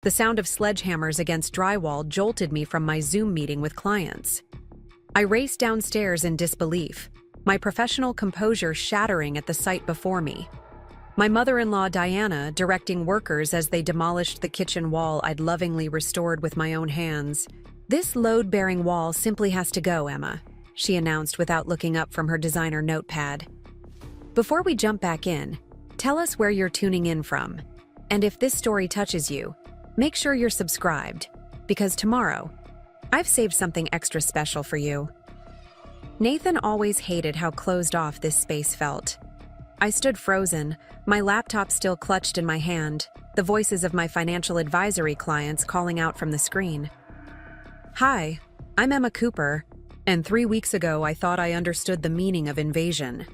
The sound of sledgehammers against drywall jolted me from my Zoom meeting with clients. I raced downstairs in disbelief, my professional composure shattering at the sight before me. My mother-in-law Diana directing workers as they demolished the kitchen wall I'd lovingly restored with my own hands. "This load-bearing wall simply has to go, Emma," she announced without looking up from her designer notepad. Before we jump back in, tell us where you're tuning in from. And if this story touches you, make sure you're subscribed, because tomorrow, I've saved something extra special for you. Nathan always hated how closed off this space felt. I stood frozen, my laptop still clutched in my hand, the voices of my financial advisory clients calling out from the screen. "Hi, I'm Emma Cooper, and 3 weeks ago I thought I understood the meaning of invasion.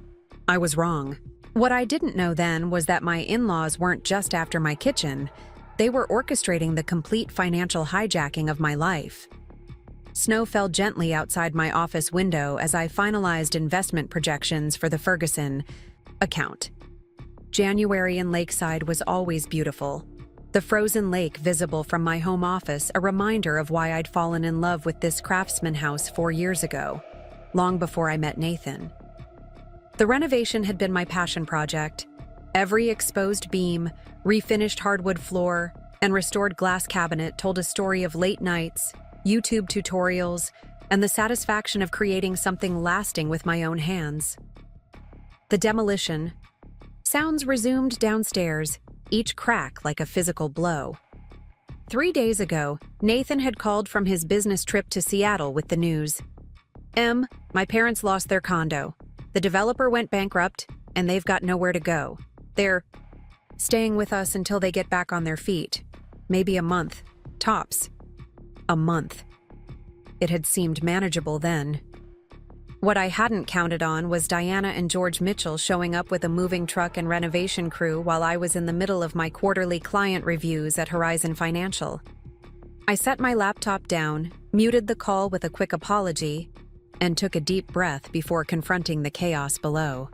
I was wrong. What I didn't know then was that my in-laws weren't just after my kitchen, they were orchestrating the complete financial hijacking of my life." Snow fell gently outside my office window as I finalized investment projections for the Ferguson account. January in Lakeside was always beautiful. The frozen lake visible from my home office, a reminder of why I'd fallen in love with this craftsman house 4 years ago, long before I met Nathan. The renovation had been my passion project. Every exposed beam, refinished hardwood floor, and restored glass cabinet told a story of late nights, YouTube tutorials, and the satisfaction of creating something lasting with my own hands. The demolition. Sounds resumed downstairs, each crack like a physical blow. 3 days ago, Nathan had called from his business trip to Seattle with the news. My parents lost their condo. The developer went bankrupt, and they've got nowhere to go. They're staying with us until they get back on their feet. Maybe a month, tops. A month. It had seemed manageable then. What I hadn't counted on was Diana and George Mitchell showing up with a moving truck and renovation crew while I was in the middle of my quarterly client reviews at Horizon Financial. I set my laptop down, muted the call with a quick apology, and took a deep breath before confronting the chaos below.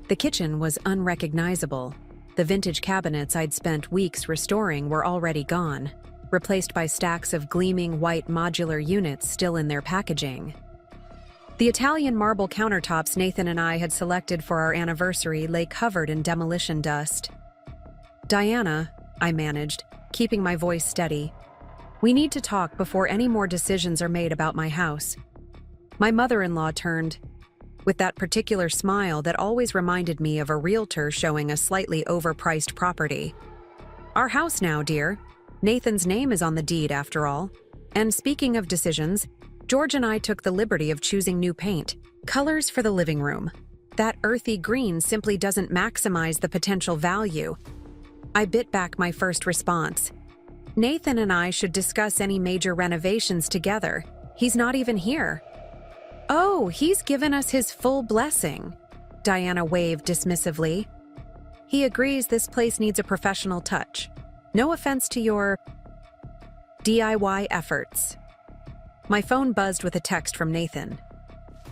The kitchen was unrecognizable. The vintage cabinets I'd spent weeks restoring were already gone, replaced by stacks of gleaming white modular units still in their packaging. The Italian marble countertops Nathan and I had selected for our anniversary lay covered in demolition dust. "Diana," I managed, keeping my voice steady, "we need to talk before any more decisions are made about my house." My mother-in-law turned, with that particular smile that always reminded me of a realtor showing a slightly overpriced property. "Our house now, dear. Nathan's name is on the deed, after all. And speaking of decisions, George and I took the liberty of choosing new paint, colors for the living room. That earthy green simply doesn't maximize the potential value." I bit back my first response. "Nathan and I should discuss any major renovations together. He's not even here." "Oh, he's given us his full blessing," Diana waved dismissively. "He agrees this place needs a professional touch. No offense to your DIY efforts." My phone buzzed with a text from Nathan.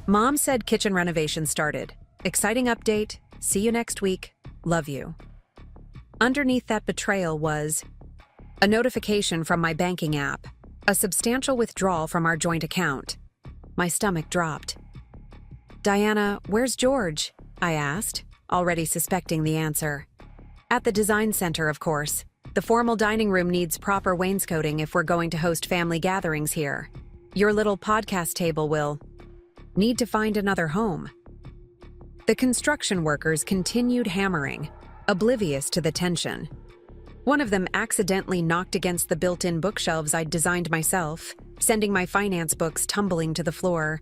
"Mom said kitchen renovation started. Exciting update. See you next week. Love you." Underneath that betrayal was a notification from my banking app, a substantial withdrawal from our joint account. My stomach dropped. "Diana, where's George?" I asked, already suspecting the answer. "At the design center, of course. The formal dining room needs proper wainscoting if we're going to host family gatherings here. Your little podcast table will need to find another home." The construction workers continued hammering, oblivious to the tension. One of them accidentally knocked against the built-in bookshelves I'd designed myself, sending my finance books tumbling to the floor.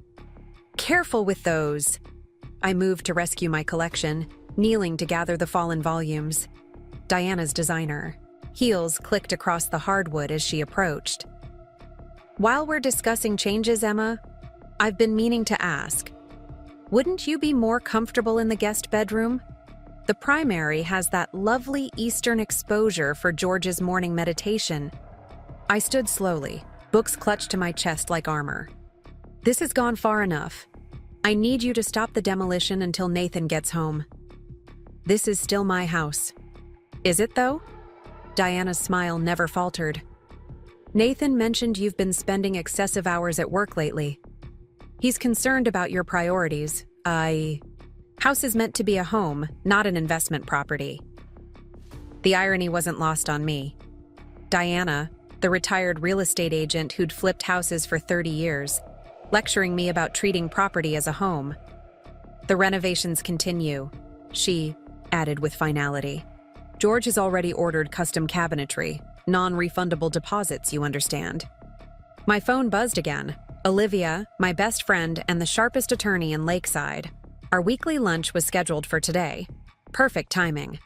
"Careful with those." I moved to rescue my collection, kneeling to gather the fallen volumes. Diana's designer. Heels clicked across the hardwood as she approached. "While we're discussing changes, Emma, I've been meaning to ask, wouldn't you be more comfortable in the guest bedroom? The primary has that lovely eastern exposure for George's morning meditation." I stood slowly, books clutched to my chest like armor. "This has gone far enough. I need you to stop the demolition until Nathan gets home. This is still my house." "Is it, though?" Diana's smile never faltered. Nathan mentioned you've been spending excessive hours at work lately. He's concerned about your priorities. House is meant to be a home, not an investment property. The irony wasn't lost on me. Diana, the retired real estate agent who'd flipped houses for 30 years, lecturing me about treating property as a home. The renovations continue, she added with finality. George has already ordered custom cabinetry, non-refundable deposits, you understand. My phone buzzed again. Olivia, my best friend and the sharpest attorney in Lakeside. Our weekly lunch was scheduled for today. Perfect timing.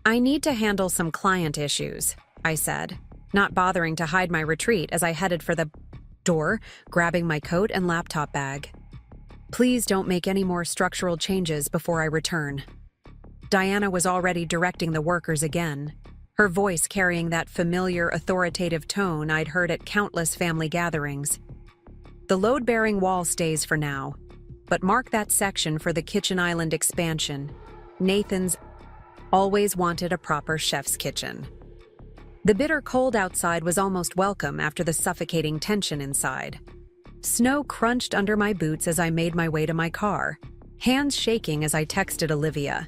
I need to handle some client issues, I said, not bothering to hide my retreat as I headed for the door, grabbing my coat and laptop bag. Please don't make any more structural changes before I return. Diana was already directing the workers again, her voice carrying that familiar, authoritative tone I'd heard at countless family gatherings. The load-bearing wall stays for now, but mark that section for the kitchen island expansion. Nathan's always wanted a proper chef's kitchen. The bitter cold outside was almost welcome after the suffocating tension inside. Snow crunched under my boots as I made my way to my car, hands shaking as I texted Olivia.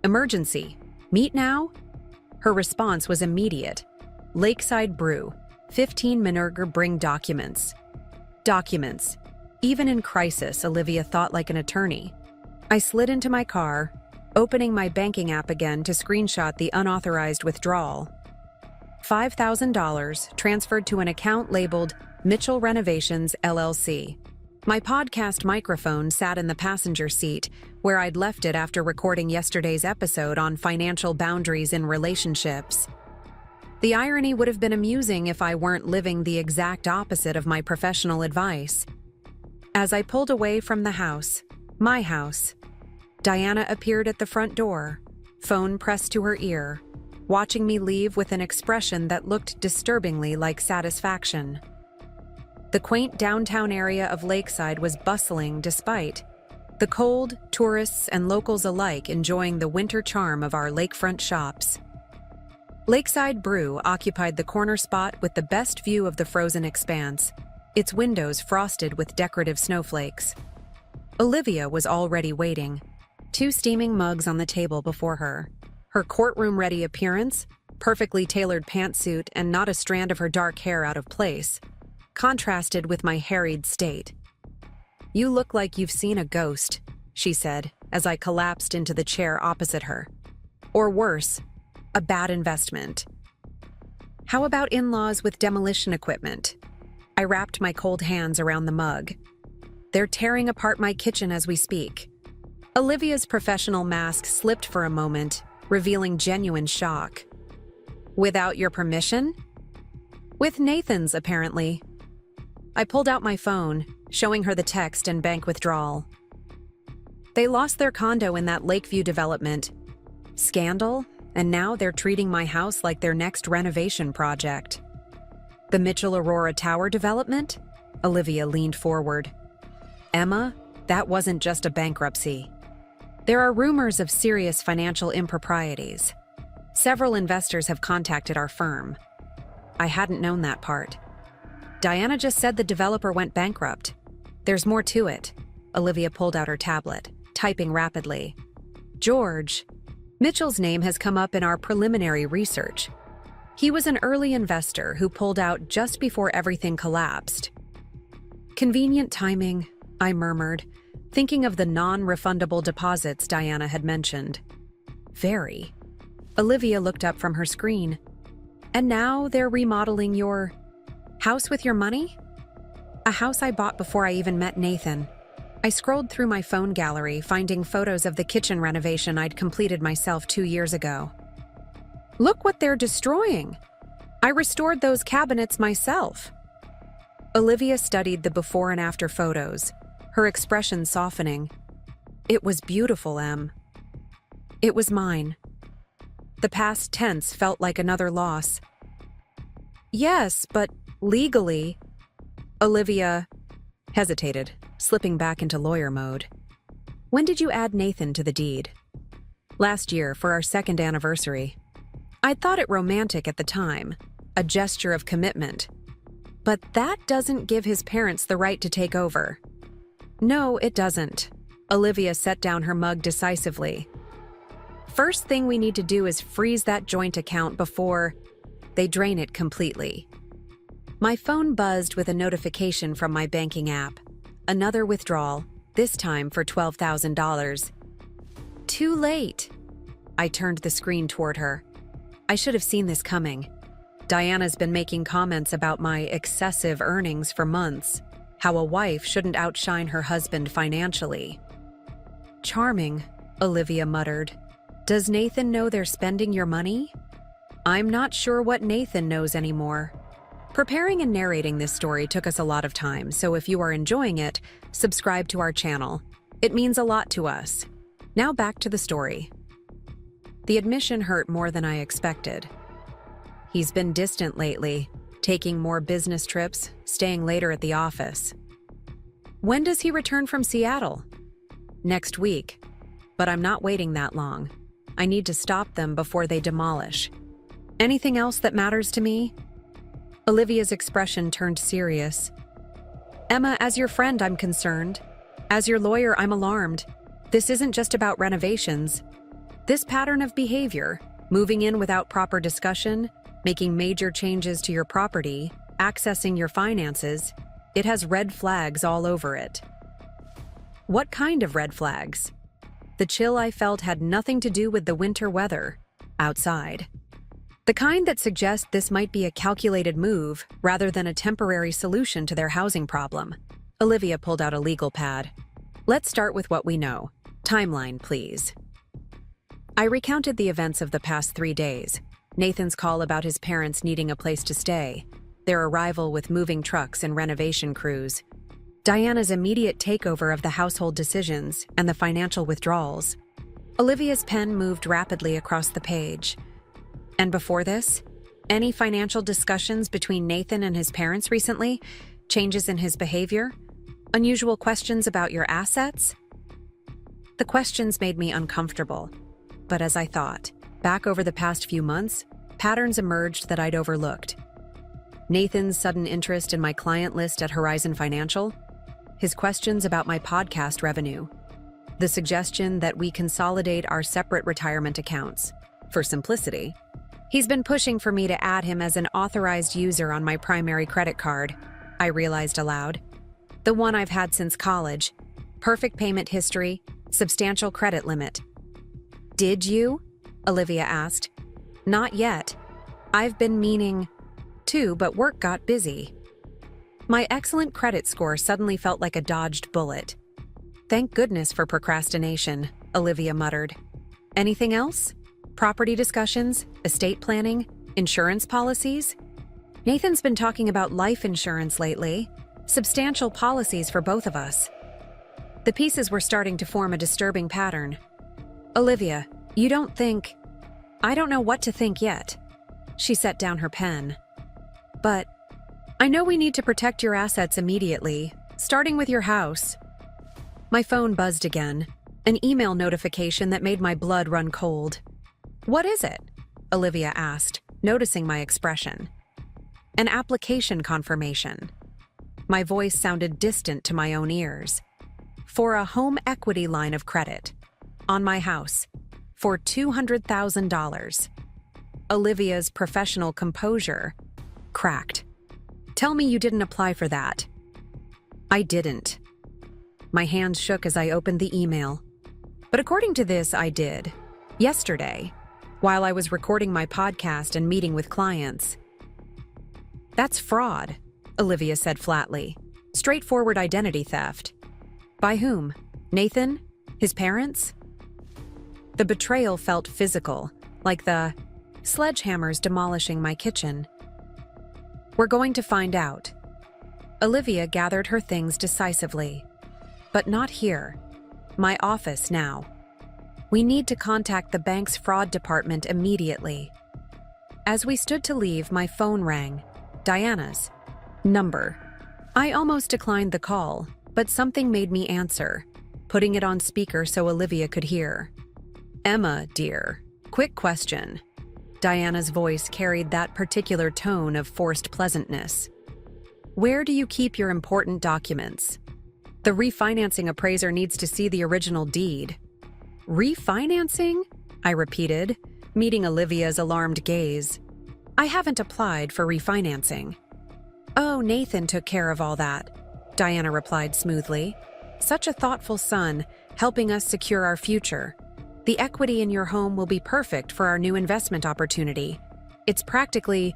Emergency. Meet now? Her response was immediate. Lakeside Brew. 15 Minerger bring documents. Documents. Even in crisis, Olivia thought like an attorney. I slid into my car, opening my banking app again to screenshot the unauthorized withdrawal. $5,000 transferred to an account labeled Mitchell Renovations, LLC. My podcast microphone sat in the passenger seat, where I'd left it after recording yesterday's episode on financial boundaries in relationships. The irony would have been amusing if I weren't living the exact opposite of my professional advice. As I pulled away from the house, my house, Diana appeared at the front door, phone pressed to her ear, watching me leave with an expression that looked disturbingly like satisfaction. The quaint downtown area of Lakeside was bustling despite the cold, tourists and locals alike enjoying the winter charm of our lakefront shops. Lakeside Brew occupied the corner spot with the best view of the frozen expanse, its windows frosted with decorative snowflakes. Olivia was already waiting, 2 steaming mugs on the table before her. Her courtroom-ready appearance, perfectly tailored pantsuit, and not a strand of her dark hair out of place, contrasted with my harried state. "You look like you've seen a ghost," she said, as I collapsed into the chair opposite her. "Or worse, a bad investment. How about in-laws with demolition equipment?" I wrapped my cold hands around the mug. "They're tearing apart my kitchen as we speak." Olivia's professional mask slipped for a moment, revealing genuine shock. "Without your permission?" "With Nathan's, apparently." I pulled out my phone, showing her the text and bank withdrawal. "They lost their condo in that Lakeview development. Scandal, and now they're treating my house like their next renovation project." "The Mitchell Aurora Tower development?" Olivia leaned forward. "Emma, that wasn't just a bankruptcy. There are rumors of serious financial improprieties. Several investors have contacted our firm." I hadn't known that part. "Diana just said the developer went bankrupt. There's more to it." Olivia pulled out her tablet, typing rapidly. "George, Mitchell's name has come up in our preliminary research. He was an early investor who pulled out just before everything collapsed." "Convenient timing," I murmured, thinking of the non-refundable deposits Diana had mentioned. "Very." Olivia looked up from her screen. "And now they're remodeling your house with your money?" "A house I bought before I even met Nathan." I scrolled through my phone gallery, finding photos of the kitchen renovation I'd completed myself 2 years ago. "Look what they're destroying! I restored those cabinets myself." Olivia studied the before and after photos, her expression softening. "It was beautiful, Em. It was mine." The past tense felt like another loss. "Yes, but legally..." Olivia hesitated, slipping back into lawyer mode. "When did you add Nathan to the deed?" "Last year, for our 2nd anniversary." I thought it romantic at the time, a gesture of commitment. But that doesn't give his parents the right to take over. No, it doesn't. Olivia set down her mug decisively. First thing we need to do is freeze that joint account before they drain it completely. My phone buzzed with a notification from my banking app. Another withdrawal, this time for $12,000. Too late. I turned the screen toward her. I should have seen this coming. Diana's been making comments about my excessive earnings for months, how a wife shouldn't outshine her husband financially. Charming, Olivia muttered. Does Nathan know they're spending your money? I'm not sure what Nathan knows anymore. Preparing and narrating this story took us a lot of time, so if you are enjoying it, subscribe to our channel. It means a lot to us. Now back to the story. The admission hurt more than I expected. He's been distant lately, taking more business trips, staying later at the office. When does he return from Seattle? Next week. But I'm not waiting that long. I need to stop them before they demolish. Anything else that matters to me? Olivia's expression turned serious. Emma, as your friend, I'm concerned. As your lawyer, I'm alarmed. This isn't just about renovations. This pattern of behavior, moving in without proper discussion, making major changes to your property, accessing your finances, it has red flags all over it. What kind of red flags? The chill I felt had nothing to do with the winter weather outside. The kind that suggests this might be a calculated move rather than a temporary solution to their housing problem. Olivia pulled out a legal pad. Let's start with what we know. Timeline, please. I recounted the events of the past 3 days. Nathan's call about his parents needing a place to stay, their arrival with moving trucks and renovation crews, Diana's immediate takeover of the household decisions and the financial withdrawals. Olivia's pen moved rapidly across the page. And before this, any financial discussions between Nathan and his parents recently? Changes in his behavior? Unusual questions about your assets? The questions made me uncomfortable. But as I thought, back over the past few months, patterns emerged that I'd overlooked. Nathan's sudden interest in my client list at Horizon Financial, his questions about my podcast revenue, the suggestion that we consolidate our separate retirement accounts. For simplicity, he's been pushing for me to add him as an authorized user on my primary credit card, I realized aloud. The one I've had since college. Perfect payment history, substantial credit limit. Did you? Olivia asked. Not yet. I've been meaning to, but work got busy. My excellent credit score suddenly felt like a dodged bullet. Thank goodness for procrastination, Olivia muttered. Anything else? Property discussions, estate planning, insurance policies? Nathan's been talking about life insurance lately. Substantial policies for both of us. The pieces were starting to form a disturbing pattern. Olivia, you don't think... I don't know what to think yet. She set down her pen. But I know we need to protect your assets immediately, starting with your house. My phone buzzed again, an email notification that made my blood run cold. What is it? Olivia asked, noticing my expression. An application confirmation. My voice sounded distant to my own ears. For a home equity line of credit. On my house. For $200,000. Olivia's professional composure cracked. Tell me you didn't apply for that. I didn't. My hands shook as I opened the email. But according to this, I did. Yesterday, while I was recording my podcast and meeting with clients. That's fraud, Olivia said flatly. Straightforward identity theft. By whom? Nathan? His parents? The betrayal felt physical, like the sledgehammers demolishing my kitchen. We're going to find out. Olivia gathered her things decisively. But not here. My office now. We need to contact the bank's fraud department immediately. As we stood to leave, my phone rang. Diana's number. I almost declined the call, but something made me answer, putting it on speaker so Olivia could hear. Emma, dear. Quick question. Diana's voice carried that particular tone of forced pleasantness. "Where do you keep your important documents? The refinancing appraiser needs to see the original deed." "Refinancing?" I repeated, meeting Olivia's alarmed gaze. "I haven't applied for refinancing." "Oh, Nathan took care of all that," Diana replied smoothly. "Such a thoughtful son, helping us secure our future. The equity in your home will be perfect for our new investment opportunity. It's practically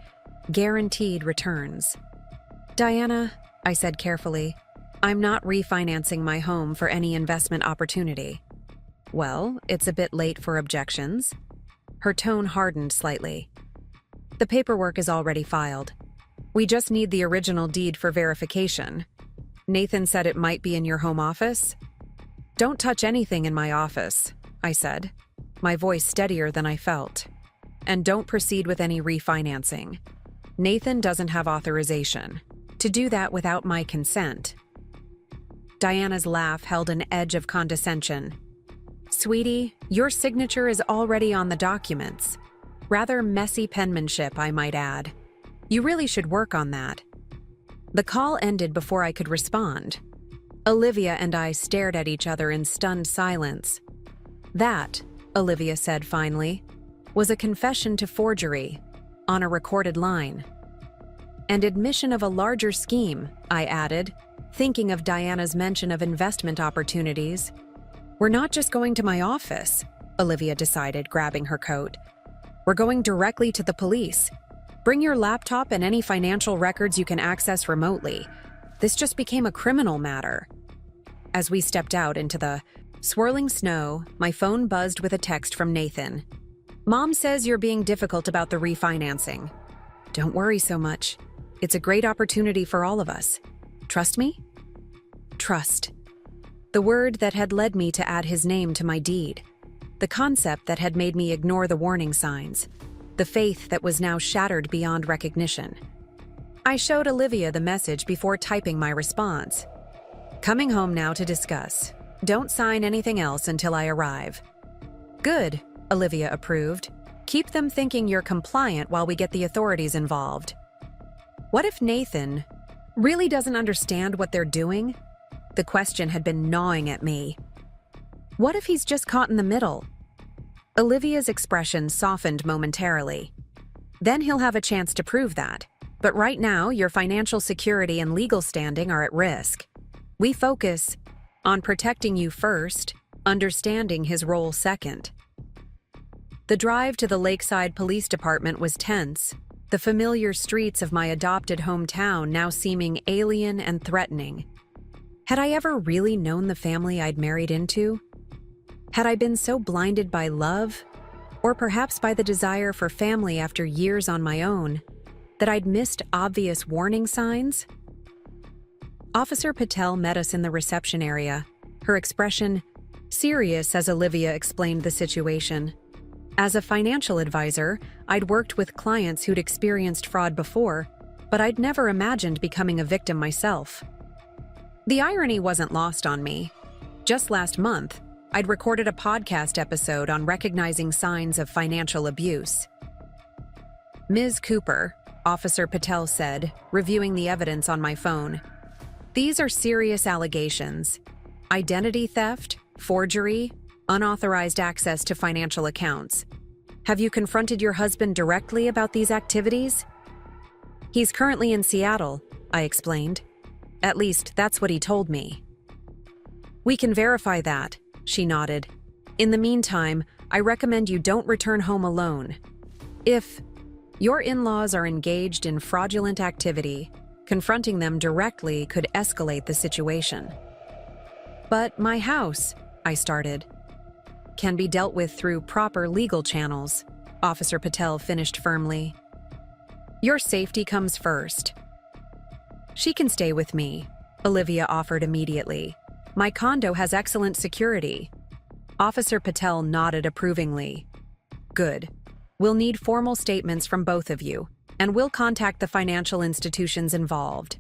guaranteed returns." "Diana," I said carefully, "I'm not refinancing my home for any investment opportunity." "Well, it's a bit late for objections." Her tone hardened slightly. "The paperwork is already filed. We just need the original deed for verification. Nathan said it might be in your home office." "Don't touch anything in my office," I said, my voice steadier than I felt. "And don't proceed with any refinancing. Nathan doesn't have authorization to do that without my consent." Diana's laugh held an edge of condescension. "Sweetie, your signature is already on the documents. Rather messy penmanship, I might add. You really should work on that." The call ended before I could respond. Olivia and I stared at each other in stunned silence. "That," Olivia said finally, "was a confession to forgery on a recorded line." "And admission of a larger scheme," I added, thinking of Diana's mention of investment opportunities. "We're not just going to my office," Olivia decided, grabbing her coat. "We're going directly to the police. Bring your laptop and any financial records you can access remotely. This just became a criminal matter." As we stepped out into the swirling snow, my phone buzzed with a text from Nathan. "Mom says you're being difficult about the refinancing. Don't worry so much. It's a great opportunity for all of us. Trust me?" Trust. The word that had led me to add his name to my deed. The concept that had made me ignore the warning signs. The faith that was now shattered beyond recognition. I showed Olivia the message before typing my response. "Coming home now to discuss. Don't sign anything else until I arrive." "Good," Olivia approved. "Keep them thinking you're compliant while we get the authorities involved." What if Nathan really doesn't understand what they're doing? The question had been gnawing at me. What if he's just caught in the middle? Olivia's expression softened momentarily. "Then he'll have a chance to prove that. But right now, your financial security and legal standing are at risk. We focus on protecting you first, understanding his role second." The drive to the Lakeside Police Department was tense, the familiar streets of my adopted hometown now seeming alien and threatening. Had I ever really known the family I'd married into? Had I been so blinded by love, or perhaps by the desire for family after years on my own, that I'd missed obvious warning signs? Officer Patel met us in the reception area, her expression serious as Olivia explained the situation. As a financial advisor, I'd worked with clients who'd experienced fraud before, but I'd never imagined becoming a victim myself. The irony wasn't lost on me. Just last month, I'd recorded a podcast episode on recognizing signs of financial abuse. "Ms. Cooper," Officer Patel said, reviewing the evidence on my phone, "these are serious allegations. Identity theft, forgery, unauthorized access to financial accounts. Have you confronted your husband directly about these activities?" "He's currently in Seattle," I explained. "At least, that's what he told me." "We can verify that," she nodded. "In the meantime, I recommend you don't return home alone. If your in-laws are engaged in fraudulent activity, confronting them directly could escalate the situation." "But my house," I started. "Can be dealt with through proper legal channels," Officer Patel finished firmly. "Your safety comes first." "She can stay with me," Olivia offered immediately. "My condo has excellent security." Officer Patel nodded approvingly. "Good. We'll need formal statements from both of you, and we'll contact the financial institutions involved."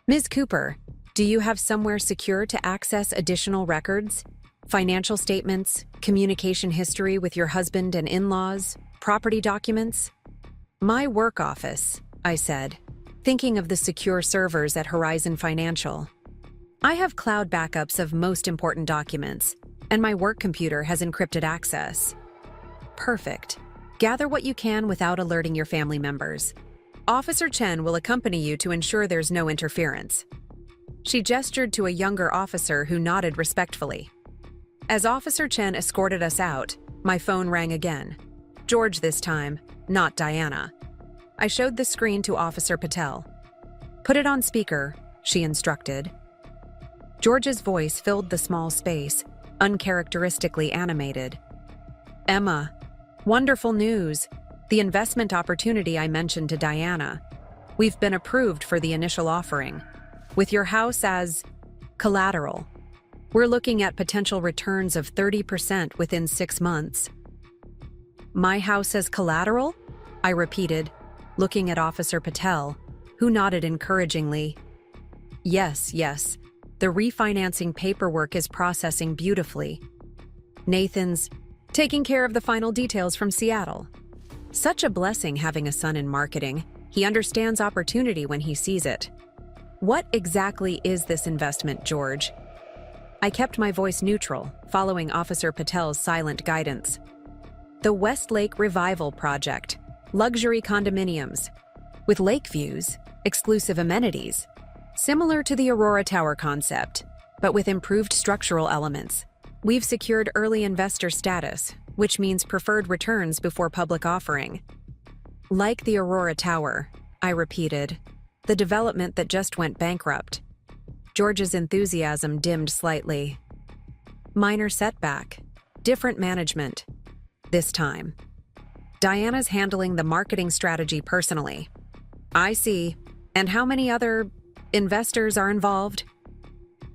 "Ms. Cooper, do you have somewhere secure to access additional records? Financial statements, communication history with your husband and in-laws, Property documents? My work office, I said, thinking of the secure servers at Horizon Financial. I have cloud backups of most important documents, and my work computer has encrypted access. Perfect. Gather what you can without alerting your family members. Officer Chen will accompany you to ensure there's no interference. She gestured to a younger officer who nodded respectfully. As Officer Chen escorted us out, my phone rang again. George this time, not Diana. I showed the screen to Officer Patel. Put it on speaker, she instructed. George's voice filled the small space, uncharacteristically animated. Emma, wonderful news. The investment opportunity I mentioned to Diana. We've been approved for the initial offering, with your house as collateral. We're looking at potential returns of 30% within 6 months. My house as collateral? I repeated, looking at Officer Patel, who nodded encouragingly. Yes. The refinancing paperwork is processing beautifully. Nathan's taking care of the final details from Seattle. Such a blessing having a son in marketing. He understands opportunity when he sees it. What exactly is this investment, George? I kept my voice neutral, following Officer Patel's silent guidance. The Westlake Revival Project. Luxury condominiums. With lake views, exclusive amenities. Similar to the Aurora Tower concept, but with improved structural elements. We've secured early investor status, which means preferred returns before public offering. Like the Aurora Tower, I repeated, the development that just went bankrupt. George's enthusiasm dimmed slightly. Minor setback. Different management. This time. Diana's handling the marketing strategy personally. I see. And how many other investors are involved?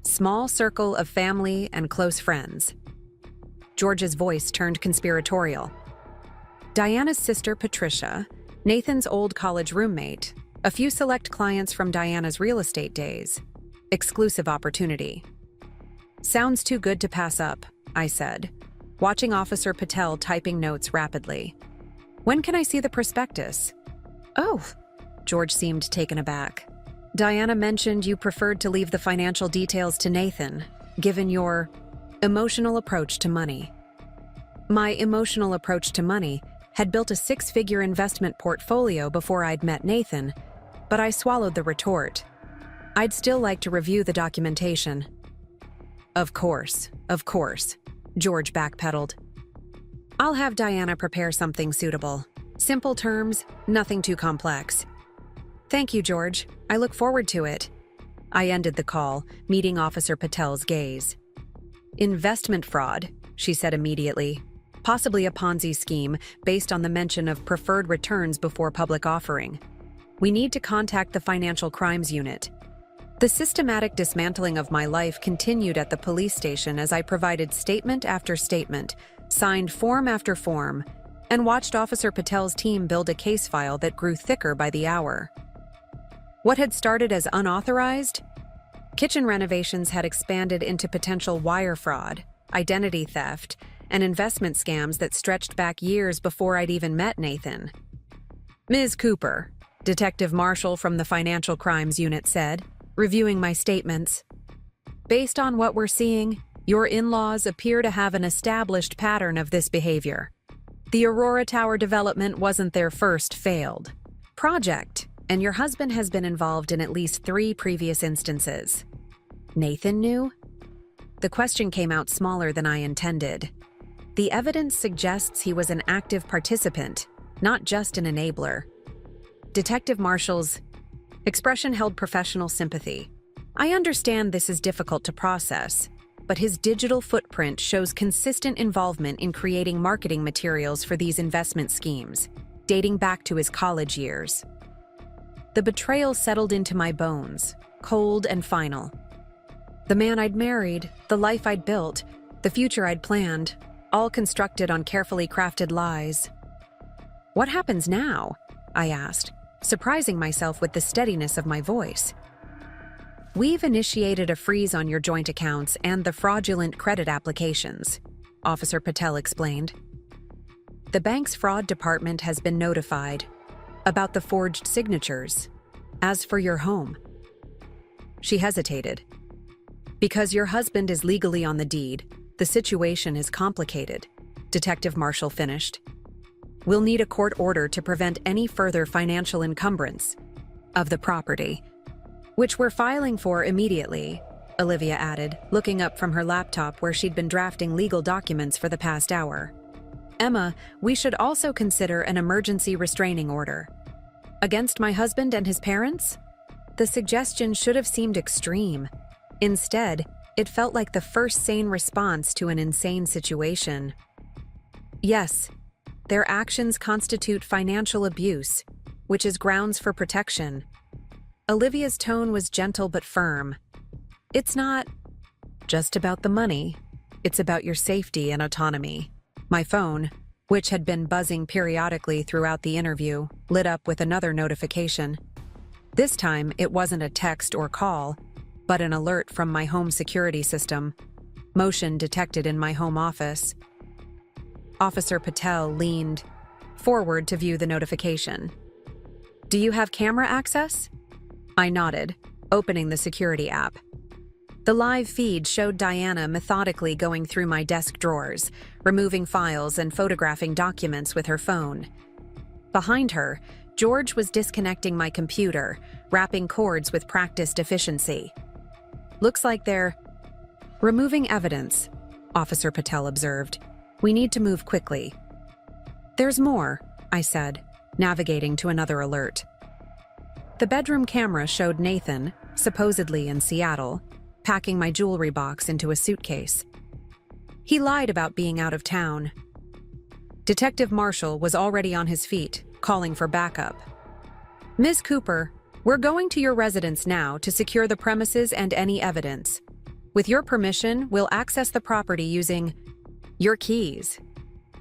Small circle of family and close friends. George's voice turned conspiratorial. Diana's sister Patricia, Nathan's old college roommate, a few select clients from Diana's real estate days. Exclusive opportunity. Sounds too good to pass up, I said, watching Officer Patel typing notes rapidly. When can I see the prospectus? Oh, George seemed taken aback. Diana mentioned you preferred to leave the financial details to Nathan, given your emotional approach to money. My emotional approach to money had built a 6-figure investment portfolio before I'd met Nathan, but I swallowed the retort. I'd still like to review the documentation. Of course, George backpedaled. I'll have Diana prepare something suitable. Simple terms, nothing too complex. Thank you, George. I look forward to it. I ended the call, meeting Officer Patel's gaze. Investment fraud, she said immediately. Possibly a Ponzi scheme based on the mention of preferred returns before public offering. We need to contact the Financial Crimes Unit. The systematic dismantling of my life continued at the police station as I provided statement after statement, signed form after form, and watched Officer Patel's team build a case file that grew thicker by the hour. What had started as unauthorized? Kitchen renovations had expanded into potential wire fraud, identity theft, and investment scams that stretched back years before I'd even met Nathan. Ms. Cooper, Detective Marshall from the Financial Crimes Unit said, reviewing my statements. Based on what we're seeing, your in-laws appear to have an established pattern of this behavior. The Aurora Tower development wasn't their first failed project, and your husband has been involved in at least 3 previous instances. Nathan knew? The question came out smaller than I intended. The evidence suggests he was an active participant, not just an enabler. Detective Marshall's expression held professional sympathy. I understand this is difficult to process, but his digital footprint shows consistent involvement in creating marketing materials for these investment schemes, dating back to his college years. The betrayal settled into my bones, cold and final. The man I'd married, the life I'd built, the future I'd planned, all constructed on carefully crafted lies. What happens now? I asked, surprising myself with the steadiness of my voice. We've initiated a freeze on your joint accounts and the fraudulent credit applications, Officer Patel explained. The bank's fraud department has been notified about the forged signatures. As for your home, she hesitated. Because your husband is legally on the deed, the situation is complicated, Detective Marshall finished. We'll need a court order to prevent any further financial encumbrance of the property, which we're filing for immediately, Olivia added, looking up from her laptop where she'd been drafting legal documents for the past hour. Emma, we should also consider an emergency restraining order. Against my husband and his parents? The suggestion should have seemed extreme. Instead, it felt like the first sane response to an insane situation. Yes, their actions constitute financial abuse, which is grounds for protection. Olivia's tone was gentle but firm. It's not just about the money. It's about your safety and autonomy. My phone, which had been buzzing periodically throughout the interview, lit up with another notification. This time, it wasn't a text or call, but an alert from my home security system. Motion detected in my home office. Officer Patel leaned forward to view the notification. Do you have camera access? I nodded, opening the security app. The live feed showed Diana methodically going through my desk drawers, removing files and photographing documents with her phone. Behind her, George was disconnecting my computer, wrapping cords with practiced efficiency. Looks like they're removing evidence, Officer Patel observed. We need to move quickly. There's more, I said, navigating to another alert. The bedroom camera showed Nathan, supposedly in Seattle, packing my jewelry box into a suitcase. He lied about being out of town. Detective Marshall was already on his feet, calling for backup. Ms. Cooper, we're going to your residence now to secure the premises and any evidence. With your permission, we'll access the property using your keys.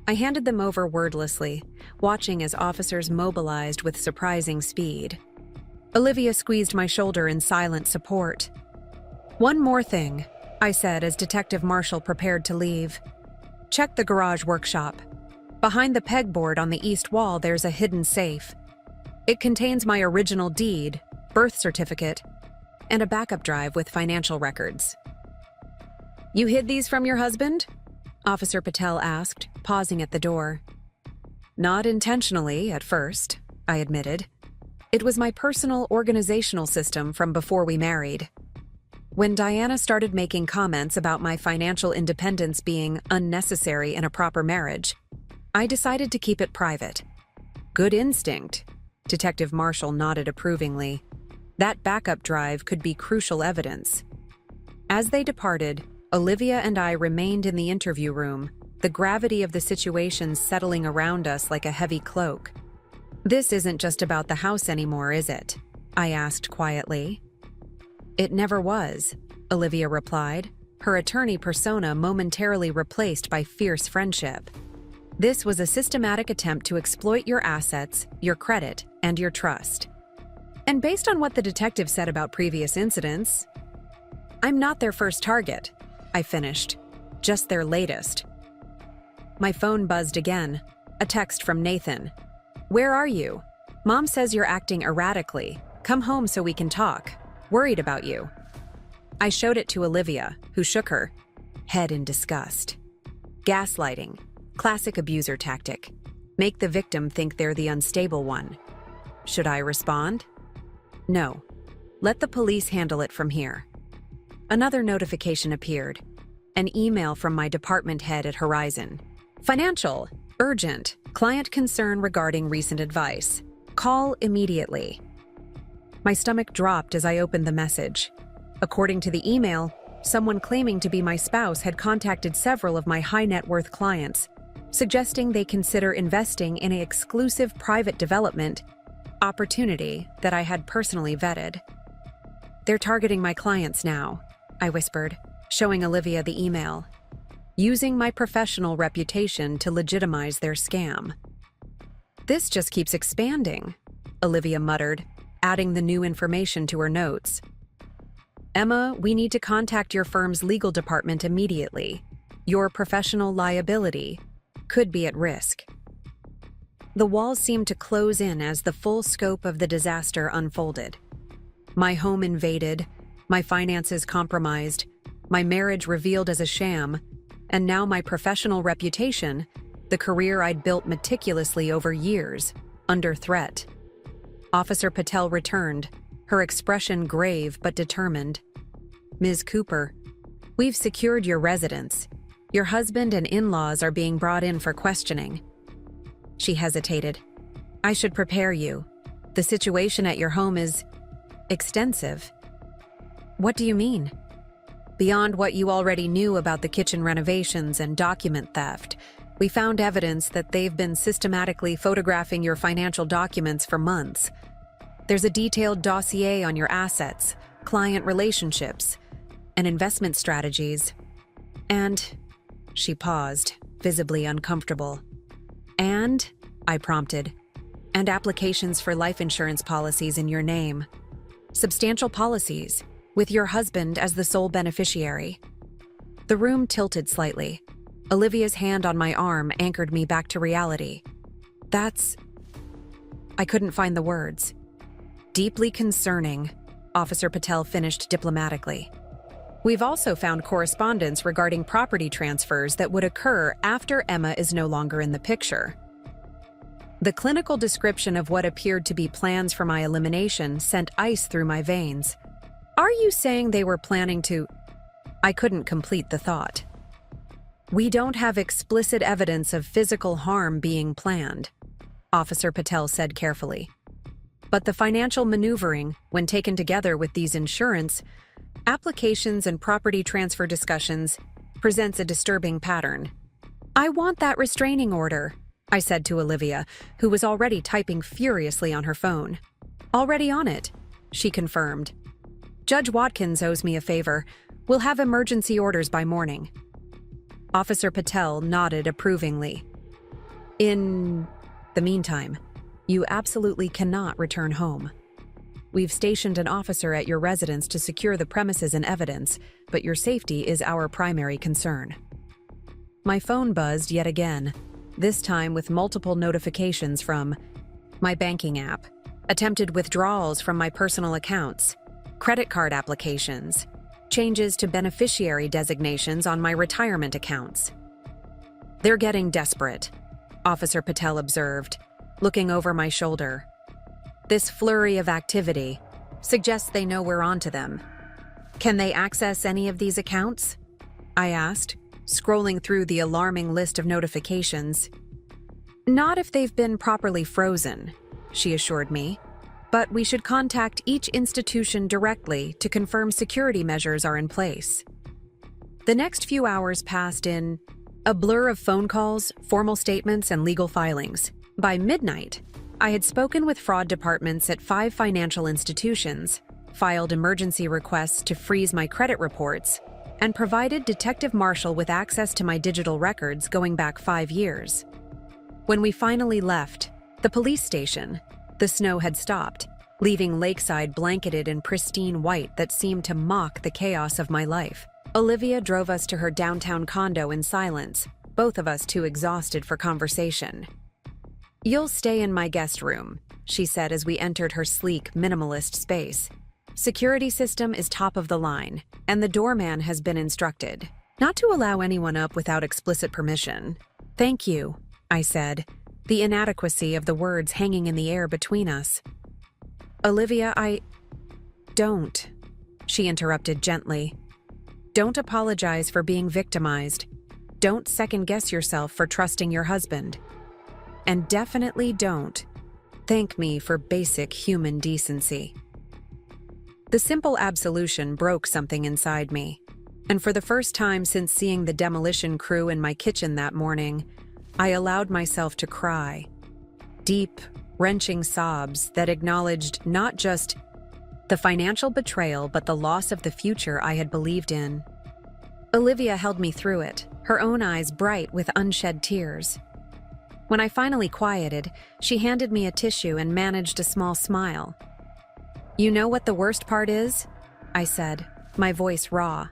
I handed them over wordlessly, watching as officers mobilized with surprising speed. Olivia squeezed my shoulder in silent support. One more thing, I said as Detective Marshall prepared to leave. Check the garage workshop. Behind the pegboard on the east wall, there's a hidden safe. It contains my original deed, birth certificate, and a backup drive with financial records. You hid these from your husband? Officer Patel asked, pausing at the door. Not intentionally, at first, I admitted. It was my personal organizational system from before we married. When Diana started making comments about my financial independence being unnecessary in a proper marriage, I decided to keep it private. Good instinct. Detective Marshall nodded approvingly. That backup drive could be crucial evidence. As they departed, Olivia and I remained in the interview room, the gravity of the situation settling around us like a heavy cloak. This isn't just about the house anymore, is it? I asked quietly. It never was, Olivia replied, her attorney persona momentarily replaced by fierce friendship. This was a systematic attempt to exploit your assets, your credit, and your trust. And based on what the detective said about previous incidents, I'm not their first target, I finished, just their latest. My phone buzzed again, a text from Nathan. Where are you? Mom says you're acting erratically. Come home so we can talk. Worried about you. I showed it to Olivia, who shook her head in disgust. Gaslighting. Classic abuser tactic. Make the victim think they're the unstable one. Should I respond? No. Let the police handle it from here. Another notification appeared. An email from my department head at Horizon. Financial. Urgent. Client concern regarding recent advice. Call immediately. My stomach dropped as I opened the message. According to the email, someone claiming to be my spouse had contacted several of my high-net-worth clients, suggesting they consider investing in an exclusive private development opportunity that I had personally vetted. They're targeting my clients now, I whispered, showing Olivia the email, using my professional reputation to legitimize their scam. This just keeps expanding, Olivia muttered, adding the new information to her notes. Emma, we need to contact your firm's legal department immediately. Your professional liability could be at risk. The walls seemed to close in as the full scope of the disaster unfolded. My home invaded, my finances compromised, my marriage revealed as a sham, and now my professional reputation, the career I'd built meticulously over years, under threat. Officer Patel returned, her expression grave but determined. "Ms. Cooper, we've secured your residence. Your husband and in-laws are being brought in for questioning." She hesitated. "I should prepare you. The situation at your home is extensive." "What do you mean?" "Beyond what you already knew about the kitchen renovations and document theft, we found evidence that they've been systematically photographing your financial documents for months. There's a detailed dossier on your assets, client relationships, and investment strategies. And," she paused, visibly uncomfortable. "And," I prompted, "and applications for life insurance policies in your name. Substantial policies, with your husband as the sole beneficiary." The room tilted slightly. Olivia's hand on my arm anchored me back to reality. "That's..." I couldn't find the words. "Deeply concerning," Officer Patel finished diplomatically. "We've also found correspondence regarding property transfers that would occur after Emma is no longer in the picture." The clinical description of what appeared to be plans for my elimination sent ice through my veins. "Are you saying they were planning to..." I couldn't complete the thought. "We don't have explicit evidence of physical harm being planned," Officer Patel said carefully. "But the financial maneuvering, when taken together with these insurance applications and property transfer discussions, presents a disturbing pattern." "I want that restraining order," I said to Olivia, who was already typing furiously on her phone. "Already on it," she confirmed. "Judge Watkins owes me a favor. We'll have emergency orders by morning." Officer Patel nodded approvingly. "In the meantime, you absolutely cannot return home. We've stationed an officer at your residence to secure the premises and evidence, but your safety is our primary concern." My phone buzzed yet again, this time with multiple notifications from my banking app, attempted withdrawals from my personal accounts, credit card applications, changes to beneficiary designations on my retirement accounts. "They're getting desperate," Officer Patel observed, looking over my shoulder. "This flurry of activity suggests they know we're onto them." "Can they access any of these accounts?" I asked, scrolling through the alarming list of notifications. "Not if they've been properly frozen," she assured me. "But we should contact each institution directly to confirm security measures are in place." The next few hours passed in a blur of phone calls, formal statements, and legal filings. By midnight, I had spoken with fraud departments at 5 financial institutions, filed emergency requests to freeze my credit reports, and provided Detective Marshall with access to my digital records going back 5 years. When we finally left the police station, the snow had stopped, leaving Lakeside blanketed in pristine white that seemed to mock the chaos of my life. Olivia drove us to her downtown condo in silence, both of us too exhausted for conversation. "You'll stay in my guest room," she said as we entered her sleek, minimalist space. "Security system is top of the line, and the doorman has been instructed not to allow anyone up without explicit permission." "Thank you," I said, the inadequacy of the words hanging in the air between us. "Olivia, Don't," she interrupted gently. "Don't apologize for being victimized. Don't second-guess yourself for trusting your husband. And definitely don't thank me for basic human decency." The simple absolution broke something inside me, and for the first time since seeing the demolition crew in my kitchen that morning, I allowed myself to cry. Deep, wrenching sobs that acknowledged not just the financial betrayal but the loss of the future I had believed in. Olivia held me through it, her own eyes bright with unshed tears. When I finally quieted, she handed me a tissue and managed a small smile. "You know what the worst part is?" I said, my voice raw.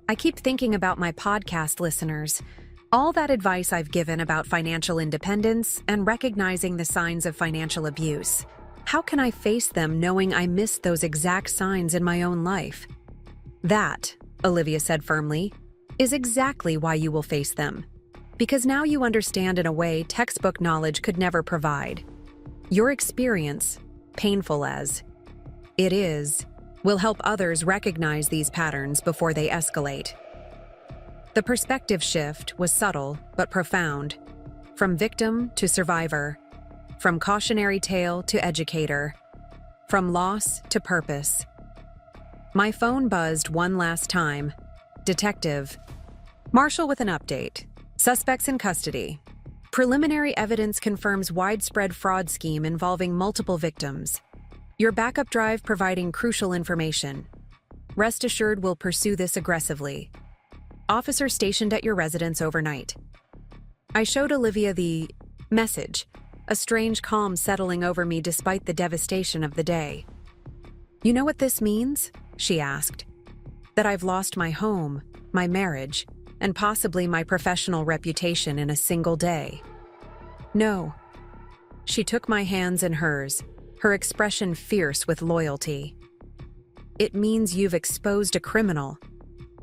"I keep thinking about my podcast listeners, All that advice I've given about financial independence and recognizing the signs of financial abuse. How can I face them knowing I missed those exact signs in my own life? That, Olivia said firmly, is exactly why you will face them. Because now you understand in a way textbook knowledge could never provide. Your experience, painful as it is, will help others recognize these patterns before they escalate. The perspective shift was subtle but profound, from victim to survivor, from cautionary tale to educator, from loss to purpose. My phone buzzed one last time. Detective. Marshall with an update. Suspects in custody. Preliminary evidence confirms widespread fraud scheme involving multiple victims. Your backup drive providing crucial information. Rest assured we'll pursue this aggressively. Officer stationed at your residence overnight. I showed Olivia the message, a strange calm settling over me despite the devastation of the day. You know what this means? She asked. That I've lost my home, my marriage, and possibly my professional reputation in a single day. No. She took my hands in hers, her expression fierce with loyalty. It means you've exposed a criminal,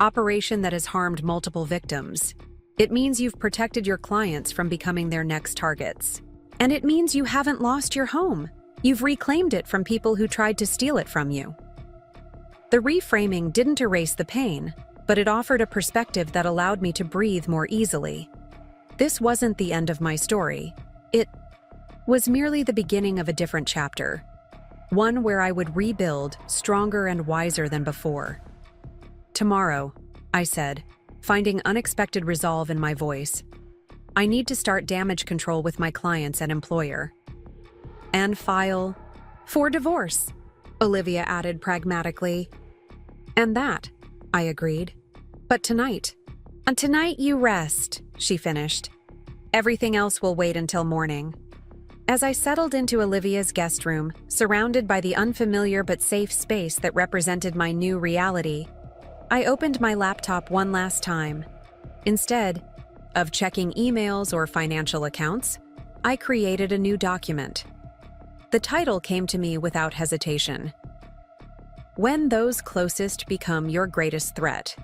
operation that has harmed multiple victims. It means you've protected your clients from becoming their next targets. And it means you haven't lost your home. You've reclaimed it from people who tried to steal it from you. The reframing didn't erase the pain, but it offered a perspective that allowed me to breathe more easily. This wasn't the end of my story. It was merely the beginning of a different chapter, one where I would rebuild stronger and wiser than before. Tomorrow, I said, finding unexpected resolve in my voice. I need to start damage control with my clients and employer. And file for divorce, Olivia added pragmatically. And that, I agreed. But tonight. And tonight you rest, she finished. Everything else will wait until morning. As I settled into Olivia's guest room, surrounded by the unfamiliar but safe space that represented my new reality, I opened my laptop one last time. Instead of checking emails or financial accounts, I created a new document. The title came to me without hesitation. When Those Closest Become Your Greatest Threat.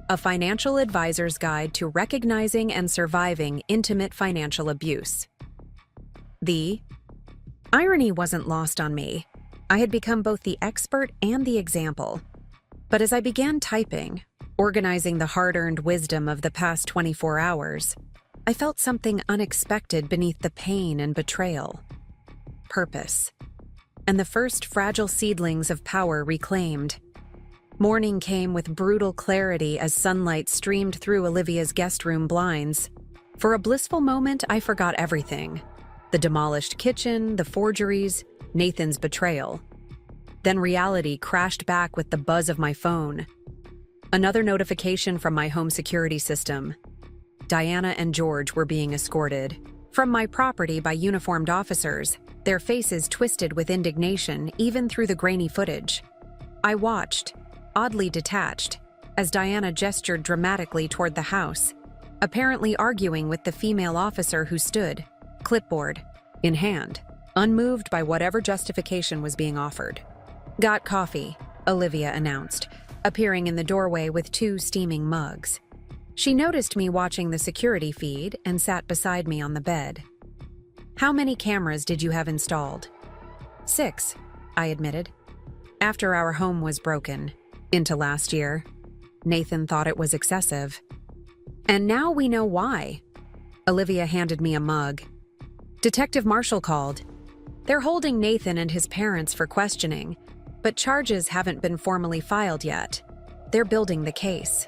A Financial Advisor's Guide to Recognizing and Surviving Intimate Financial Abuse. The irony wasn't lost on me. I had become both the expert and the example. But as I began typing, organizing the hard-earned wisdom of the past 24 hours, I felt something unexpected beneath the pain and betrayal. Purpose. And the first fragile seedlings of power reclaimed. Morning came with brutal clarity as sunlight streamed through Olivia's guest room blinds. For a blissful moment, I forgot everything. The demolished kitchen, the forgeries, Nathan's betrayal. Then reality crashed back with the buzz of my phone. Another notification from my home security system. Diana and George were being escorted from my property by uniformed officers, their faces twisted with indignation even through the grainy footage. I watched, oddly detached, as Diana gestured dramatically toward the house, apparently arguing with the female officer who stood, clipboard in hand, unmoved by whatever justification was being offered. Got coffee, Olivia announced, appearing in the doorway with 2 steaming mugs. She noticed me watching the security feed and sat beside me on the bed. How many cameras did you have installed? 6, I admitted. After our home was broken, into last year, Nathan thought it was excessive. And now we know why. Olivia handed me a mug. Detective Marshall called. They're holding Nathan and his parents for questioning, but charges haven't been formally filed yet. They're building the case.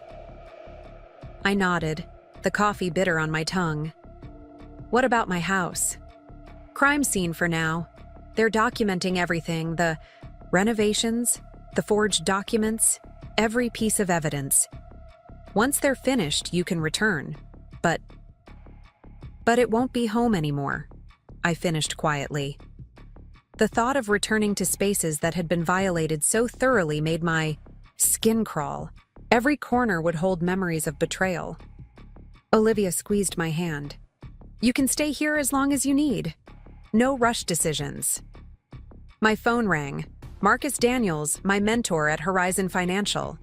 I nodded, the coffee bitter on my tongue. What about my house? Crime scene for now. They're documenting everything, the renovations, the forged documents, every piece of evidence. Once they're finished, you can return. But it won't be home anymore, I finished quietly. The thought of returning to spaces that had been violated so thoroughly made my skin crawl. Every corner would hold memories of betrayal. Olivia squeezed my hand. You can stay here as long as you need. No rush decisions. My phone rang. Marcus Daniels, my mentor at Horizon Financial.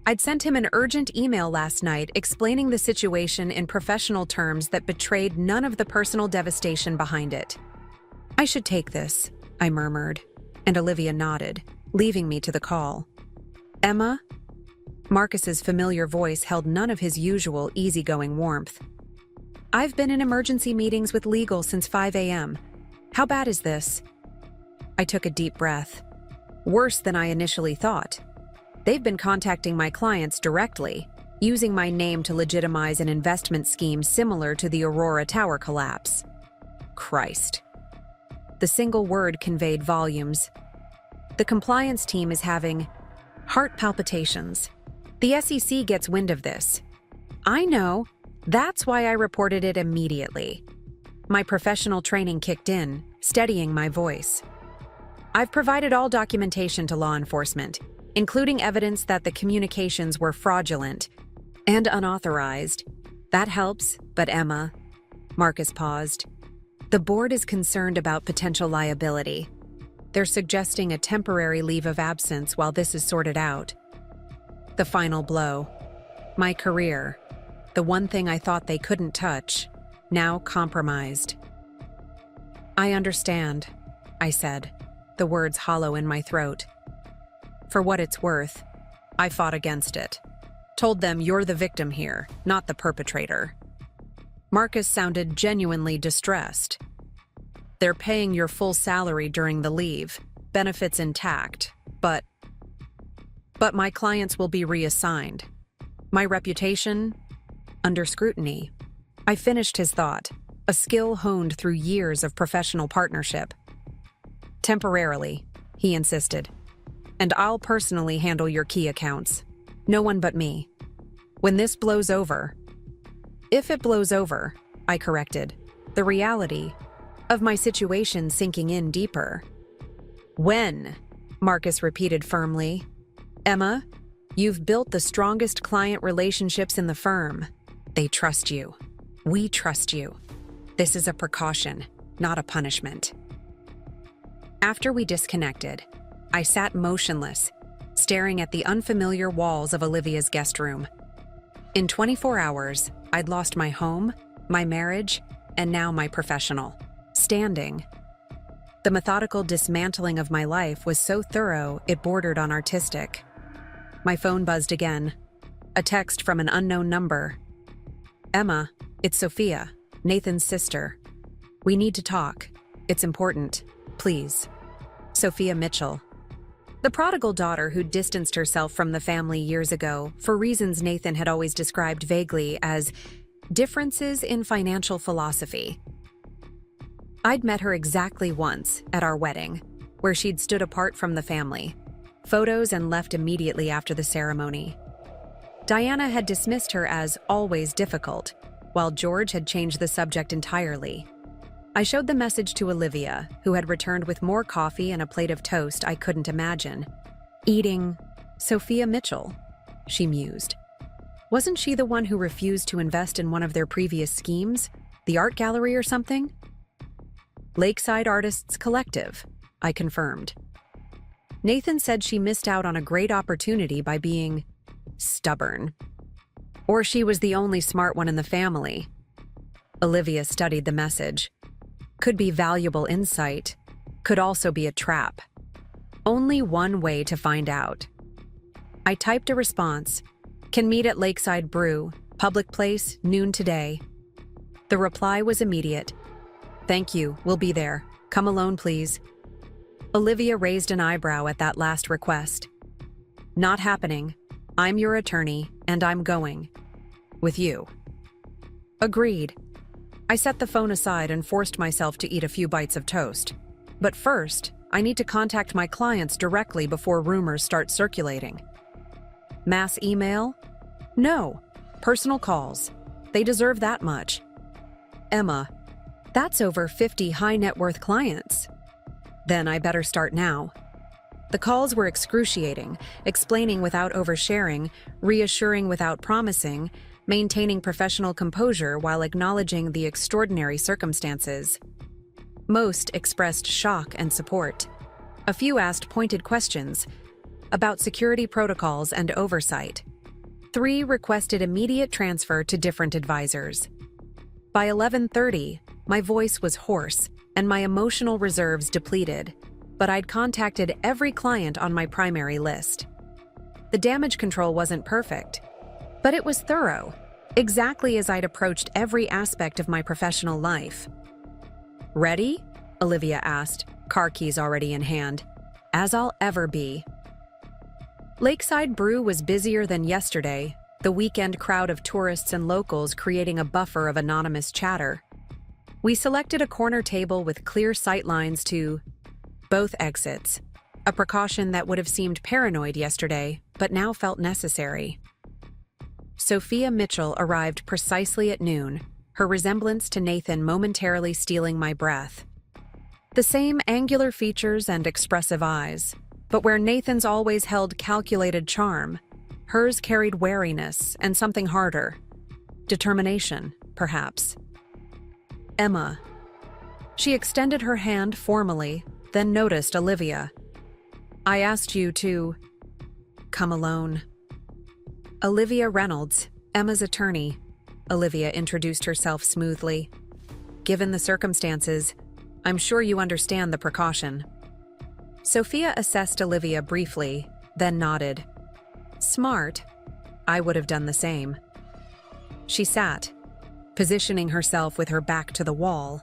I'd sent him an urgent email last night explaining the situation in professional terms that betrayed none of the personal devastation behind it. I should take this, I murmured, and Olivia nodded, leaving me to the call. Emma? Marcus's familiar voice held none of his usual easygoing warmth. I've been in emergency meetings with legal since 5 a.m. How bad is this? I took a deep breath. Worse than I initially thought. They've been contacting my clients directly, using my name to legitimize an investment scheme similar to the Aurora Tower collapse. Christ. The single word conveyed volumes. The compliance team is having heart palpitations. The SEC gets wind of this. I know. That's why I reported it immediately. My professional training kicked in, steadying my voice. I've provided all documentation to law enforcement, including evidence that the communications were fraudulent and unauthorized. That helps, but Emma, Marcus paused. The board is concerned about potential liability. They're suggesting a temporary leave of absence while this is sorted out. The final blow. My career, the one thing I thought they couldn't touch, now compromised. I understand, I said, the words hollow in my throat. For what it's worth, I fought against it. Told them you're the victim here, not the perpetrator. Marcus sounded genuinely distressed. They're paying your full salary during the leave, benefits intact, but my clients will be reassigned. My reputation, under scrutiny. I finished his thought, a skill honed through years of professional partnership. Temporarily, he insisted. And I'll personally handle your key accounts. No one but me. When this blows over, if it blows over, I corrected, the reality of my situation sinking in deeper. When? Marcus repeated firmly. Emma, you've built the strongest client relationships in the firm. They trust you. We trust you. This is a precaution, not a punishment. After we disconnected, I sat motionless, staring at the unfamiliar walls of Olivia's guest room. In 24 hours, I'd lost my home, my marriage, and now my professional. Standing. The methodical dismantling of my life was so thorough it bordered on artistic. My phone buzzed again. A text from an unknown number. Emma, it's Sophia, Nathan's sister. We need to talk. It's important. Please. Sophia Mitchell. The prodigal daughter who distanced herself from the family years ago for reasons Nathan had always described vaguely as differences in financial philosophy. I'd met her exactly once at our wedding, where she'd stood apart from the family, photos and left immediately after the ceremony. Diana had dismissed her as always difficult, while George had changed the subject entirely. I showed the message to Olivia, who had returned with more coffee and a plate of toast I couldn't imagine. Eating Sophia Mitchell, she mused. Wasn't she the one who refused to invest in one of their previous schemes, the art gallery or something? Lakeside Artists Collective, I confirmed. Nathan said she missed out on a great opportunity by being stubborn. Or she was the only smart one in the family. Olivia studied the message. Could be valuable insight, could also be a trap. Only one way to find out. I typed a response. Can meet at Lakeside Brew, public place, noon today. The reply was immediate. Thank you, we'll be there. Come alone, please. Olivia raised an eyebrow at that last request. Not happening. I'm your attorney, and I'm going. With you. Agreed. I set the phone aside and forced myself to eat a few bites of toast. But first, I need to contact my clients directly before rumors start circulating. Mass email? No. Personal calls. They deserve that much. Emma, that's over 50 high-net-worth clients. Then I better start now. The calls were excruciating, explaining without oversharing, reassuring without promising, maintaining professional composure while acknowledging the extraordinary circumstances. Most expressed shock and support. A few asked pointed questions about security protocols and oversight. 3 requested immediate transfer to different advisors. By 11:30, my voice was hoarse and my emotional reserves depleted, but I'd contacted every client on my primary list. The damage control wasn't perfect, but it was thorough, exactly as I'd approached every aspect of my professional life. "Ready?" Olivia asked, car keys already in hand. "As I'll ever be." Lakeside Brew was busier than yesterday, the weekend crowd of tourists and locals creating a buffer of anonymous chatter. We selected a corner table with clear sightlines to both exits, a precaution that would have seemed paranoid yesterday, but now felt necessary. Sophia Mitchell arrived precisely at noon, her resemblance to Nathan momentarily stealing my breath. The same angular features and expressive eyes, but where Nathan's always held calculated charm, hers carried wariness and something harder. Determination, perhaps. "Emma." She extended her hand formally, then noticed Olivia. "I asked you to come alone." "Olivia Reynolds, Emma's attorney," Olivia introduced herself smoothly. "Given the circumstances, I'm sure you understand the precaution." Sophia assessed Olivia briefly, then nodded. "Smart. I would have done the same." She sat, positioning herself with her back to the wall,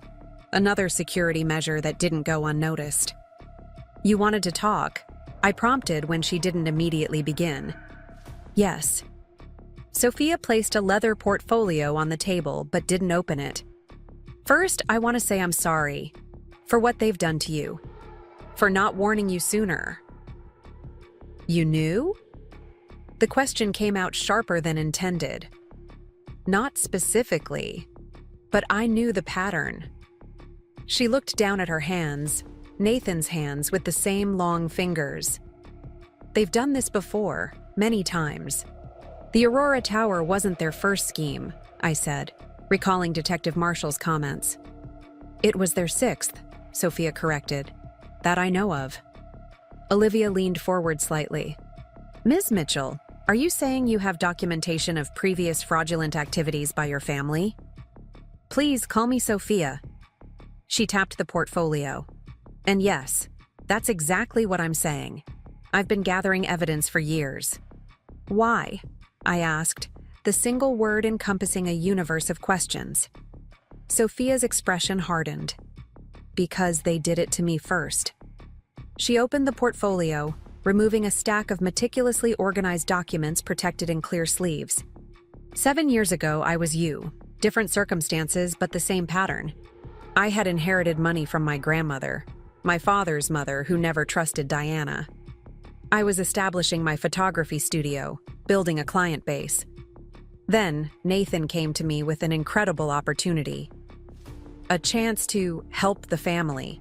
another security measure that didn't go unnoticed. "You wanted to talk," I prompted when she didn't immediately begin. "Yes." Sophia placed a leather portfolio on the table but didn't open it. "First, I want to say I'm sorry for what they've done to you. For not warning you sooner." "You knew?" The question came out sharper than intended. "Not specifically, but I knew the pattern." She looked down at her hands, Nathan's hands with the same long fingers. "They've done this before, many times. The Aurora Tower wasn't their first scheme," I said, recalling Detective Marshall's comments. "It was their 6th, Sophia corrected. "That I know of." Olivia leaned forward slightly. "Ms. Mitchell, are you saying you have documentation of previous fraudulent activities by your family?" "Please call me Sophia." She tapped the portfolio. "And yes, that's exactly what I'm saying. I've been gathering evidence for years." "Why?" I asked, the single word encompassing a universe of questions. Sophia's expression hardened. "Because they did it to me first." She opened the portfolio, removing a stack of meticulously organized documents protected in clear sleeves. 7 years ago, I was you. Different circumstances, but the same pattern. I had inherited money from my grandmother, my father's mother, who never trusted Diana. I was establishing my photography studio, building a client base. Then, Nathan came to me with an incredible opportunity. A chance to help the family,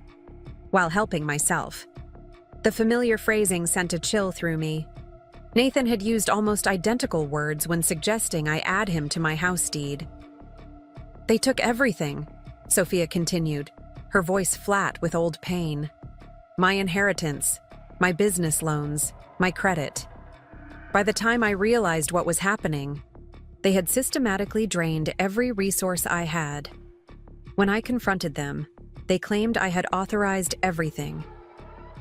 while helping myself. The familiar phrasing sent a chill through me. Nathan had used almost identical words when suggesting I add him to my house deed. "They took everything," Sophia continued, her voice flat with old pain. "My inheritance, my business loans, my credit. By the time I realized what was happening, they had systematically drained every resource I had. When I confronted them, they claimed I had authorized everything.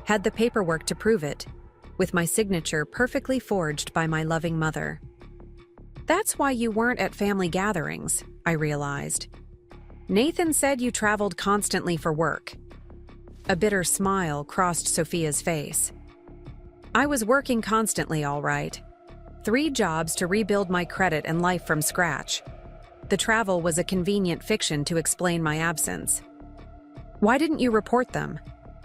Had the paperwork to prove it, with my signature perfectly forged by my loving mother. That's why you weren't at family gatherings," I realized. "Nathan said you traveled constantly for work." A bitter smile crossed Sophia's face. "I was working constantly, all right. 3 jobs to rebuild my credit and life from scratch. The travel was a convenient fiction to explain my absence." "Why didn't you report them?"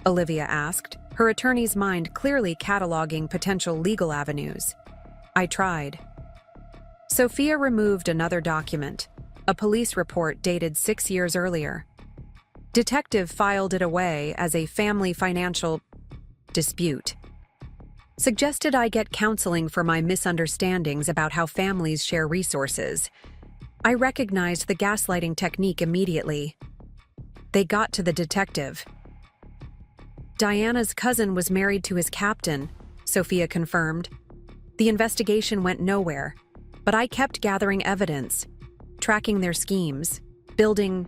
Olivia asked, her attorney's mind clearly cataloging potential legal avenues. "I tried." Sophia removed another document, a police report dated 6 years earlier. Detective filed it away as a family financial dispute. Suggested I get counseling for my misunderstandings about how families share resources. I recognized the gaslighting technique immediately. They got to the detective. Diana's cousin was married to his captain, Sophia confirmed. The investigation went nowhere, but I kept gathering evidence, tracking their schemes, building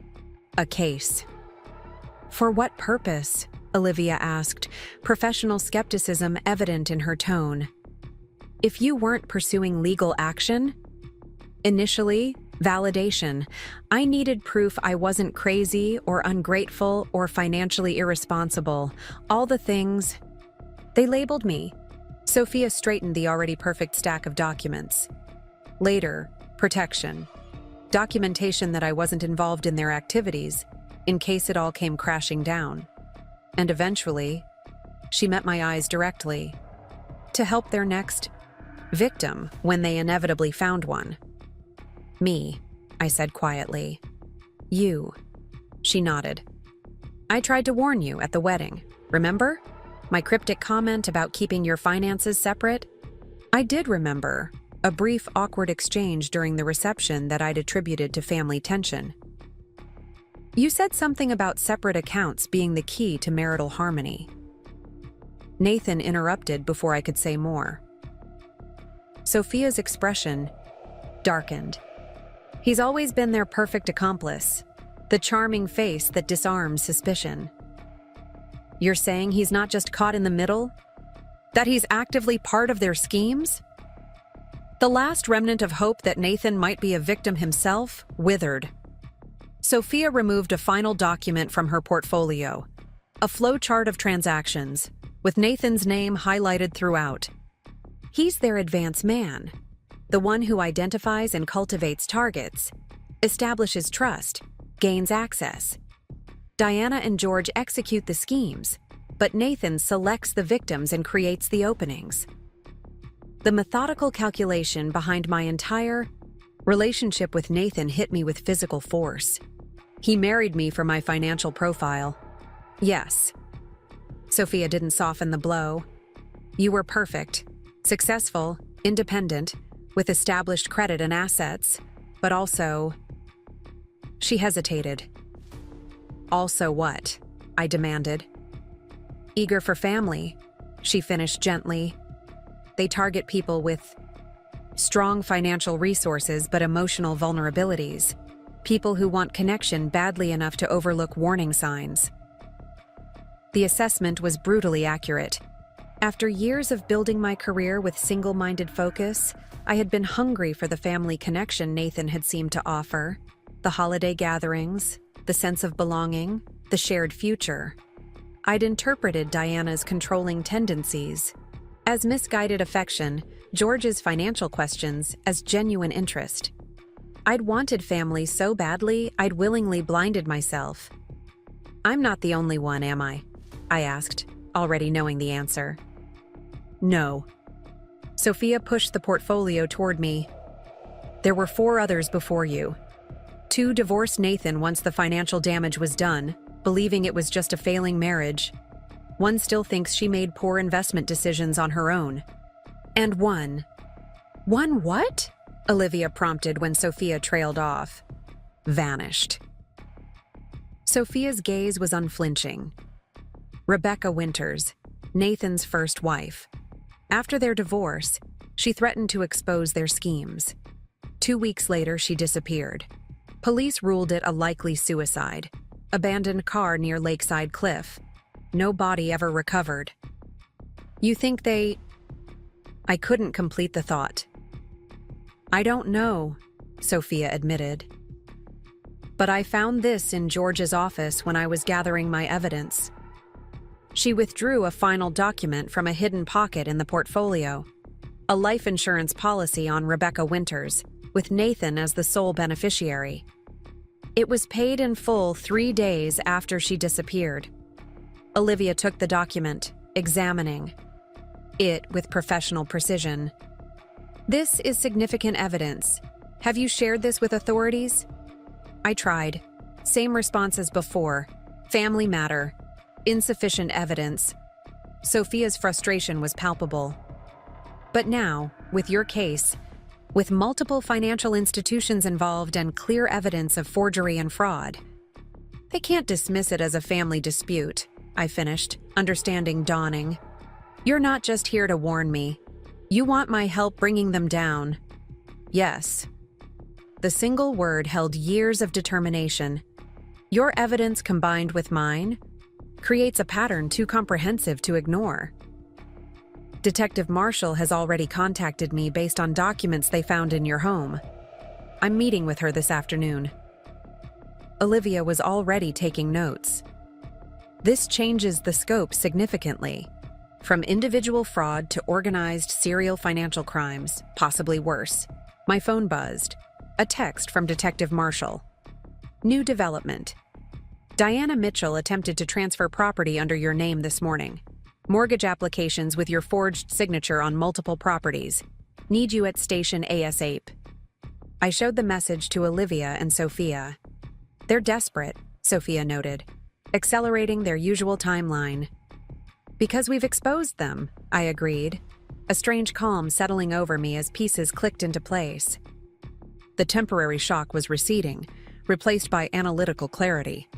a case. For what purpose? Olivia asked, professional skepticism evident in her tone. If you weren't pursuing legal action? Initially, validation. I needed proof I wasn't crazy or ungrateful or financially irresponsible. All the things. They labeled me. Sophia straightened the already perfect stack of documents. Later, protection. Documentation that I wasn't involved in their activities, in case it all came crashing down. And eventually, she met my eyes directly, to help their next victim when they inevitably found one. Me, I said quietly. You. She nodded. I tried to warn you at the wedding, remember? My cryptic comment about keeping your finances separate? I did remember a brief, awkward exchange during the reception that I'd attributed to family tension. You said something about separate accounts being the key to marital harmony. Nathan interrupted before I could say more. Sophia's expression darkened. He's always been their perfect accomplice, the charming face that disarms suspicion. You're saying he's not just caught in the middle? That he's actively part of their schemes? The last remnant of hope that Nathan might be a victim himself withered. Sophia removed a final document from her portfolio, a flowchart of transactions, with Nathan's name highlighted throughout. He's their advance man, the one who identifies and cultivates targets, establishes trust, gains access. Diana and George execute the schemes, but Nathan selects the victims and creates the openings. The methodical calculation behind my entire relationship with Nathan hit me with physical force. He married me for my financial profile. Yes. Sophia didn't soften the blow. You were perfect, successful, independent, with established credit and assets, but also... She hesitated. Also what? I demanded. Eager for family, she finished gently. They target people with strong financial resources but emotional vulnerabilities. People who want connection badly enough to overlook warning signs. The assessment was brutally accurate. After years of building my career with single-minded focus, I had been hungry for the family connection Nathan had seemed to offer. The holiday gatherings, the sense of belonging, the shared future. I'd interpreted Diana's controlling tendencies as misguided affection, George's financial questions as genuine interest. I'd wanted family so badly, I'd willingly blinded myself. I'm not the only one, am I? I asked, already knowing the answer. No. Sophia pushed the portfolio toward me. There were 4 others before you. 2 divorced Nathan once the financial damage was done, believing it was just a failing marriage. 1 still thinks she made poor investment decisions on her own. And 1. 1 what? Olivia prompted when Sophia trailed off. Vanished. Sophia's gaze was unflinching. Rebecca Winters, Nathan's first wife. After their divorce, she threatened to expose their schemes. 2 weeks later, she disappeared. Police ruled it a likely suicide. Abandoned car near Lakeside Cliff. No body ever recovered. You think they... I couldn't complete the thought. I don't know, Sophia admitted. But I found this in George's office when I was gathering my evidence. She withdrew a final document from a hidden pocket in the portfolio. A life insurance policy on Rebecca Winters, with Nathan as the sole beneficiary. It was paid in full 3 days after she disappeared. Olivia took the document, examining it with professional precision. This is significant evidence. Have you shared this with authorities? I tried. Same response as before. Family matter. Insufficient evidence. Sophia's frustration was palpable. But now, with your case, with multiple financial institutions involved and clear evidence of forgery and fraud, they can't dismiss it as a family dispute, I finished, understanding dawning. You're not just here to warn me. You want my help bringing them down. Yes. The single word held years of determination. Your evidence combined with mine creates a pattern too comprehensive to ignore. Detective Marshall has already contacted me based on documents they found in your home. I'm meeting with her this afternoon. Olivia was already taking notes. This changes the scope significantly. From individual fraud to organized serial financial crimes, possibly worse. My phone buzzed. A text from Detective Marshall. New development. Diana Mitchell attempted to transfer property under your name this morning. Mortgage applications with your forged signature on multiple properties. Need you at station ASAP. I showed the message to Olivia and Sophia. They're desperate, Sophia noted, accelerating their usual timeline. Because we've exposed them, I agreed, a strange calm settling over me as pieces clicked into place. The temporary shock was receding, replaced by analytical clarity.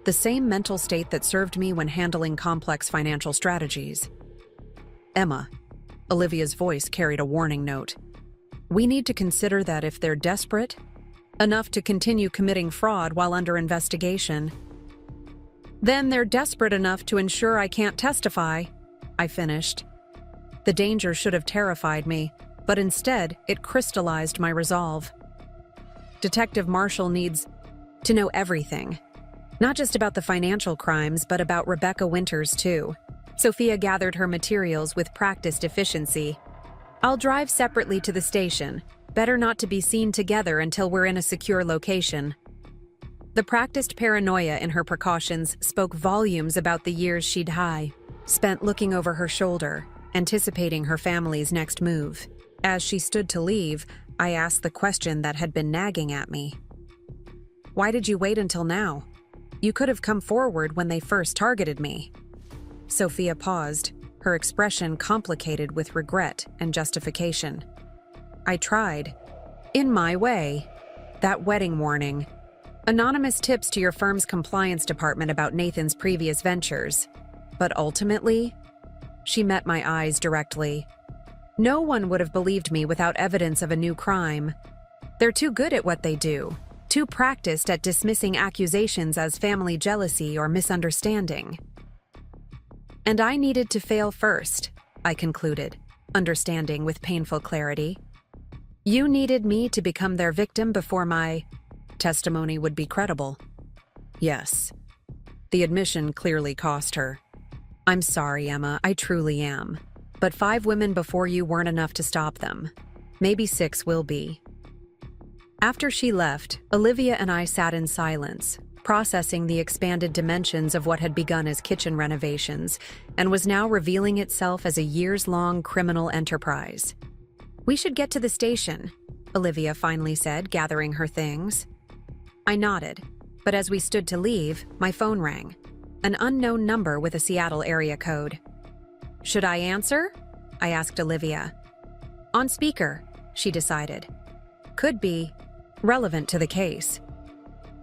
The same mental state that served me when handling complex financial strategies. Emma, Olivia's voice carried a warning note. We need to consider that if they're desperate enough to continue committing fraud while under investigation, then they're desperate enough to ensure I can't testify, I finished. The danger should have terrified me, but instead it crystallized my resolve. Detective Marshall needs to know everything. Not just about the financial crimes, but about Rebecca Winters, too. Sophia gathered her materials with practiced efficiency. I'll drive separately to the station. Better not to be seen together until we're in a secure location. The practiced paranoia in her precautions spoke volumes about the years she'd spent looking over her shoulder, anticipating her family's next move. As she stood to leave, I asked the question that had been nagging at me. Why did you wait until now? You could have come forward when they first targeted me. Sophia paused, her expression complicated with regret and justification. I tried. In my way. That wedding warning. Anonymous tips to your firm's compliance department about Nathan's previous ventures. But ultimately, she met my eyes directly. No one would have believed me without evidence of a new crime. They're too good at what they do, too practiced at dismissing accusations as family jealousy or misunderstanding. And I needed to fail first, I concluded, understanding with painful clarity. You needed me to become their victim before my testimony would be credible. Yes. The admission clearly cost her. I'm sorry, Emma, I truly am. But 5 women before you weren't enough to stop them. Maybe 6 will be. After she left, Olivia and I sat in silence, processing the expanded dimensions of what had begun as kitchen renovations and was now revealing itself as a years-long criminal enterprise. We should get to the station, Olivia finally said, gathering her things. I nodded, but as we stood to leave, my phone rang. An unknown number with a Seattle area code. Should I answer? I asked Olivia. On speaker, she decided. Could be relevant to the case.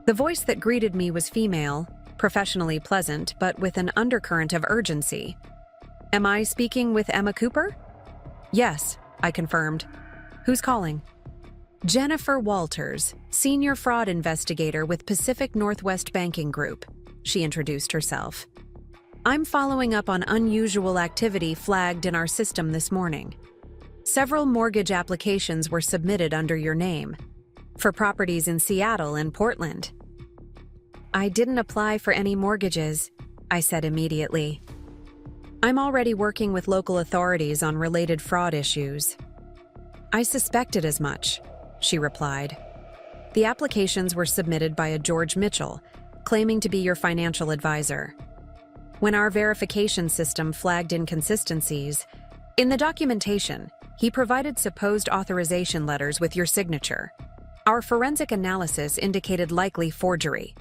The voice that greeted me was female, professionally pleasant, but with an undercurrent of urgency. Am I speaking with Emma Cooper? Yes, I confirmed. Who's calling? Jennifer Walters, senior fraud investigator with Pacific Northwest Banking Group. She introduced herself. I'm following up on unusual activity flagged in our system this morning. Several mortgage applications were submitted under your name, for properties in Seattle and Portland. I didn't apply for any mortgages, I said immediately. I'm already working with local authorities on related fraud issues. I suspected as much, she replied. The applications were submitted by a George Mitchell, claiming to be your financial advisor. When our verification system flagged inconsistencies, in the documentation, he provided supposed authorization letters with your signature. Our forensic analysis indicated likely forgery.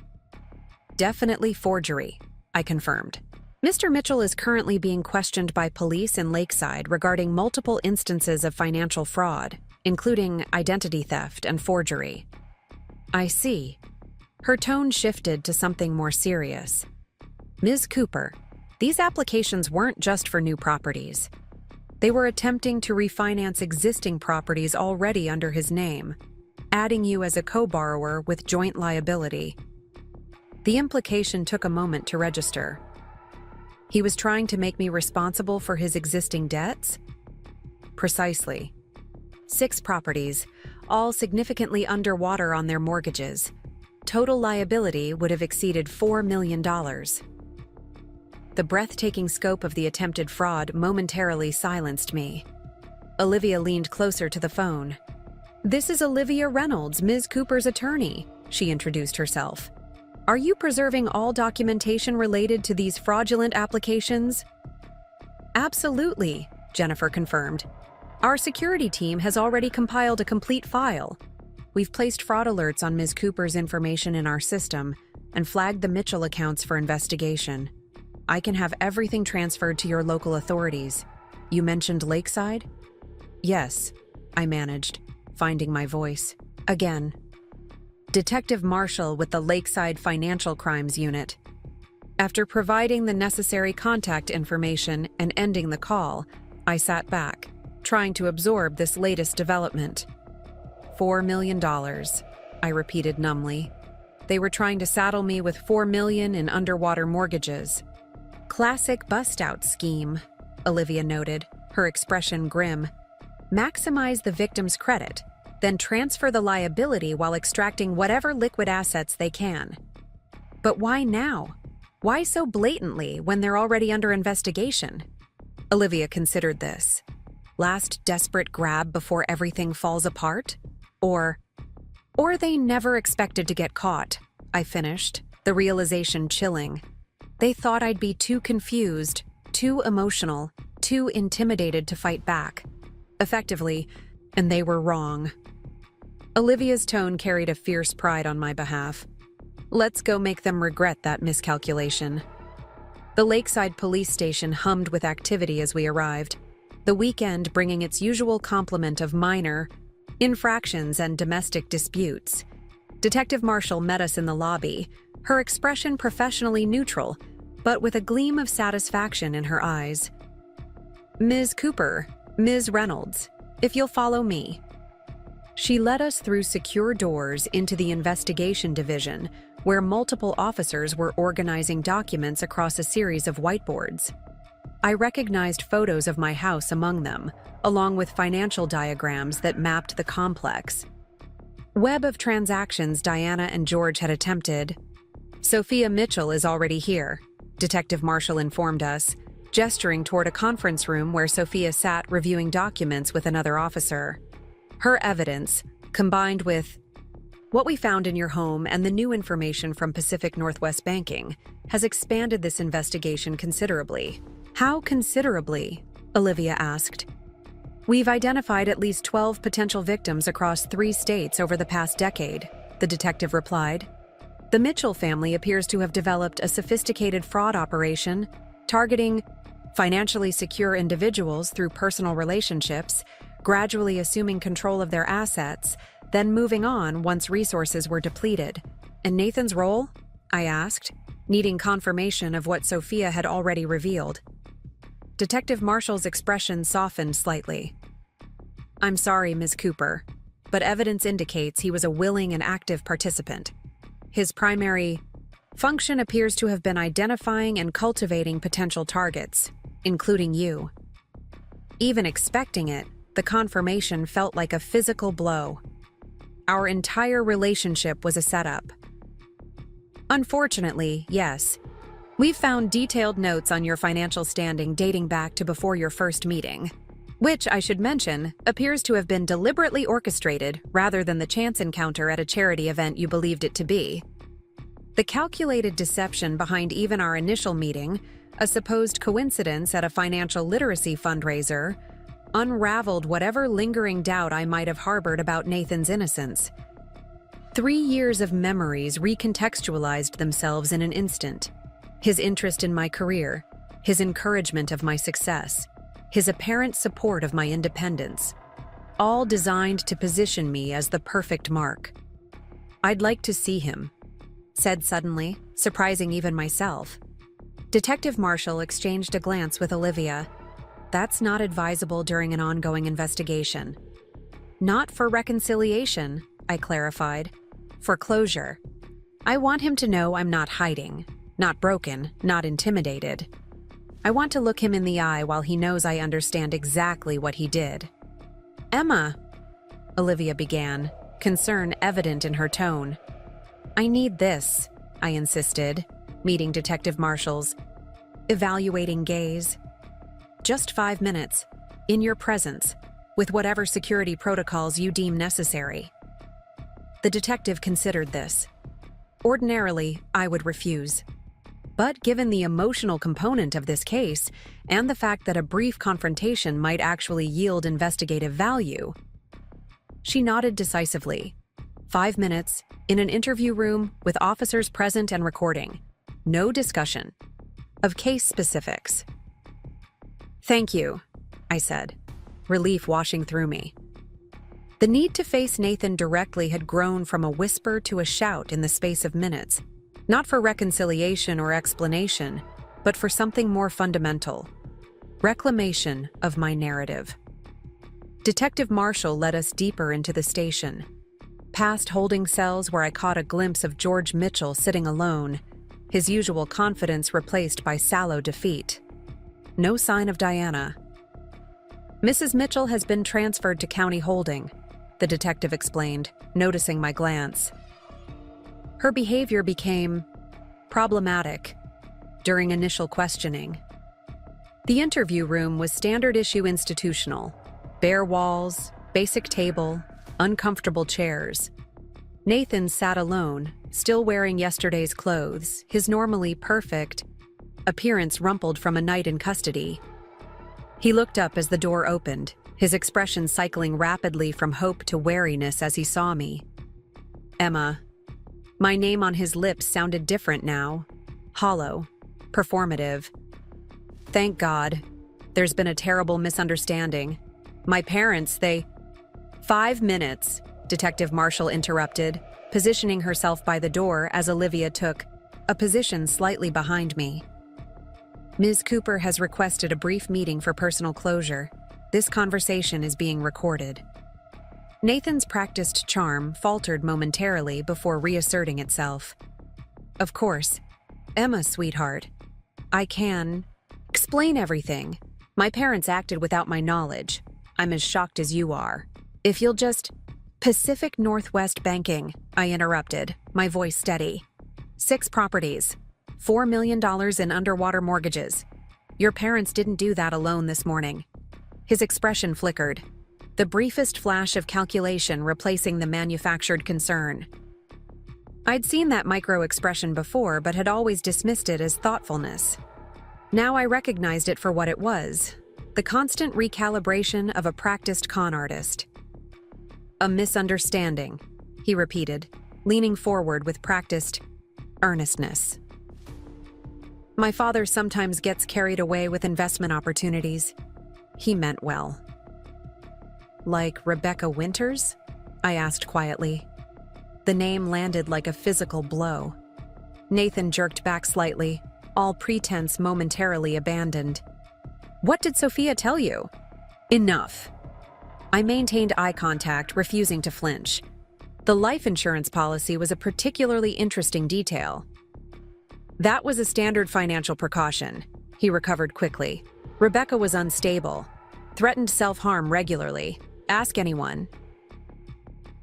Definitely forgery, I confirmed. Mr. Mitchell is currently being questioned by police in Lakeside regarding multiple instances of financial fraud, including identity theft and forgery. I see. Her tone shifted to something more serious. Ms. Cooper, these applications weren't just for new properties. They were attempting to refinance existing properties already under his name, adding you as a co-borrower with joint liability. The implication took a moment to register. He was trying to make me responsible for his existing debts? Precisely. 6 properties, all significantly underwater on their mortgages. Total liability would have exceeded $4 million. The breathtaking scope of the attempted fraud momentarily silenced me. Olivia leaned closer to the phone. "This is Olivia Reynolds, Ms. Cooper's attorney," she introduced herself. "Are you preserving all documentation related to these fraudulent applications?" "Absolutely," Jennifer confirmed. "Our security team has already compiled a complete file. We've placed fraud alerts on Ms. Cooper's information in our system and flagged the Mitchell accounts for investigation. I can have everything transferred to your local authorities. You mentioned Lakeside?" "Yes," I managed, finding my voice. Again. "Detective Marshall with the Lakeside Financial Crimes Unit." After providing the necessary contact information and ending the call, I sat back, trying to absorb this latest development. $4 million, I repeated numbly. They were trying to saddle me with $4 million in underwater mortgages. "Classic bust-out scheme," Olivia noted, her expression grim. "Maximize the victim's credit, then transfer the liability while extracting whatever liquid assets they can. But why now? Why so blatantly when they're already under investigation?" Olivia considered this. Last desperate grab before everything falls apart? Or they never expected to get caught, I finished, the realization chilling. They thought I'd be too confused, too emotional, too intimidated to fight back. Effectively, and they were wrong. Olivia's tone carried a fierce pride on my behalf. Let's go make them regret that miscalculation. The Lakeside police station hummed with activity as we arrived, the weekend bringing its usual complement of minor infractions and domestic disputes. Detective Marshall met us in the lobby, her expression professionally neutral, but with a gleam of satisfaction in her eyes. "Ms. Cooper, Ms. Reynolds, if you'll follow me." She led us through secure doors into the investigation division, where multiple officers were organizing documents across a series of whiteboards. I recognized photos of my house among them, along with financial diagrams that mapped the complex web of transactions Diana and George had attempted. "Sophia Mitchell is already here," Detective Marshall informed us, gesturing toward a conference room where Sophia sat reviewing documents with another officer. Her evidence, combined with what we found in your home and the new information from Pacific Northwest Banking, has expanded this investigation considerably. "How considerably?" Olivia asked. "We've identified at least 12 potential victims across 3 states over the past decade," the detective replied. "The Mitchell family appears to have developed a sophisticated fraud operation targeting financially secure individuals through personal relationships, gradually assuming control of their assets, then moving on once resources were depleted. And Nathan's role?" I asked, needing confirmation of what Sophia had already revealed. Detective Marshall's expression softened slightly. "I'm sorry, Ms. Cooper, but evidence indicates he was a willing and active participant. His primary function appears to have been identifying and cultivating potential targets, including you." Even expecting it, the confirmation felt like a physical blow. Our entire relationship was a setup. "Unfortunately, yes. We've found detailed notes on your financial standing dating back to before your first meeting, which, I should mention, appears to have been deliberately orchestrated rather than the chance encounter at a charity event you believed it to be. The calculated deception behind even our initial meeting, a supposed coincidence at a financial literacy fundraiser, unraveled whatever lingering doubt I might have harbored about Nathan's innocence. 3 years of memories recontextualized themselves in an instant. His interest in my career, his encouragement of my success, his apparent support of my independence, all designed to position me as the perfect mark. "I'd like to see him," said suddenly, surprising even myself. Detective Marshall exchanged a glance with Olivia. "That's not advisable during an ongoing investigation." "Not for reconciliation," I clarified. "For closure. I want him to know I'm not hiding, not broken, not intimidated. I want to look him in the eye while he knows I understand exactly what he did." "Emma," Olivia began, concern evident in her tone. "I need this," I insisted, meeting Detective Marshall's evaluating gaze. "Just 5 minutes, in your presence, with whatever security protocols you deem necessary." The detective considered this. Ordinarily, I would refuse. But given the emotional component of this case, and the fact that a brief confrontation might actually yield investigative value, she nodded decisively. 5 minutes, in an interview room with officers present and recording. No discussion of case specifics. "Thank you," I said, relief washing through me. The need to face Nathan directly had grown from a whisper to a shout in the space of minutes, not for reconciliation or explanation, but for something more fundamental: reclamation of my narrative. Detective Marshall led us deeper into the station, past holding cells where I caught a glimpse of George Mitchell sitting alone, his usual confidence replaced by sallow defeat. No sign of Diana. "Mrs. Mitchell has been transferred to county holding," the detective explained, noticing my glance. Her behavior became problematic during initial questioning. The interview room was standard issue institutional: bare walls, basic table, uncomfortable chairs. Nathan sat alone, still wearing yesterday's clothes, his normally perfect appearance rumpled from a night in custody. He looked up as the door opened, his expression cycling rapidly from hope to wariness as he saw me. "Emma." My name on his lips sounded different now. Hollow. Performative. "Thank God. There's been a terrible misunderstanding. My parents, they—" "5 minutes," Detective Marshall interrupted, positioning herself by the door as Olivia took a position slightly behind me. "Ms. Cooper has requested a brief meeting for personal closure. This conversation is being recorded." Nathan's practiced charm faltered momentarily before reasserting itself. "Of course. Emma, sweetheart. I can explain everything. My parents acted without my knowledge. I'm as shocked as you are. If you'll just—" "Pacific Northwest Banking," I interrupted, my voice steady. 6 properties. $4 million in underwater mortgages. Your parents didn't do that alone this morning." His expression flickered, the briefest flash of calculation replacing the manufactured concern. I'd seen that micro-expression before, but had always dismissed it as thoughtfulness. Now I recognized it for what it was: the constant recalibration of a practiced con artist. "A misunderstanding," he repeated, leaning forward with practiced earnestness. "My father sometimes gets carried away with investment opportunities." He meant well. "Like Rebecca Winters?" I asked quietly. The name landed like a physical blow. Nathan jerked back slightly, all pretense momentarily abandoned. "What did Sophia tell you?" "Enough." I maintained eye contact, refusing to flinch. The life insurance policy was a particularly interesting detail. "That was a standard financial precaution," he recovered quickly. "Rebecca was unstable, threatened self-harm regularly. Ask anyone."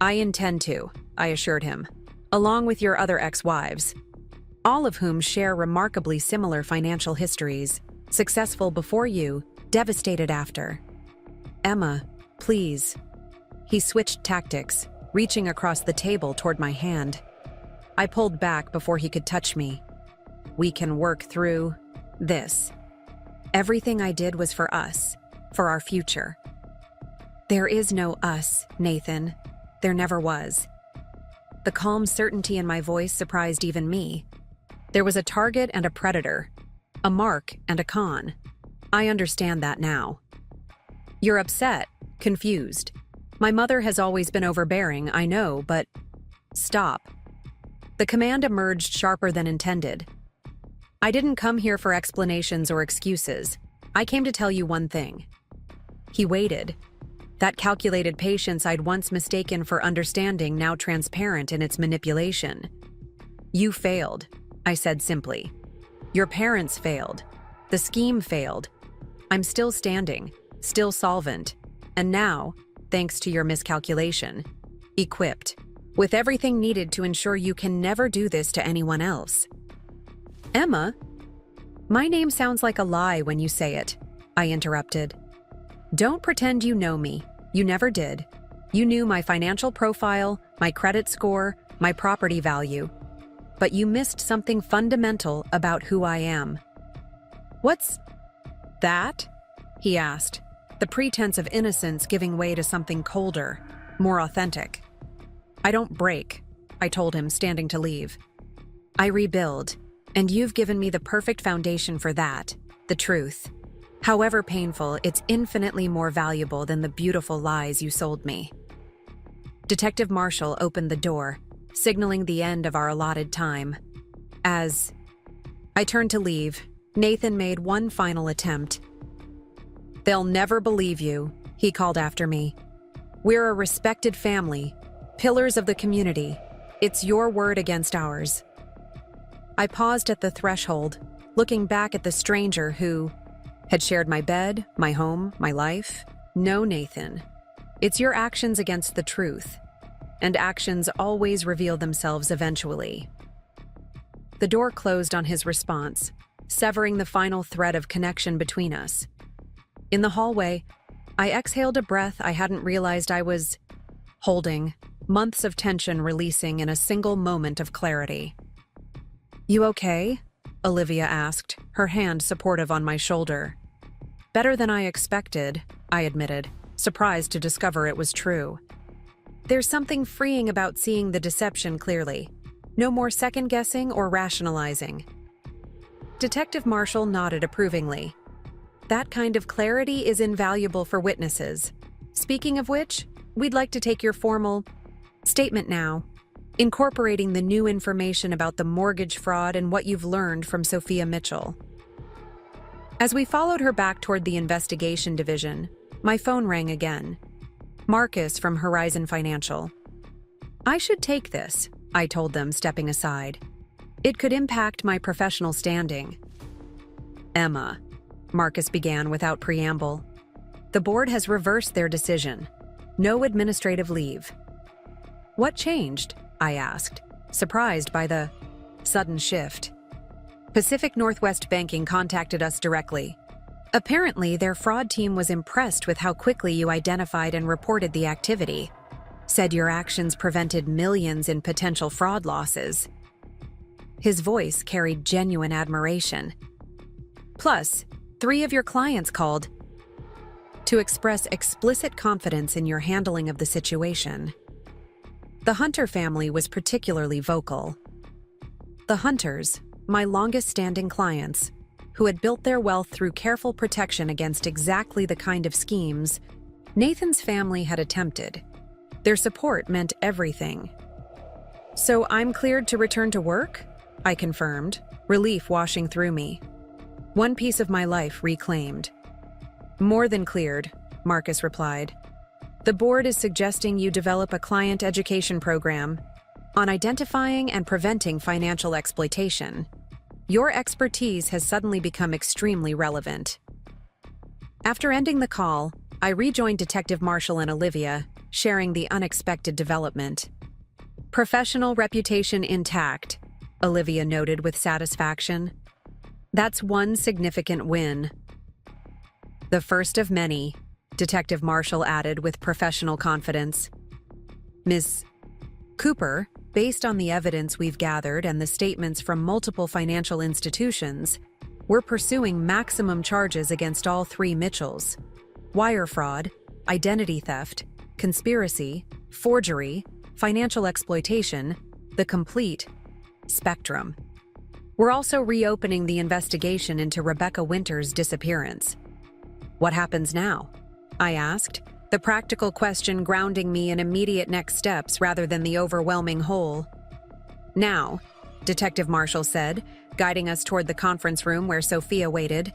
"I intend to," I assured him, "along with your other ex-wives, all of whom share remarkably similar financial histories, successful before you, devastated after." "Emma, please." He switched tactics, reaching across the table toward my hand. I pulled back before he could touch me. "We can work through this. Everything I did was for us, for our future." "There is no us, Nathan. There never was." The calm certainty in my voice surprised even me. There was a target and a predator. A mark and a con. I understand that now. You're upset, confused. My mother has always been overbearing, I know, but stop. The command emerged sharper than intended. I didn't come here for explanations or excuses. I came to tell you one thing. He waited. That calculated patience I'd once mistaken for understanding, now transparent in its manipulation. You failed, I said simply. Your parents failed. The scheme failed. I'm still standing, still solvent, and now, thanks to your miscalculation, equipped, with everything needed to ensure you can never do this to anyone else. Emma? My name sounds like a lie when you say it, I interrupted. Don't pretend you know me. You never did. You knew my financial profile, my credit score, my property value. But you missed something fundamental about who I am. What's that? He asked, the pretense of innocence giving way to something colder, more authentic. I don't break, I told him, standing to leave. I rebuild, and you've given me the perfect foundation for that, the truth. However painful, it's infinitely more valuable than the beautiful lies you sold me. Detective Marshall opened the door, signaling the end of our allotted time. As I turned to leave, Nathan made one final attempt. They'll never believe you, he called after me. We're a respected family, pillars of the community. It's your word against ours. I paused at the threshold, looking back at the stranger who had shared my bed, my home, my life. No, Nathan. It's your actions against the truth, and actions always reveal themselves eventually. The door closed on his response, severing the final thread of connection between us. In the hallway, I exhaled a breath I hadn't realized I was holding, months of tension releasing in a single moment of clarity. You okay? Olivia asked, her hand supportive on my shoulder. Better than I expected, I admitted, surprised to discover it was true. There's something freeing about seeing the deception clearly. No more second-guessing or rationalizing. Detective Marshall nodded approvingly. That kind of clarity is invaluable for witnesses. Speaking of which, we'd like to take your formal statement now, incorporating the new information about the mortgage fraud and what you've learned from Sophia Mitchell. As we followed her back toward the investigation division, my phone rang again. Marcus from Horizon Financial. I should take this, I told them, stepping aside. It could impact my professional standing. Emma, Marcus began without preamble. The board has reversed their decision. No administrative leave. What changed? I asked, surprised by the sudden shift. Pacific Northwest Banking contacted us directly. Apparently, their fraud team was impressed with how quickly you identified and reported the activity. Said your actions prevented millions in potential fraud losses. His voice carried genuine admiration. Plus, 3 of your clients called to express explicit confidence in your handling of the situation. The Hunter family was particularly vocal. The Hunters, my longest-standing clients, who had built their wealth through careful protection against exactly the kind of schemes Nathan's family had attempted. Their support meant everything. So I'm cleared to return to work? I confirmed, relief washing through me. One piece of my life reclaimed. More than cleared, Marcus replied. The board is suggesting you develop a client education program on identifying and preventing financial exploitation. Your expertise has suddenly become extremely relevant. After ending the call, I rejoined Detective Marshall and Olivia, sharing the unexpected development. Professional reputation intact, Olivia noted with satisfaction. That's one significant win. The first of many, Detective Marshall added with professional confidence. Ms. Cooper, based on the evidence we've gathered and the statements from multiple financial institutions, we're pursuing maximum charges against all 3 Mitchells. Wire fraud, identity theft, conspiracy, forgery, financial exploitation, the complete spectrum. We're also reopening the investigation into Rebecca Winter's disappearance. What happens now? I asked, the practical question grounding me in immediate next steps rather than the overwhelming whole. Now, Detective Marshall said, guiding us toward the conference room where Sophia waited,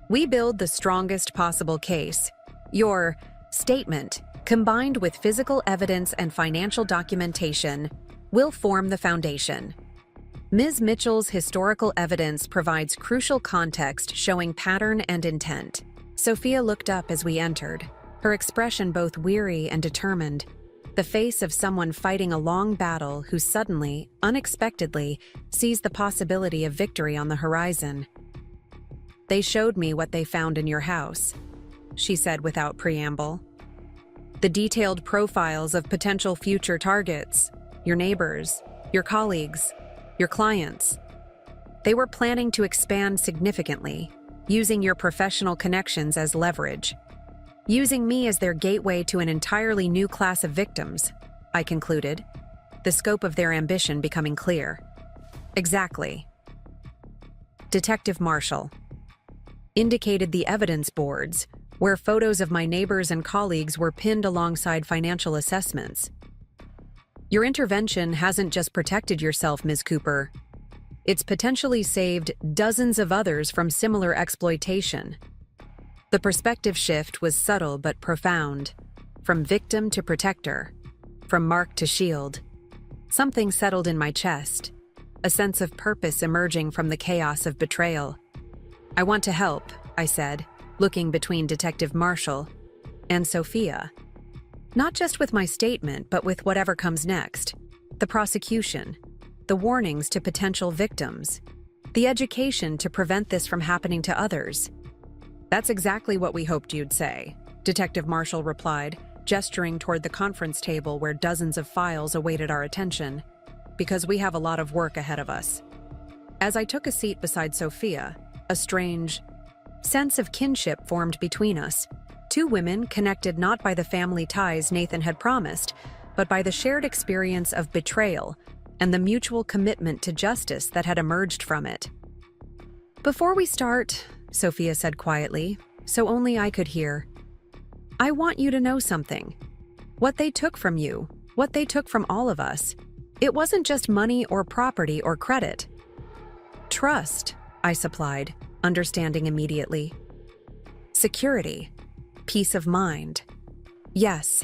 we build the strongest possible case. Your statement, combined with physical evidence and financial documentation, will form the foundation. Ms. Mitchell's historical evidence provides crucial context showing pattern and intent. Sophia looked up as we entered, her expression both weary and determined, the face of someone fighting a long battle who suddenly, unexpectedly, sees the possibility of victory on the horizon. They showed me what they found in your house, she said without preamble. The detailed profiles of potential future targets, your neighbors, your colleagues, your clients. They were planning to expand significantly, using your professional connections as leverage. Using me as their gateway to an entirely new class of victims, I concluded, the scope of their ambition becoming clear. Exactly. Detective Marshall indicated the evidence boards, where photos of my neighbors and colleagues were pinned alongside financial assessments. Your intervention hasn't just protected yourself, Ms. Cooper. It's potentially saved dozens of others from similar exploitation. The perspective shift was subtle but profound, from victim to protector, from mark to shield. Something settled in my chest, a sense of purpose emerging from the chaos of betrayal. I want to help, I said, looking between Detective Marshall and Sophia. Not just with my statement, but with whatever comes next. The prosecution, the warnings to potential victims, the education to prevent this from happening to others. That's exactly what we hoped you'd say, Detective Marshall replied, gesturing toward the conference table where dozens of files awaited our attention, because we have a lot of work ahead of us. As I took a seat beside Sophia, a strange sense of kinship formed between us. Two women connected not by the family ties Nathan had promised, but by the shared experience of betrayal and the mutual commitment to justice that had emerged from it. Before we start, Sophia said quietly, so only I could hear, I want you to know something. What they took from you, what they took from all of us, it wasn't just money or property or credit. Trust, I supplied, understanding immediately. Security. Peace of mind. Yes,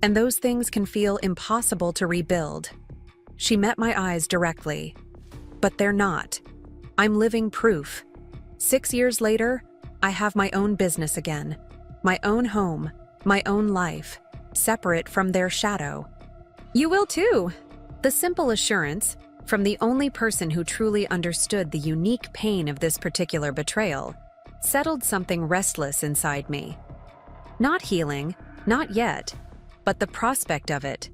and those things can feel impossible to rebuild. She met my eyes directly. But they're not. I'm living proof. 6 years later, I have my own business again. My own home, my own life, separate from their shadow. You will too. The simple assurance, from the only person who truly understood the unique pain of this particular betrayal, settled something restless inside me. Not healing, not yet, but the prospect of it.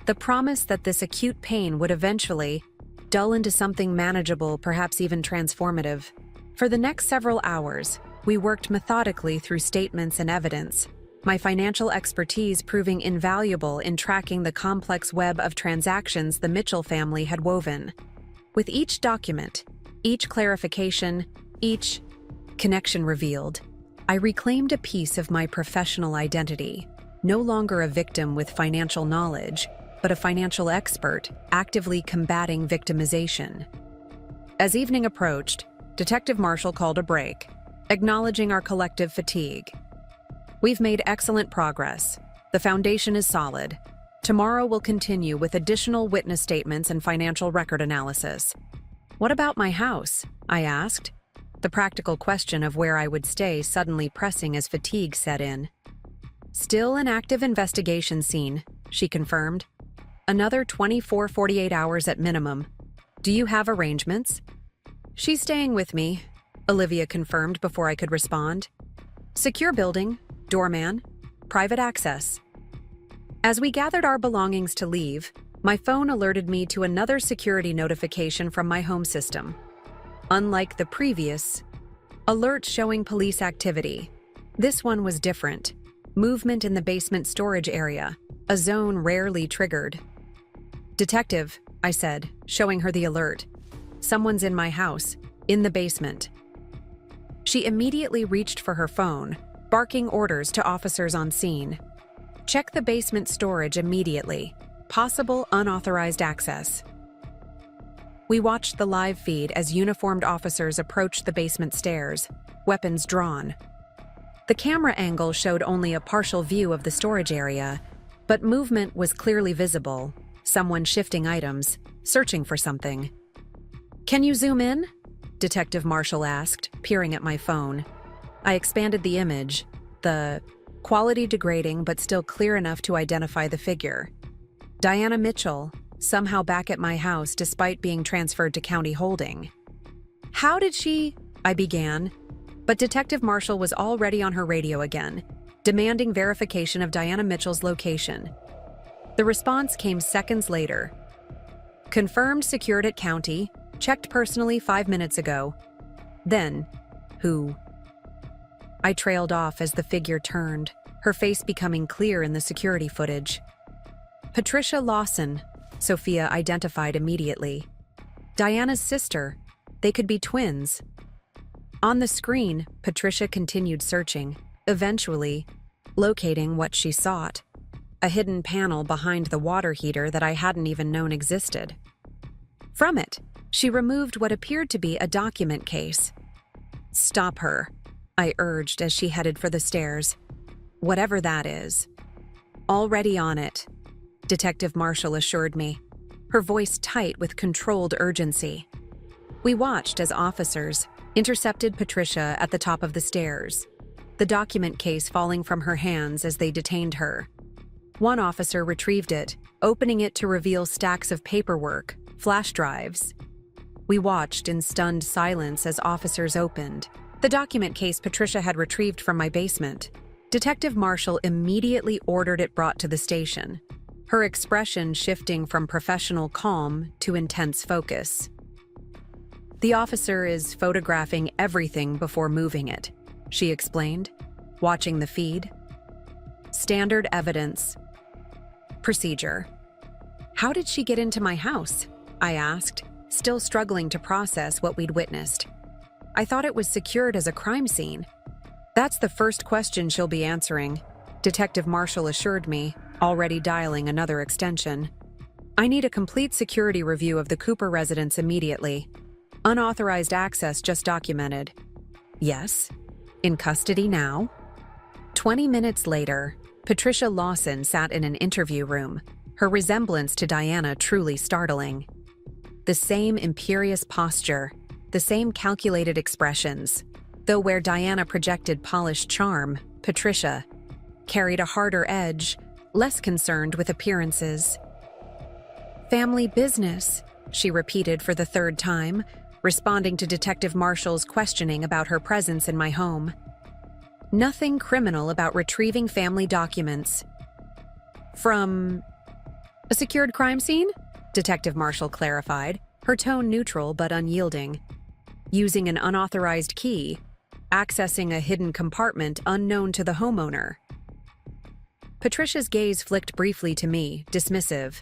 The promise that this acute pain would eventually dull into something manageable, perhaps even transformative. For the next several hours, we worked methodically through statements and evidence, my financial expertise proving invaluable in tracking the complex web of transactions the Mitchell family had woven. With each document, each clarification, each connection revealed, I reclaimed a piece of my professional identity, no longer a victim with financial knowledge, but a financial expert actively combating victimization. As evening approached, Detective Marshall called a break, acknowledging our collective fatigue. We've made excellent progress. The foundation is solid. Tomorrow we'll continue with additional witness statements and financial record analysis. What about my house? I asked, the practical question of where I would stay suddenly pressing as fatigue set in. Still an active investigation scene, she confirmed. Another 24-48 hours at minimum. Do you have arrangements? She's staying with me, Olivia confirmed before I could respond. Secure building, doorman, private access. As we gathered our belongings to leave, my phone alerted me to another security notification from my home system. Unlike the previous alert showing police activity, this one was different. Movement in the basement storage area, a zone rarely triggered. Detective, I said, showing her the alert. Someone's in my house, in the basement. She immediately reached for her phone, barking orders to officers on scene. Check the basement storage immediately. Possible unauthorized access. We watched the live feed as uniformed officers approached the basement stairs, weapons drawn. The camera angle showed only a partial view of the storage area, but movement was clearly visible, someone shifting items, searching for something. "Can you zoom in?" Detective Marshall asked, peering at my phone. I expanded the image, the quality degrading but still clear enough to identify the figure. Diana Mitchell, somehow back at my house despite being transferred to county holding. "How did she—" I began, but Detective Marshall was already on her radio again, demanding verification of Diana Mitchell's location. The response came seconds later. "Confirmed, secured at county, checked personally 5 minutes ago." Then, "Who?" I trailed off as the figure turned, her face becoming clear in the security footage. "Patricia Lawson," Sophia identified immediately. "Diana's sister. They could be twins." On the screen, Patricia continued searching, eventually locating what she sought, a hidden panel behind the water heater that I hadn't even known existed. From it, she removed what appeared to be a document case. "Stop her," I urged as she headed for the stairs. "Whatever that is." "Already on it," Detective Marshall assured me, her voice tight with controlled urgency. We watched as officers intercepted Patricia at the top of the stairs, the document case falling from her hands as they detained her. One officer retrieved it, opening it to reveal stacks of paperwork, flash drives. We watched in stunned silence as officers opened the document case Patricia had retrieved from my basement. Detective Marshall immediately ordered it brought to the station, her expression shifting from professional calm to intense focus. "The officer is photographing everything before moving it," she explained, watching the feed. "Standard evidence. Procedure." "How did she get into my house?" I asked, still struggling to process what we'd witnessed. "I thought it was secured as a crime scene." "That's the first question she'll be answering," Detective Marshall assured me, already dialing another extension. "I need a complete security review of the Cooper residence immediately. Unauthorized access just documented." "Yes? In custody now?" 20 minutes later, Patricia Lawson sat in an interview room, her resemblance to Diana truly startling. The same imperious posture, the same calculated expressions, though where Diana projected polished charm, Patricia carried a harder edge, less concerned with appearances. "Family business," she repeated for the third time, responding to Detective Marshall's questioning about her presence in my home. "Nothing criminal about retrieving family documents." "From a secured crime scene?" Detective Marshall clarified, her tone neutral but unyielding. "Using an unauthorized key, accessing a hidden compartment unknown to the homeowner." Patricia's gaze flicked briefly to me, dismissive.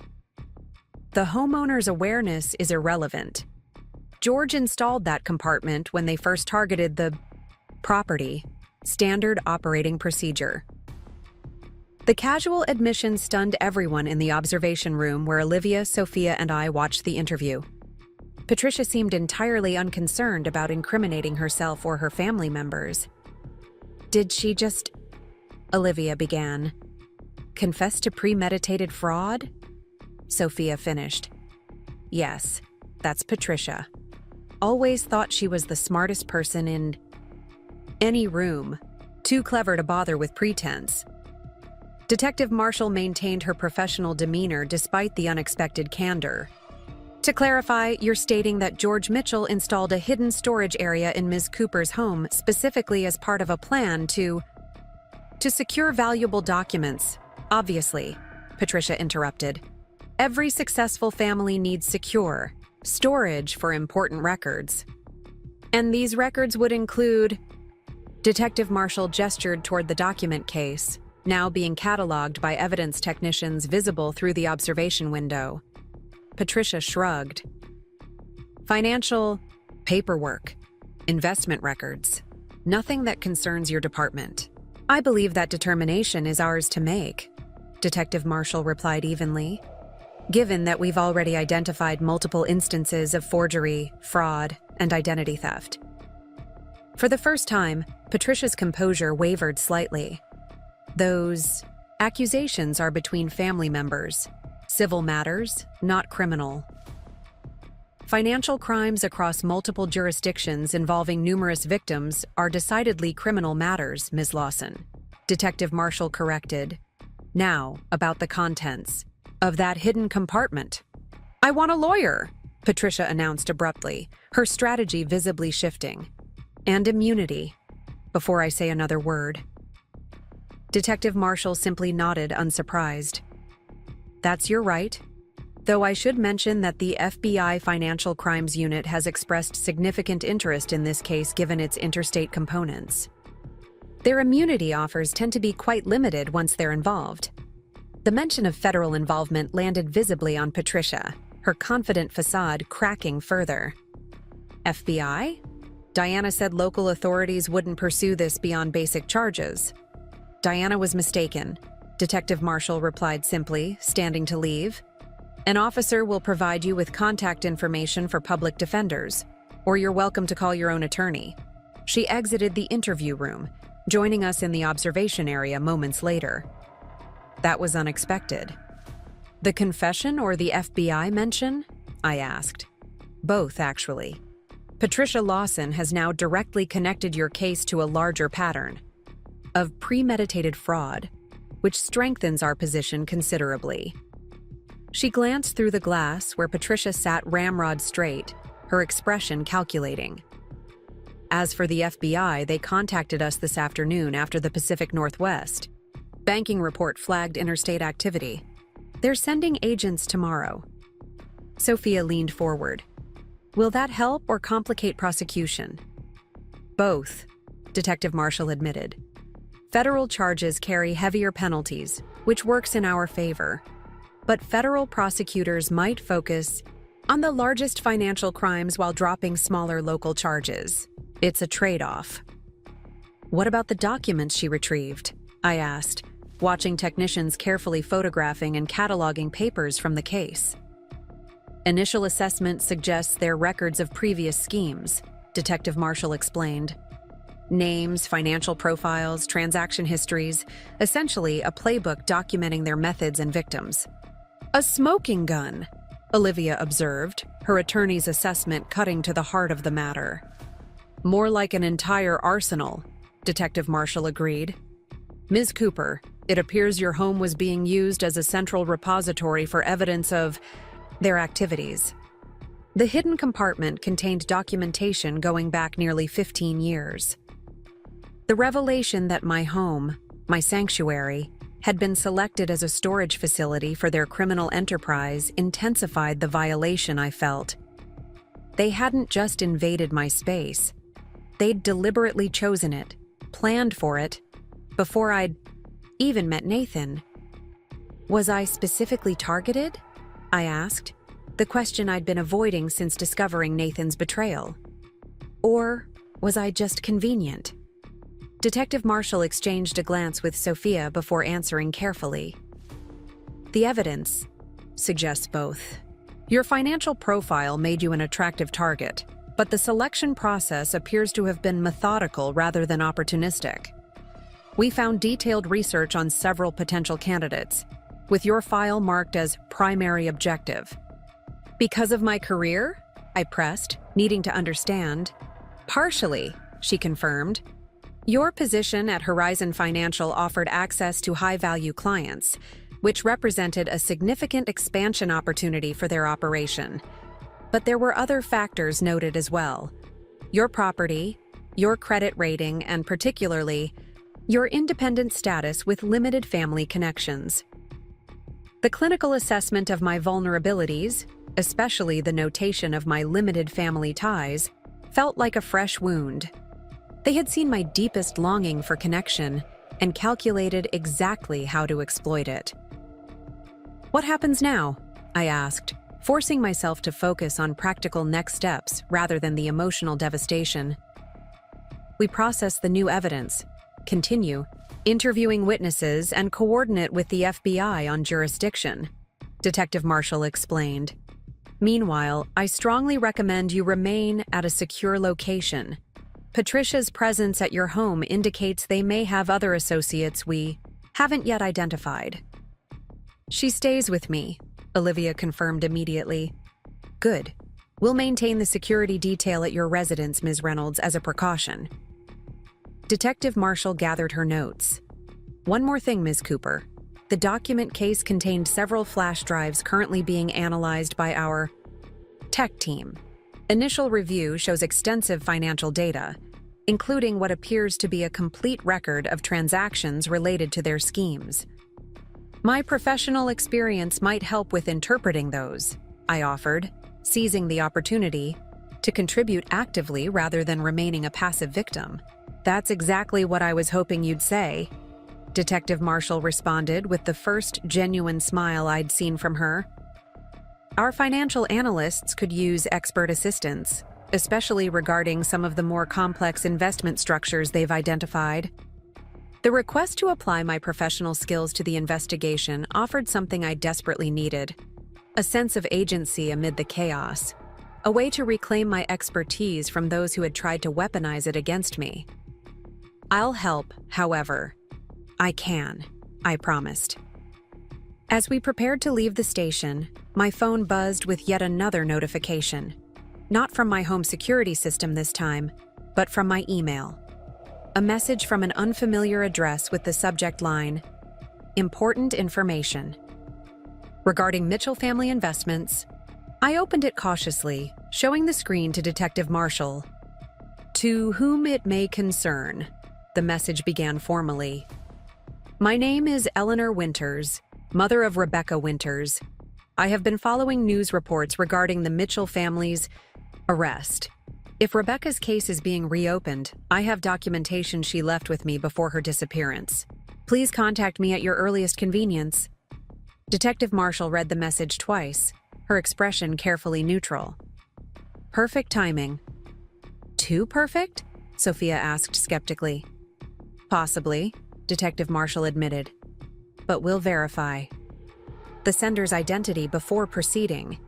"The homeowner's awareness is irrelevant. George installed that compartment when they first targeted the property. Standard operating procedure." The casual admission stunned everyone in the observation room where Olivia, Sophia, and I watched the interview. Patricia seemed entirely unconcerned about incriminating herself or her family members. "Did she just—" Olivia began. "Confess to premeditated fraud?" Sophia finished. "Yes, that's Patricia. Always thought she was the smartest person in any room, too clever to bother with pretense." Detective Marshall maintained her professional demeanor despite the unexpected candor. "To clarify, you're stating that George Mitchell installed a hidden storage area in Ms. Cooper's home specifically as part of a plan to secure valuable documents. Obviously," Patricia interrupted. "Every successful family needs secure storage for important records. And these records would include—" Detective Marshall gestured toward the document case, now being cataloged by evidence technicians visible through the observation window. Patricia shrugged. Financial paperwork, investment records, nothing that concerns your department. I believe that determination is ours to make, Detective Marshall replied evenly, given that we've already identified multiple instances of forgery, fraud, and identity theft. For the first time, Patricia's composure wavered slightly. Those accusations are between family members, civil matters, not criminal. Financial crimes across multiple jurisdictions involving numerous victims are decidedly criminal matters, Ms. Lawson, Detective Marshall corrected. Now, about the contents of that hidden compartment. I want a lawyer, Patricia announced abruptly, her strategy visibly shifting. And immunity, before I say another word. Detective Marshall simply nodded, unsurprised. That's your right. Though I should mention that the FBI Financial Crimes Unit has expressed significant interest in this case given its interstate components. Their immunity offers tend to be quite limited once they're involved. The mention of federal involvement landed visibly on Patricia, her confident facade cracking further. FBI? Diana said local authorities wouldn't pursue this beyond basic charges. Diana was mistaken, Detective Marshall replied simply, standing to leave. An officer will provide you with contact information for public defenders, or you're welcome to call your own attorney. She exited the interview room, joining us in the observation area moments later. That was unexpected. The confession or the FBI mention? I asked. Both, actually. Patricia Lawson has now directly connected your case to a larger pattern of premeditated fraud, which strengthens our position considerably. She glanced through the glass where Patricia sat ramrod straight, her expression calculating. As for the FBI, they contacted us this afternoon after the Pacific Northwest. Banking report flagged interstate activity. They're sending agents tomorrow. Sophia leaned forward. Will that help or complicate prosecution? Both, Detective Marshall admitted. Federal charges carry heavier penalties, which works in our favor. But federal prosecutors might focus on the largest financial crimes while dropping smaller local charges. It's a trade-off. What about the documents she retrieved? I asked, watching technicians carefully photographing and cataloging papers from the case. Initial assessment suggests they're records of previous schemes, Detective Marshall explained. Names, financial profiles, transaction histories, essentially a playbook documenting their methods and victims. A smoking gun, Olivia observed, her attorney's assessment cutting to the heart of the matter. More like an entire arsenal, Detective Marshall agreed. Ms. Cooper, it appears your home was being used as a central repository for evidence of their activities. The hidden compartment contained documentation going back nearly 15 years. The revelation that my home, my sanctuary, had been selected as a storage facility for their criminal enterprise intensified the violation I felt. They hadn't just invaded my space. They'd deliberately chosen it, planned for it, before I'd even met Nathan. Was I specifically targeted? I asked, the question I'd been avoiding since discovering Nathan's betrayal. Or was I just convenient? Detective Marshall exchanged a glance with Sophia before answering carefully. The evidence suggests both. Your financial profile made you an attractive target, but the selection process appears to have been methodical rather than opportunistic. We found detailed research on several potential candidates, with your file marked as primary objective. Because of my career? I pressed, needing to understand. Partially, she confirmed. Your position at Horizon Financial offered access to high-value clients, which represented a significant expansion opportunity for their operation. But there were other factors noted as well. Your property, your credit rating, and particularly, your independent status with limited family connections. The clinical assessment of my vulnerabilities, especially the notation of my limited family ties, felt like a fresh wound. They had seen my deepest longing for connection and calculated exactly how to exploit it. What happens now? I asked, forcing myself to focus on practical next steps rather than the emotional devastation. We process the new evidence, continue interviewing witnesses, and coordinate with the FBI on jurisdiction, Detective Marshall explained. Meanwhile, I strongly recommend you remain at a secure location. Patricia's presence at your home indicates they may have other associates we haven't yet identified. She stays with me, Olivia confirmed immediately. Good. We'll maintain the security detail at your residence, Ms. Reynolds, as a precaution. Detective Marshall gathered her notes. One more thing, Ms. Cooper. The document case contained several flash drives currently being analyzed by our tech team. Initial review shows extensive financial data, including what appears to be a complete record of transactions related to their schemes. My professional experience might help with interpreting those, I offered, seizing the opportunity to contribute actively rather than remaining a passive victim. That's exactly what I was hoping you'd say, Detective Marshall responded with the first genuine smile I'd seen from her. Our financial analysts could use expert assistance, especially regarding some of the more complex investment structures they've identified. The request to apply my professional skills to the investigation offered something I desperately needed: a sense of agency amid the chaos, a way to reclaim my expertise from those who had tried to weaponize it against me. I'll help, however I can, I promised. As we prepared to leave the station, my phone buzzed with yet another notification. Not from my home security system this time, but from my email. A message from an unfamiliar address with the subject line, "Important information." Regarding Mitchell Family Investments, I opened it cautiously, showing the screen to Detective Marshall. "To whom it may concern," the message began formally. "My name is Eleanor Winters, mother of Rebecca Winters. I have been following news reports regarding the Mitchell family's arrest. If Rebecca's case is being reopened, I have documentation she left with me before her disappearance. Please contact me at your earliest convenience." Detective Marshall read the message twice, her expression carefully neutral. Perfect timing. Too perfect? Sophia asked skeptically. Possibly, Detective Marshall admitted. But we'll verify the sender's identity before proceeding.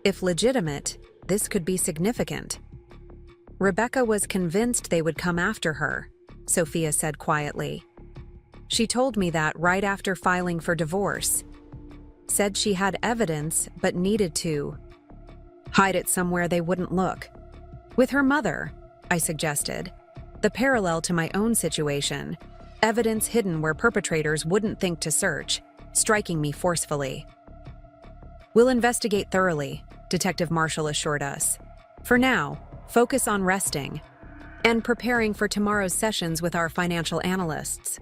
If legitimate, this could be significant. Rebecca was convinced they would come after her, Sophia said quietly. She told me that right after filing for divorce. Said she had evidence but needed to hide it somewhere they wouldn't look. With her mother, I suggested. The parallel to my own situation, evidence hidden where perpetrators wouldn't think to search, striking me forcefully. We'll investigate thoroughly, Detective Marshall assured us. For now, focus on resting and preparing for tomorrow's sessions with our financial analysts.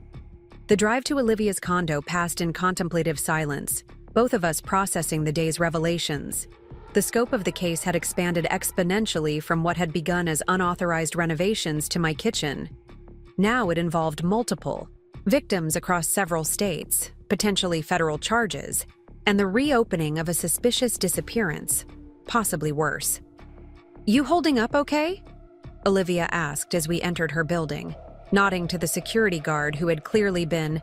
The drive to Olivia's condo passed in contemplative silence, both of us processing the day's revelations. The scope of the case had expanded exponentially from what had begun as unauthorized renovations to my kitchen. Now it involved multiple victims across several states, potentially federal charges, and the reopening of a suspicious disappearance, possibly worse. "You holding up okay?" Olivia asked as we entered her building, nodding to the security guard who had clearly been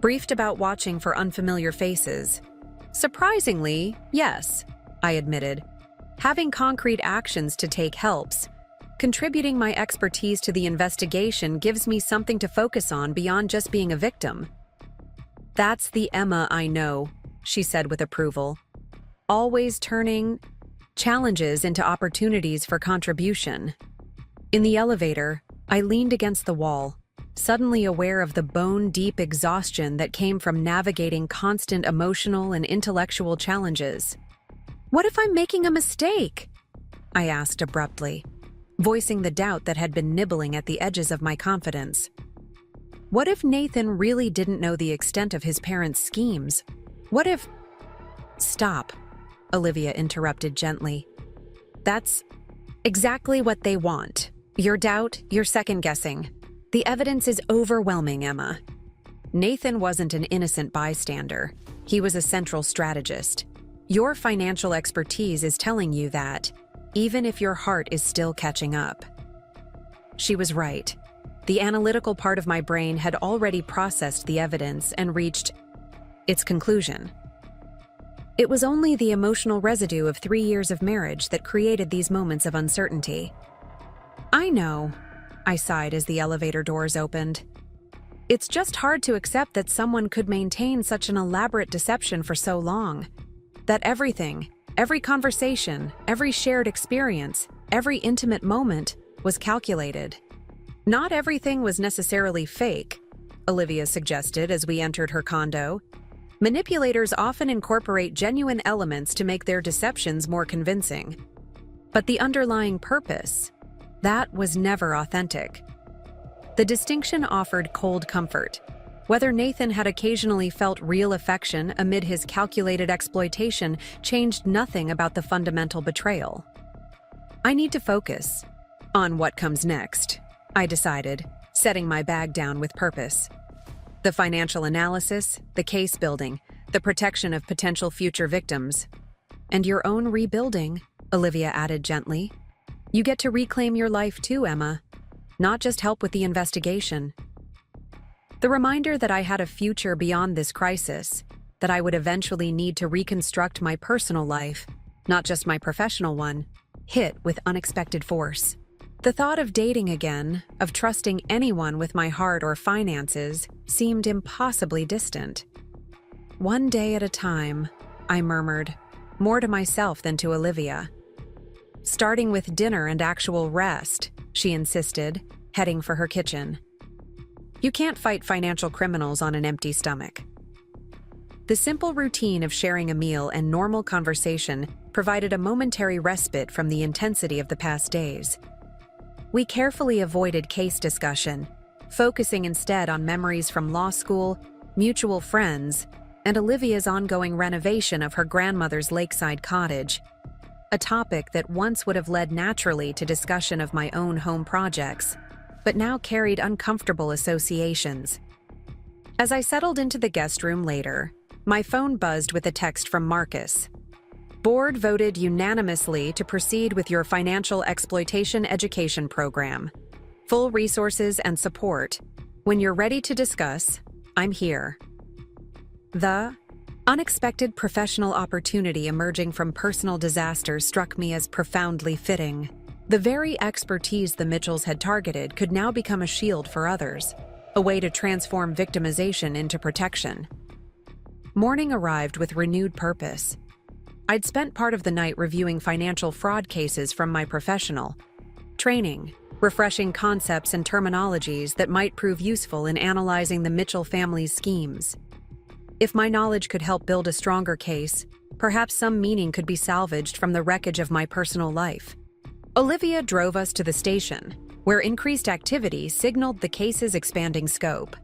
briefed about watching for unfamiliar faces. Surprisingly, yes, I admitted. Having concrete actions to take helps. Contributing my expertise to the investigation gives me something to focus on beyond just being a victim. That's the Emma I know, she said with approval. Always turning challenges into opportunities for contribution. In the elevator, I leaned against the wall, suddenly aware of the bone-deep exhaustion that came from navigating constant emotional and intellectual challenges. What if I'm making a mistake? I asked abruptly, voicing the doubt that had been nibbling at the edges of my confidence. What if Nathan really didn't know the extent of his parents' schemes? What if— Stop, Olivia interrupted gently. That's exactly what they want. Your doubt, your second-guessing. The evidence is overwhelming, Emma. Nathan wasn't an innocent bystander. He was a central strategist. Your financial expertise is telling you that, even if your heart is still catching up. She was right. The analytical part of my brain had already processed the evidence and reached its conclusion. It was only the emotional residue of 3 years of marriage that created these moments of uncertainty. I know, I sighed as the elevator doors opened. It's just hard to accept that someone could maintain such an elaborate deception for so long. That everything, every conversation, every shared experience, every intimate moment was calculated. Not everything was necessarily fake, Olivia suggested as we entered her condo. Manipulators often incorporate genuine elements to make their deceptions more convincing. But the underlying purpose, that was never authentic. The distinction offered cold comfort. Whether Nathan had occasionally felt real affection amid his calculated exploitation changed nothing about the fundamental betrayal. I need to focus on what comes next, I decided, setting my bag down with purpose. The financial analysis, the case building, the protection of potential future victims. And your own rebuilding, Olivia added gently. You get to reclaim your life too, Emma. Not just help with the investigation. The reminder that I had a future beyond this crisis, that I would eventually need to reconstruct my personal life, not just my professional one, hit with unexpected force. The thought of dating again, of trusting anyone with my heart or finances, seemed impossibly distant. One day at a time, I murmured, more to myself than to Olivia. Starting with dinner and actual rest, she insisted, heading for her kitchen. You can't fight financial criminals on an empty stomach. The simple routine of sharing a meal and normal conversation provided a momentary respite from the intensity of the past days. We carefully avoided case discussion, focusing instead on memories from law school, mutual friends, and Olivia's ongoing renovation of her grandmother's lakeside cottage, a topic that once would have led naturally to discussion of my own home projects, but now carried uncomfortable associations. As I settled into the guest room later, my phone buzzed with a text from Marcus. Board voted unanimously to proceed with your financial exploitation education program. Full resources and support. When you're ready to discuss, I'm here. The unexpected professional opportunity emerging from personal disaster struck me as profoundly fitting. The very expertise the Mitchells had targeted could now become a shield for others, a way to transform victimization into protection. Morning arrived with renewed purpose. I'd spent part of the night reviewing financial fraud cases from my professional training, refreshing concepts and terminologies that might prove useful in analyzing the Mitchell family's schemes. If my knowledge could help build a stronger case, perhaps some meaning could be salvaged from the wreckage of my personal life. Olivia drove us to the station, where increased activity signaled the case's expanding scope.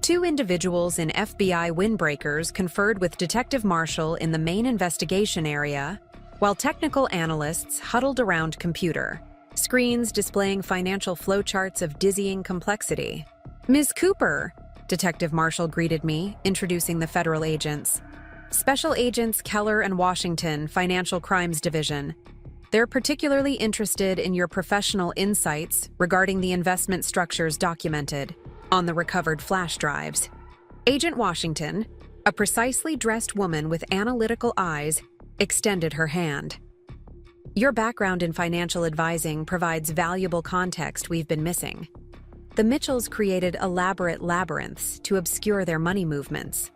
2 individuals in FBI windbreakers conferred with Detective Marshall in the main investigation area, while technical analysts huddled around computer screens displaying financial flowcharts of dizzying complexity. Ms. Cooper, Detective Marshall greeted me, introducing the federal agents. Special Agents Keller and Washington, Financial Crimes Division. They're particularly interested in your professional insights regarding the investment structures documented on the recovered flash drives. Agent Washington, a precisely dressed woman with analytical eyes, extended her hand. Your background in financial advising provides valuable context we've been missing. The Mitchells created elaborate labyrinths to obscure their money movements.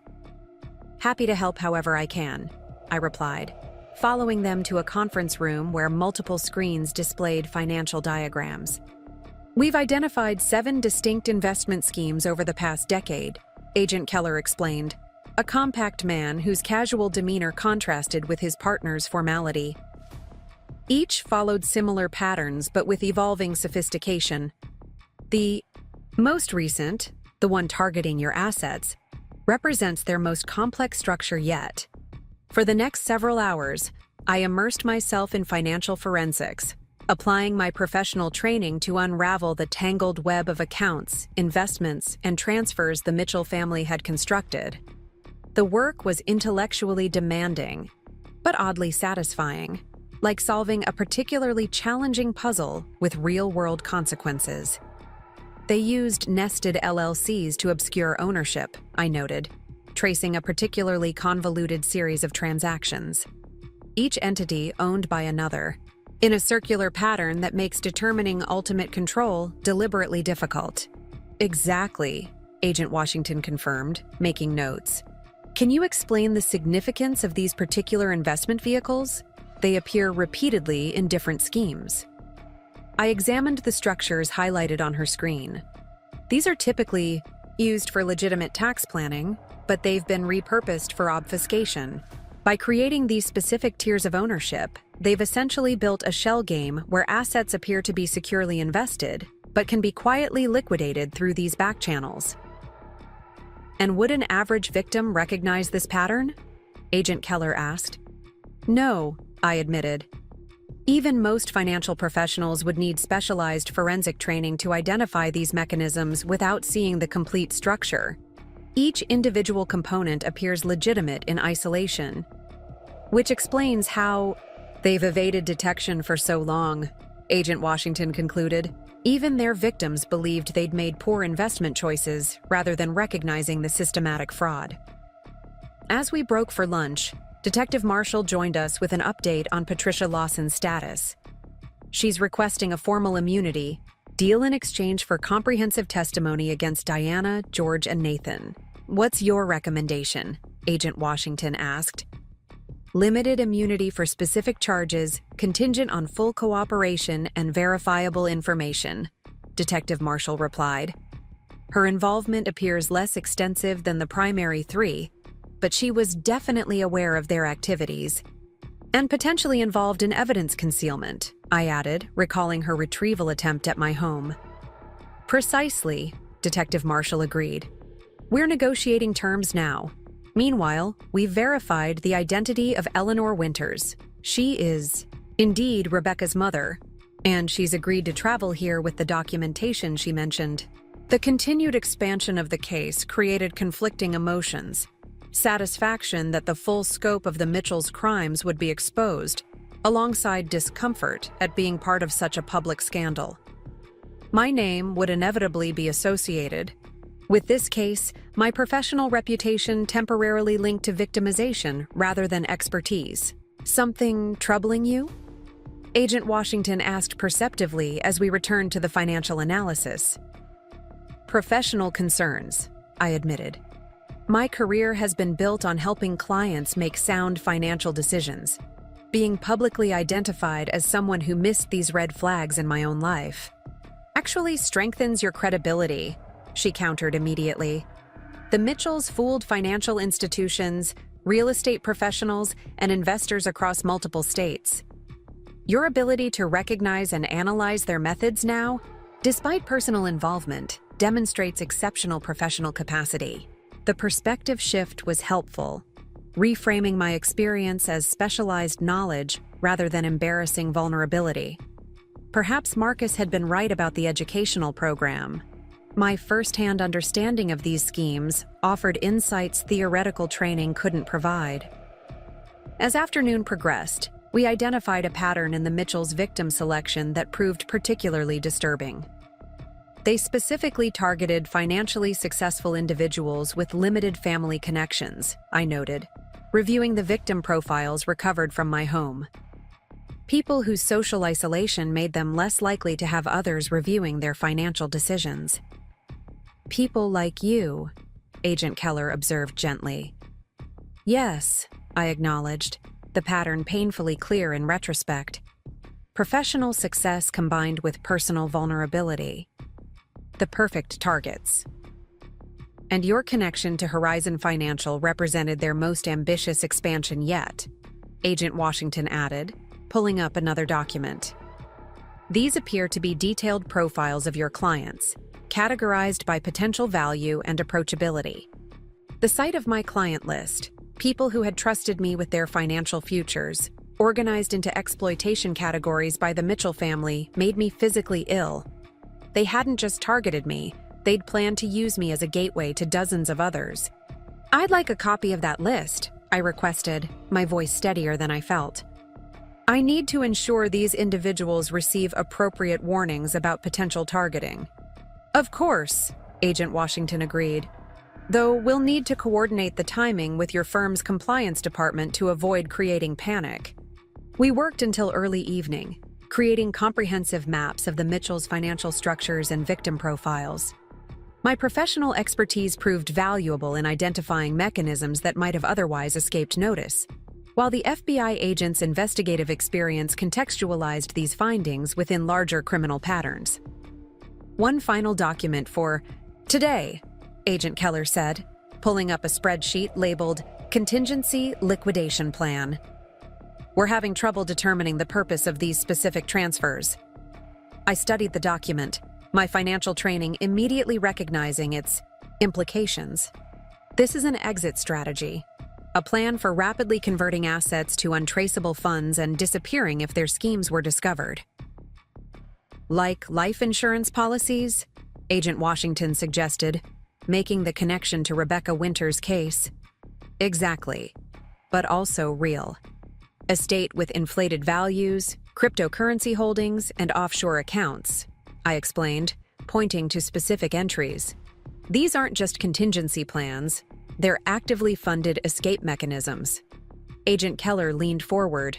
Happy to help however I can, I replied, following them to a conference room where multiple screens displayed financial diagrams. We've identified 7 distinct investment schemes over the past decade, Agent Keller explained, a compact man whose casual demeanor contrasted with his partner's formality. Each followed similar patterns but with evolving sophistication. The most recent, the one targeting your assets, represents their most complex structure yet. For the next several hours, I immersed myself in financial forensics, applying my professional training to unravel the tangled web of accounts, investments, and transfers the Mitchell family had constructed. The work was intellectually demanding, but oddly satisfying, like solving a particularly challenging puzzle with real-world consequences. They used nested LLCs to obscure ownership, I noted, tracing a particularly convoluted series of transactions. Each entity owned by another, in a circular pattern that makes determining ultimate control deliberately difficult. Exactly, Agent Washington confirmed, making notes. Can you explain the significance of these particular investment vehicles? They appear repeatedly in different schemes. I examined the structures highlighted on her screen. These are typically used for legitimate tax planning, but they've been repurposed for obfuscation. By creating these specific tiers of ownership, they've essentially built a shell game where assets appear to be securely invested, but can be quietly liquidated through these back channels. And would an average victim recognize this pattern? Agent Keller asked. No, I admitted. Even most financial professionals would need specialized forensic training to identify these mechanisms without seeing the complete structure. Each individual component appears legitimate in isolation, which explains how they've evaded detection for so long, Agent Washington concluded. Even their victims believed they'd made poor investment choices rather than recognizing the systematic fraud. As we broke for lunch, Detective Marshall joined us with an update on Patricia Lawson's status. She's requesting a formal immunity deal in exchange for comprehensive testimony against Diana, George, and Nathan. What's your recommendation? Agent Washington asked. Limited immunity for specific charges, contingent on full cooperation and verifiable information, Detective Marshall replied. Her involvement appears less extensive than the primary three, but she was definitely aware of their activities and potentially involved in evidence concealment, I added, recalling her retrieval attempt at my home. Precisely, Detective Marshall agreed. We're negotiating terms now. Meanwhile, we've verified the identity of Eleanor Winters. She is indeed Rebecca's mother, and she's agreed to travel here with the documentation she mentioned. The continued expansion of the case created conflicting emotions. Satisfaction that the full scope of the Mitchells' crimes would be exposed, alongside discomfort at being part of such a public scandal. My name would inevitably be associated with this case, my professional reputation temporarily linked to victimization rather than expertise. Something troubling you? Agent Washington asked perceptively as we returned to the financial analysis. Professional concerns, I admitted. My career has been built on helping clients make sound financial decisions. Being publicly identified as someone who missed these red flags in my own life actually strengthens your credibility, she countered immediately. The Mitchells fooled financial institutions, real estate professionals, and investors across multiple states. Your ability to recognize and analyze their methods now, despite personal involvement, demonstrates exceptional professional capacity. The perspective shift was helpful, reframing my experience as specialized knowledge rather than embarrassing vulnerability. Perhaps Marcus had been right about the educational program. My first-hand understanding of these schemes offered insights theoretical training couldn't provide. As afternoon progressed, we identified a pattern in the Mitchells' victim selection that proved particularly disturbing. They specifically targeted financially successful individuals with limited family connections, I noted, reviewing the victim profiles recovered from my home. People whose social isolation made them less likely to have others reviewing their financial decisions. People like you, Agent Keller observed gently. Yes, I acknowledged, the pattern painfully clear in retrospect. Professional success combined with personal vulnerability. The perfect targets. And your connection to Horizon Financial represented their most ambitious expansion yet, Agent Washington added, pulling up another document. These appear to be detailed profiles of your clients, categorized by potential value and approachability. The sight of my client list, people who had trusted me with their financial futures, organized into exploitation categories by the Mitchell family, made me physically ill. They hadn't just targeted me, they'd planned to use me as a gateway to dozens of others. I'd like a copy of that list, I requested, my voice steadier than I felt. I need to ensure these individuals receive appropriate warnings about potential targeting. Of course, Agent Washington agreed, though we'll need to coordinate the timing with your firm's compliance department to avoid creating panic. We worked until early evening, creating comprehensive maps of the Mitchells' financial structures and victim profiles. My professional expertise proved valuable in identifying mechanisms that might have otherwise escaped notice, while the FBI agent's investigative experience contextualized these findings within larger criminal patterns. One final document for today, Agent Keller said, pulling up a spreadsheet labeled Contingency Liquidation Plan. We're having trouble determining the purpose of these specific transfers. I studied the document, my financial training immediately recognizing its implications. This is an exit strategy, a plan for rapidly converting assets to untraceable funds and disappearing if their schemes were discovered. Like life insurance policies, Agent Washington suggested, making the connection to Rebecca Winter's case. Exactly, but also real. A state with inflated values, cryptocurrency holdings, and offshore accounts, I explained, pointing to specific entries. These aren't just contingency plans, they're actively funded escape mechanisms. Agent Keller leaned forward.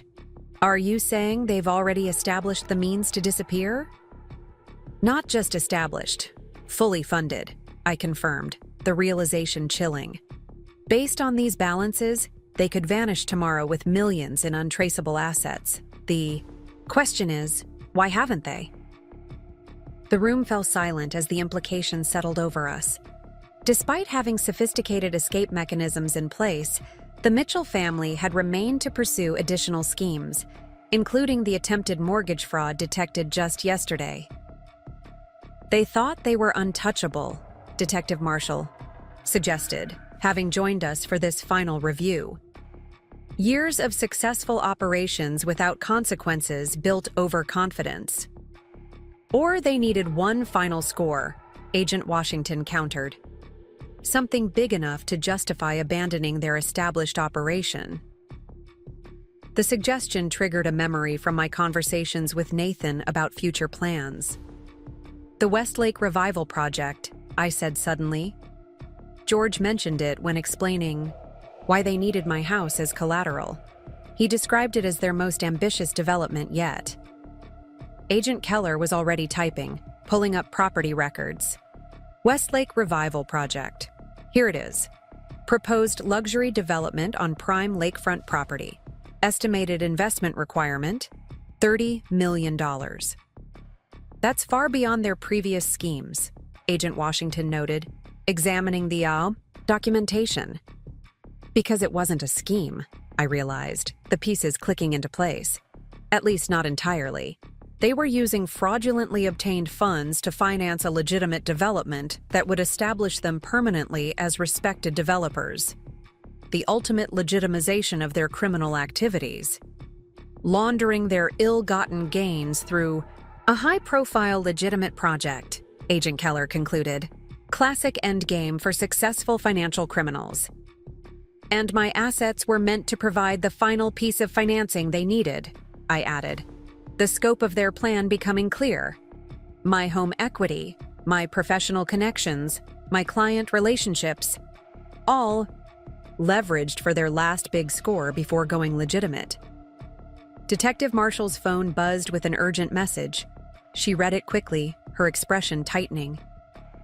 Are you saying they've already established the means to disappear? Not just established, fully funded, I confirmed, the realization chilling. Based on these balances, they could vanish tomorrow with millions in untraceable assets. The question is, why haven't they? The room fell silent as the implications settled over us. Despite having sophisticated escape mechanisms in place, the Mitchell family had remained to pursue additional schemes, including the attempted mortgage fraud detected just yesterday. They thought they were untouchable, Detective Marshall suggested, having joined us for this final review. Years of successful operations without consequences built overconfidence. Or they needed one final score, Agent Washington countered. Something big enough to justify abandoning their established operation. The suggestion triggered a memory from my conversations with Nathan about future plans. The Westlake Revival Project, I said suddenly. George mentioned it when explaining why they needed my house as collateral. He described it as their most ambitious development yet. Agent Keller was already typing, pulling up property records. Westlake Revival Project. Here it is. Proposed luxury development on prime lakefront property. Estimated investment requirement, $30 million. That's far beyond their previous schemes, Agent Washington noted, examining the documentation. Because it wasn't a scheme, I realized, the pieces clicking into place. At least not entirely. They were using fraudulently obtained funds to finance a legitimate development that would establish them permanently as respected developers. The ultimate legitimization of their criminal activities. Laundering their ill-gotten gains through a high-profile legitimate project, Agent Keller concluded. Classic endgame for successful financial criminals. And my assets were meant to provide the final piece of financing they needed, I added. The scope of their plan becoming clear. My home equity, my professional connections, my client relationships, all leveraged for their last big score before going legitimate. Detective Marshall's phone buzzed with an urgent message. She read it quickly, her expression tightening.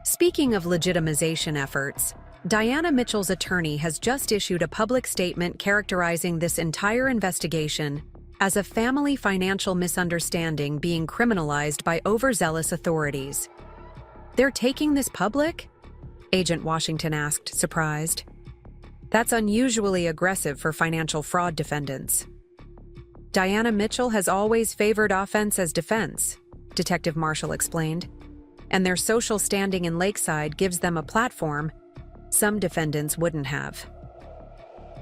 Speaking of legitimization efforts, Diana Mitchell's attorney has just issued a public statement characterizing this entire investigation as a family financial misunderstanding being criminalized by overzealous authorities. They're taking this public? Agent Washington asked, surprised. That's unusually aggressive for financial fraud defendants. Diana Mitchell has always favored offense as defense, Detective Marshall explained, and their social standing in Lakeside gives them a platform some defendants wouldn't have.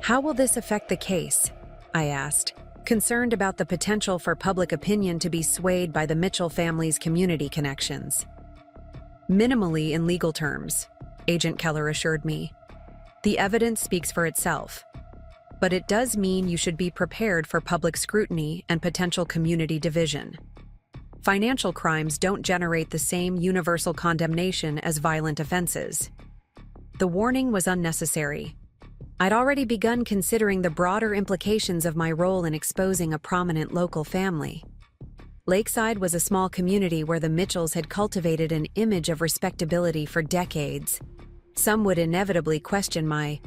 How will this affect the case? I asked, concerned about the potential for public opinion to be swayed by the Mitchell family's community connections. Minimally in legal terms, Agent Keller assured me. The evidence speaks for itself. but it does mean you should be prepared for public scrutiny and potential community division. Financial crimes don't generate the same universal condemnation as violent offenses. The warning was unnecessary. I'd already begun considering the broader implications of my role in exposing a prominent local family. Lakeside was a small community where the Mitchells had cultivated an image of respectability for decades. Some would inevitably question my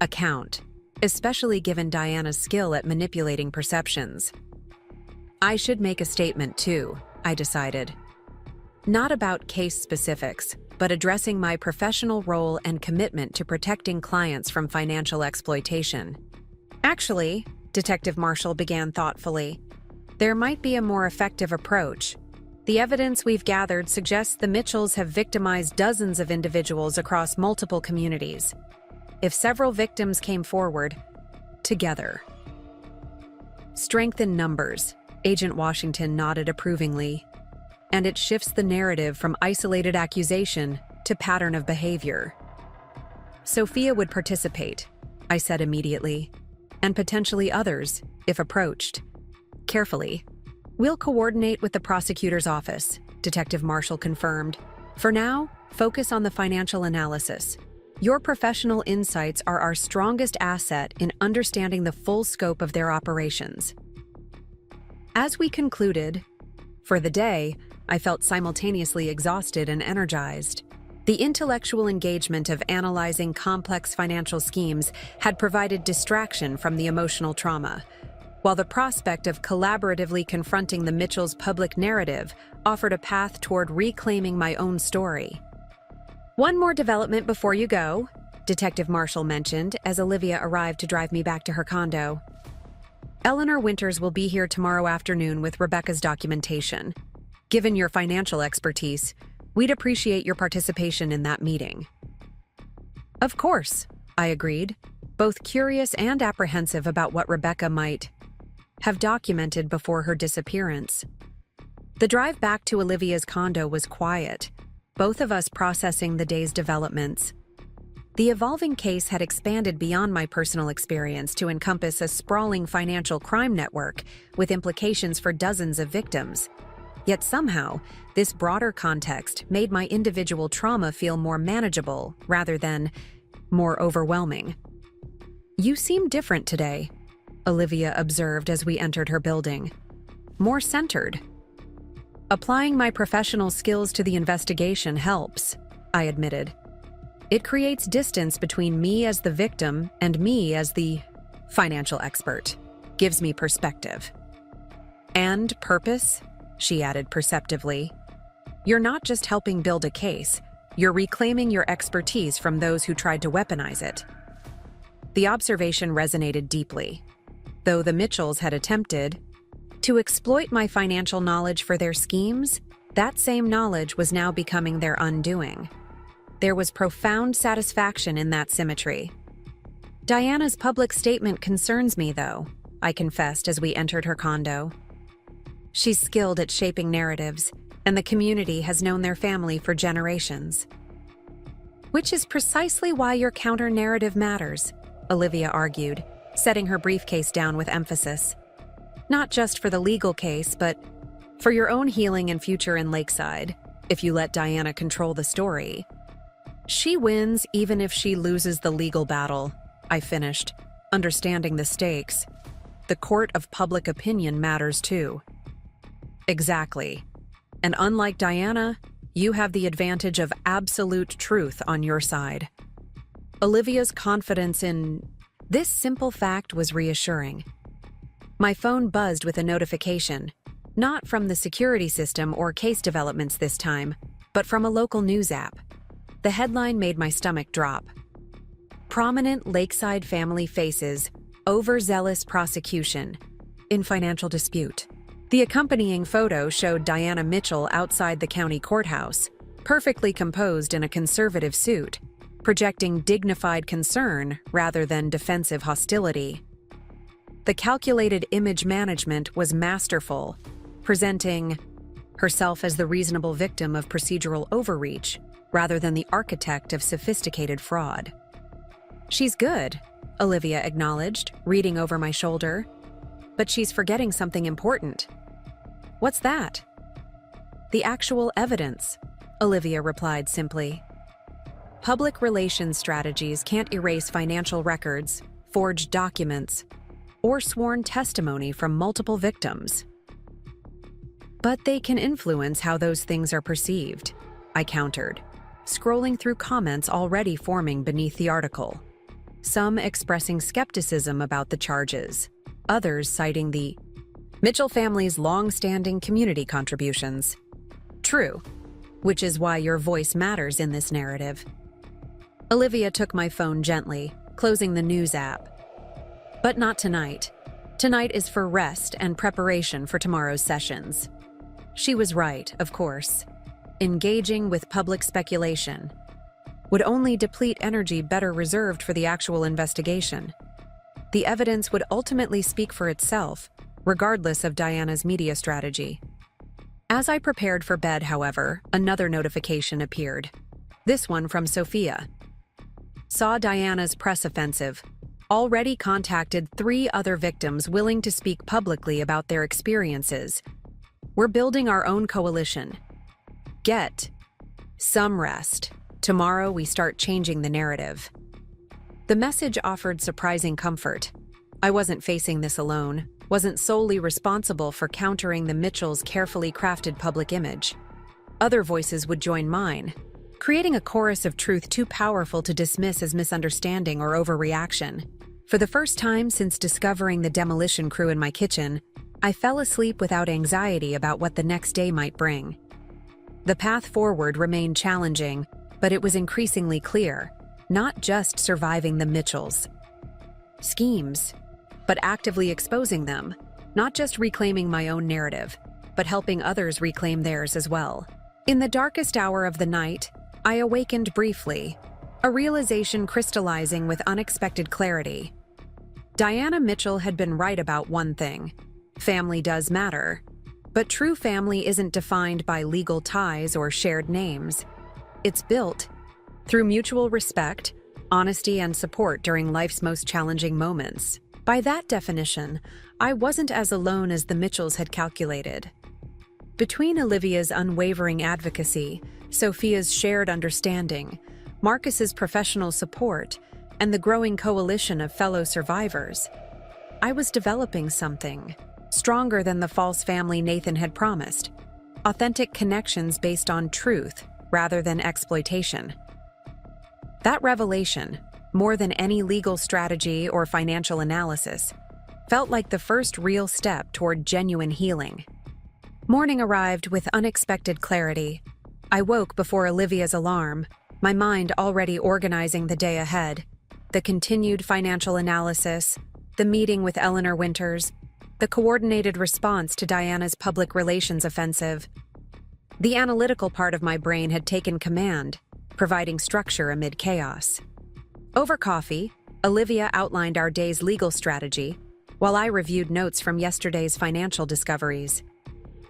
account, especially given Diana's skill at manipulating perceptions. I should make a statement too, I decided. Not about case specifics, but addressing my professional role and commitment to protecting clients from financial exploitation. Actually, Detective Marshall began thoughtfully, there might be a more effective approach. The evidence we've gathered suggests the Mitchells have victimized dozens of individuals across multiple communities. If several victims came forward, together. Strength in numbers, Agent Washington nodded approvingly. And it shifts the narrative from isolated accusation to pattern of behavior. Sophia would participate, I said immediately, and potentially others, if approached. Carefully. We'll coordinate with the prosecutor's office, Detective Marshall confirmed. For now, focus on the financial analysis. Your professional insights are our strongest asset in understanding the full scope of their operations. As we concluded, for the day, I felt simultaneously exhausted and energized. The intellectual engagement of analyzing complex financial schemes had provided distraction from the emotional trauma, while the prospect of collaboratively confronting the Mitchells' public narrative offered a path toward reclaiming my own story. One more development before you go, Detective Marshall mentioned as Olivia arrived to drive me back to her condo. Eleanor Winters will be here tomorrow afternoon with Rebecca's documentation. Given your financial expertise, we'd appreciate your participation in that meeting. Of course, I agreed, both curious and apprehensive about what Rebecca might have documented before her disappearance. The drive back to Olivia's condo was quiet, both of us processing the day's developments. The evolving case had expanded beyond my personal experience to encompass a sprawling financial crime network with implications for dozens of victims. Yet somehow, this broader context made my individual trauma feel more manageable rather than more overwhelming. You seem different today, Olivia observed as we entered her building. More centered. Applying my professional skills to the investigation helps, I admitted. It creates distance between me as the victim and me as the financial expert. Gives me perspective. And purpose, she added perceptively. You're not just helping build a case, you're reclaiming your expertise from those who tried to weaponize it. The observation resonated deeply. Though the Mitchells had attempted to exploit my financial knowledge for their schemes, that same knowledge was now becoming their undoing. There was profound satisfaction in that symmetry. Diana's public statement concerns me, though, I confessed as we entered her condo. She's skilled at shaping narratives, and the community has known their family for generations. Which is precisely why your counter-narrative matters, Olivia argued, setting her briefcase down with emphasis. Not just for the legal case, but for your own healing and future in Lakeside, if you let Diana control the story. She wins even if she loses the legal battle, I finished, understanding the stakes. The court of public opinion matters too. Exactly. And unlike Diana, you have the advantage of absolute truth on your side. Olivia's confidence in this simple fact was reassuring. My phone buzzed with a notification, not from the security system or case developments this time, but from a local news app. The headline made my stomach drop. Prominent Lakeside family faces overzealous prosecution in financial dispute. The accompanying photo showed Diana Mitchell outside the county courthouse, perfectly composed in a conservative suit, projecting dignified concern rather than defensive hostility. The calculated image management was masterful, presenting herself as the reasonable victim of procedural overreach rather than the architect of sophisticated fraud. She's good, Olivia acknowledged, reading over my shoulder. But she's forgetting something important. What's that? The actual evidence, Olivia replied simply. Public relations strategies can't erase financial records, forged documents, or sworn testimony from multiple victims. But they can influence how those things are perceived, I countered, scrolling through comments already forming beneath the article. Some expressing skepticism about the charges, others citing the Mitchell family's long-standing community contributions. True, which is why your voice matters in this narrative. Olivia took my phone gently, closing the news app. But not tonight. Tonight is for rest and preparation for tomorrow's sessions. She was right, of course. Engaging with public speculation would only deplete energy better reserved for the actual investigation. The evidence would ultimately speak for itself, regardless of Diana's media strategy. As I prepared for bed, however, another notification appeared. This one from Sophia. Saw Diana's press offensive. Already contacted 3 other victims willing to speak publicly about their experiences. We're building our own coalition. Get some rest. Tomorrow we start changing the narrative. The message offered surprising comfort. I wasn't facing this alone, wasn't solely responsible for countering the Mitchells' carefully crafted public image. Other voices would join mine, creating a chorus of truth too powerful to dismiss as misunderstanding or overreaction. For the first time since discovering the demolition crew in my kitchen, I fell asleep without anxiety about what the next day might bring. The path forward remained challenging, but it was increasingly clear, not just surviving the Mitchells' schemes, but actively exposing them, not just reclaiming my own narrative, but helping others reclaim theirs as well. In the darkest hour of the night, I awakened briefly, a realization crystallizing with unexpected clarity. Diana Mitchell had been right about one thing. Family does matter. But true family isn't defined by legal ties or shared names. It's built through mutual respect, honesty, and support during life's most challenging moments. By that definition, I wasn't as alone as the Mitchells had calculated. Between Olivia's unwavering advocacy, Sophia's shared understanding, Marcus's professional support, and the growing coalition of fellow survivors, I was developing something stronger than the false family Nathan had promised. Authentic connections based on truth rather than exploitation. That revelation, more than any legal strategy or financial analysis, felt like the first real step toward genuine healing. Morning arrived with unexpected clarity. I woke before Olivia's alarm, my mind already organizing the day ahead. The continued financial analysis, the meeting with Eleanor Winters, the coordinated response to Diana's public relations offensive. The analytical part of my brain had taken command, providing structure amid chaos. Over coffee, Olivia outlined our day's legal strategy, while I reviewed notes from yesterday's financial discoveries.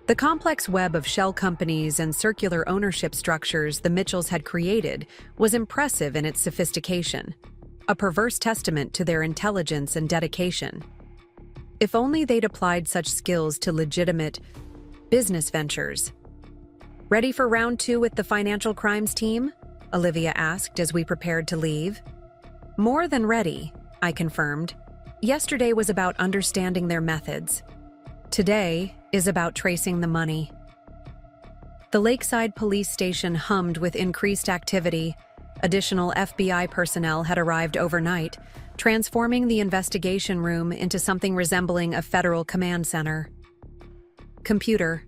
The complex web of shell companies and circular ownership structures the Mitchells had created was impressive in its sophistication, a perverse testament to their intelligence and dedication. If only they'd applied such skills to legitimate business ventures. Ready for round 2 with the financial crimes team? Olivia asked as we prepared to leave. More than ready, I confirmed. Yesterday was about understanding their methods. Today is about tracing the money. The Lakeside Police Station hummed with increased activity. Additional FBI personnel had arrived overnight, transforming the investigation room into something resembling a federal command center. Computer.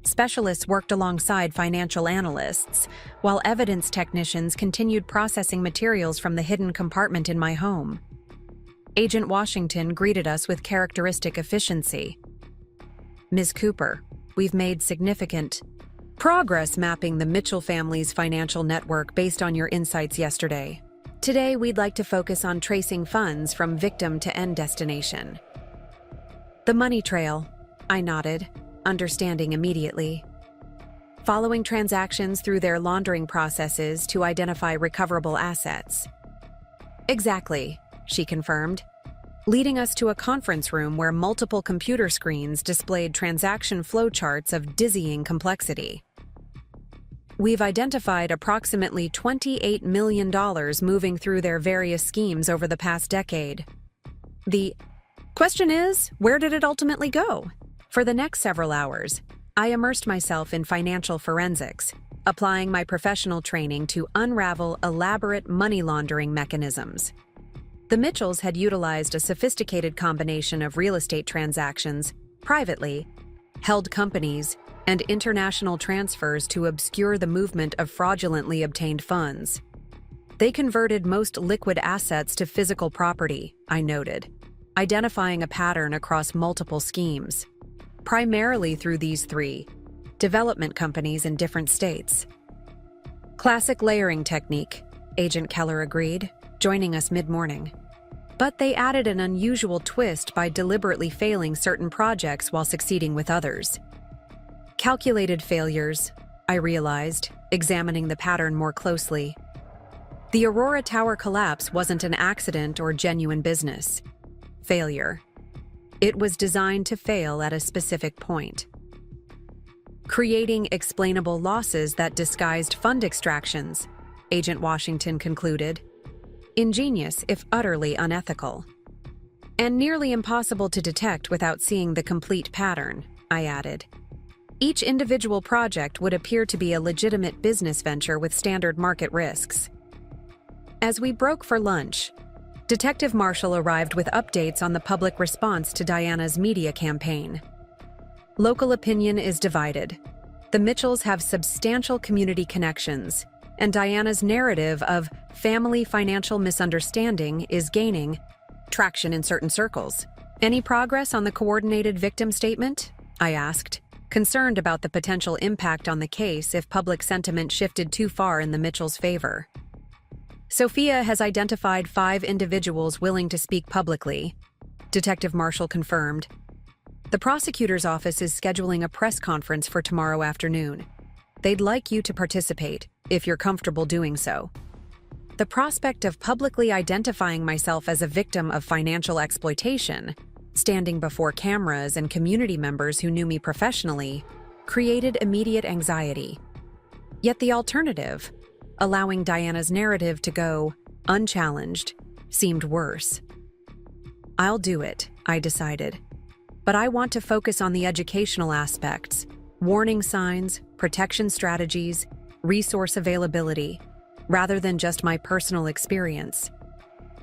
Specialists worked alongside financial analysts, while evidence technicians continued processing materials from the hidden compartment in my home. Agent Washington greeted us with characteristic efficiency. Ms. Cooper, we've made significant progress mapping the Mitchell family's financial network based on your insights yesterday. Today, we'd like to focus on tracing funds from victim to end destination. The money trail, I nodded, understanding immediately. Following transactions through their laundering processes to identify recoverable assets. Exactly. she confirmed, leading us to a conference room where multiple computer screens displayed transaction flowcharts of dizzying complexity. We've identified approximately $28 million moving through their various schemes over the past decade. The question is, where did it ultimately go? For the next several hours, I immersed myself in financial forensics, applying my professional training to unravel elaborate money laundering mechanisms. The Mitchells had utilized a sophisticated combination of real estate transactions, privately held companies, and international transfers to obscure the movement of fraudulently obtained funds. They converted most liquid assets to physical property, I noted, identifying a pattern across multiple schemes, primarily through these three development companies in different states. Classic layering technique, Agent Keller agreed, joining us mid-morning. But they added an unusual twist by deliberately failing certain projects while succeeding with others. Calculated failures, I realized, examining the pattern more closely. The Aurora Tower collapse wasn't an accident or genuine business failure. It was designed to fail at a specific point, creating explainable losses that disguised fund extractions, Agent Washington concluded. Ingenious, if utterly unethical. And nearly impossible to detect without seeing the complete pattern, I added. Each individual project would appear to be a legitimate business venture with standard market risks. As we broke for lunch, Detective Marshall arrived with updates on the public response to Diana's media campaign. Local opinion is divided. The Mitchells have substantial community connections, and Diana's narrative of family financial misunderstanding is gaining traction in certain circles. Any progress on the coordinated victim statement? I asked, concerned about the potential impact on the case if public sentiment shifted too far in the Mitchells' favor. Sophia has identified 5 individuals willing to speak publicly, Detective Marshall confirmed. The prosecutor's office is scheduling a press conference for tomorrow afternoon. They'd like you to participate, if you're comfortable doing so. The prospect of publicly identifying myself as a victim of financial exploitation, standing before cameras and community members who knew me professionally, created immediate anxiety. Yet the alternative, allowing Diana's narrative to go unchallenged, seemed worse. I'll do it, I decided. But I want to focus on the educational aspects, warning signs, protection strategies, resource availability, rather than just my personal experience.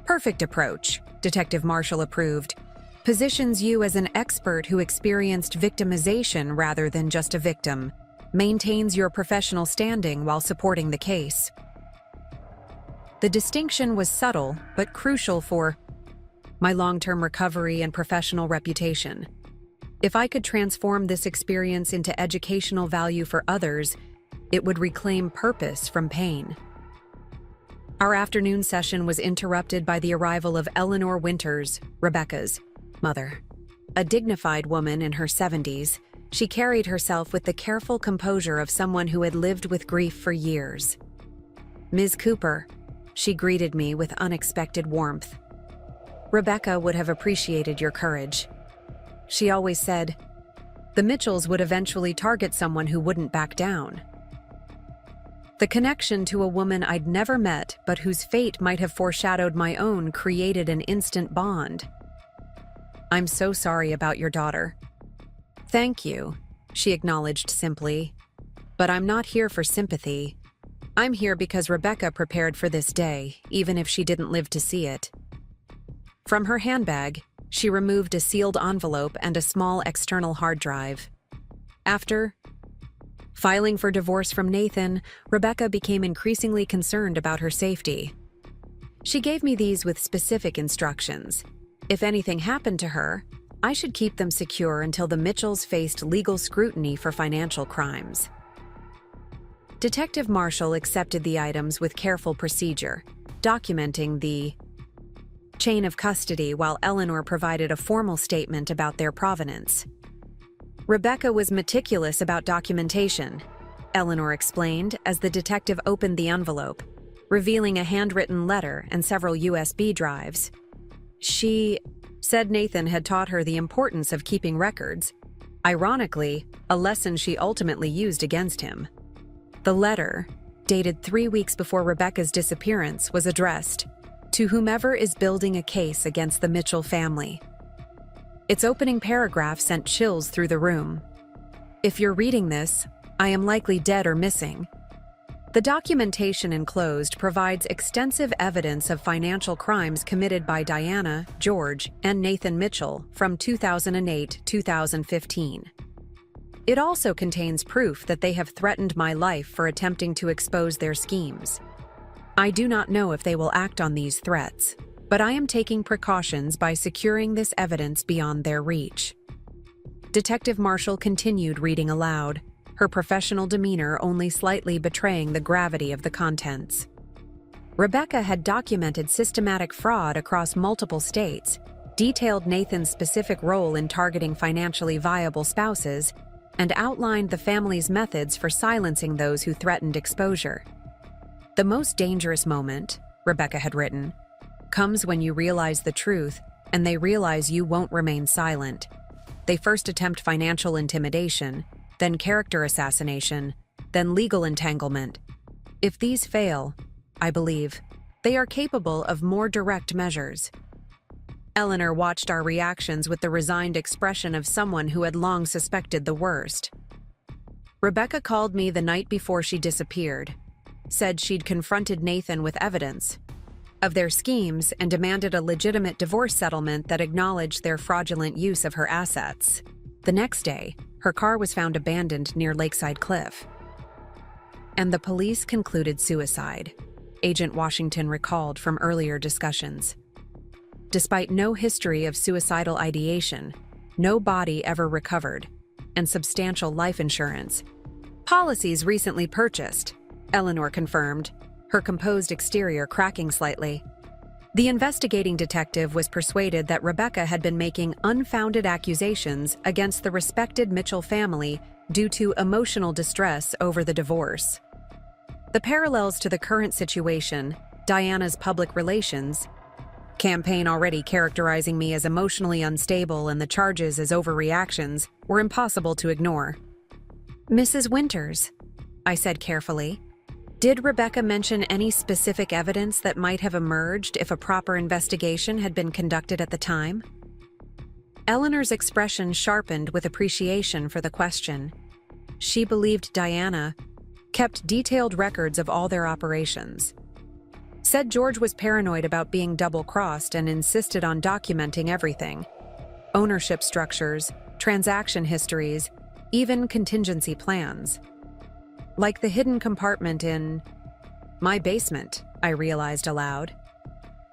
Perfect approach, Detective Marshall approved. Positions you as an expert who experienced victimization rather than just a victim. Maintains your professional standing while supporting the case. The distinction was subtle but crucial for my long-term recovery and professional reputation. If I could transform this experience into educational value for others, it would reclaim purpose from pain. Our afternoon session was interrupted by the arrival of Eleanor Winters, Rebecca's mother. A dignified woman in her 70s, she carried herself with the careful composure of someone who had lived with grief for years. Ms. Cooper, she greeted me with unexpected warmth. Rebecca would have appreciated your courage. She always said, the Mitchells would eventually target someone who wouldn't back down. The connection to a woman I'd never met but whose fate might have foreshadowed my own created an instant bond. I'm so sorry about your daughter. Thank you, she acknowledged simply. But I'm not here for sympathy. I'm here because Rebecca prepared for this day, even if she didn't live to see it. From her handbag, she removed a sealed envelope and a small external hard drive. After filing for divorce from Nathan, Rebecca became increasingly concerned about her safety. She gave me these with specific instructions. If anything happened to her, I should keep them secure until the Mitchells faced legal scrutiny for financial crimes. Detective Marshall accepted the items with careful procedure, documenting the chain of custody while Eleanor provided a formal statement about their provenance. Rebecca was meticulous about documentation, Eleanor explained as the detective opened the envelope, revealing a handwritten letter and several USB drives. She said Nathan had taught her the importance of keeping records, ironically, a lesson she ultimately used against him. The letter, dated 3 weeks before Rebecca's disappearance, was addressed to whomever is building a case against the Mitchell family. Its opening paragraph sent chills through the room. If you're reading this, I am likely dead or missing. The documentation enclosed provides extensive evidence of financial crimes committed by Diana, George, and Nathan Mitchell from 2008-2015. It also contains proof that they have threatened my life for attempting to expose their schemes. I do not know if they will act on these threats, but I am taking precautions by securing this evidence beyond their reach. Detective Marshall continued reading aloud, her professional demeanor only slightly betraying the gravity of the contents. Rebecca had documented systematic fraud across multiple states, detailed Nathan's specific role in targeting financially viable spouses, and outlined the family's methods for silencing those who threatened exposure. The most dangerous moment, Rebecca had written, comes when you realize the truth and they realize you won't remain silent. They first attempt financial intimidation, then character assassination, then legal entanglement. If these fail, I believe, they are capable of more direct measures. Eleanor watched our reactions with the resigned expression of someone who had long suspected the worst. Rebecca called me the night before she disappeared, said she'd confronted Nathan with evidence of their schemes and demanded a legitimate divorce settlement that acknowledged their fraudulent use of her assets. The next day, her car was found abandoned near Lakeside Cliff. And the police concluded suicide, Agent Washington recalled from earlier discussions. Despite no history of suicidal ideation, no body ever recovered, and substantial life insurance policies recently purchased, Eleanor confirmed, her composed exterior cracking slightly. The investigating detective was persuaded that Rebecca had been making unfounded accusations against the respected Mitchell family due to emotional distress over the divorce. The parallels to the current situation, Diana's public relations campaign already characterizing me as emotionally unstable and the charges as overreactions, were impossible to ignore. "Mrs. Winters," I said carefully, "did Rebecca mention any specific evidence that might have emerged if a proper investigation had been conducted at the time?" Eleanor's expression sharpened with appreciation for the question. She believed Diana kept detailed records of all their operations. Said George was paranoid about being double-crossed and insisted on documenting everything. Ownership structures, transaction histories, even contingency plans. Like the hidden compartment in my basement, I realized aloud.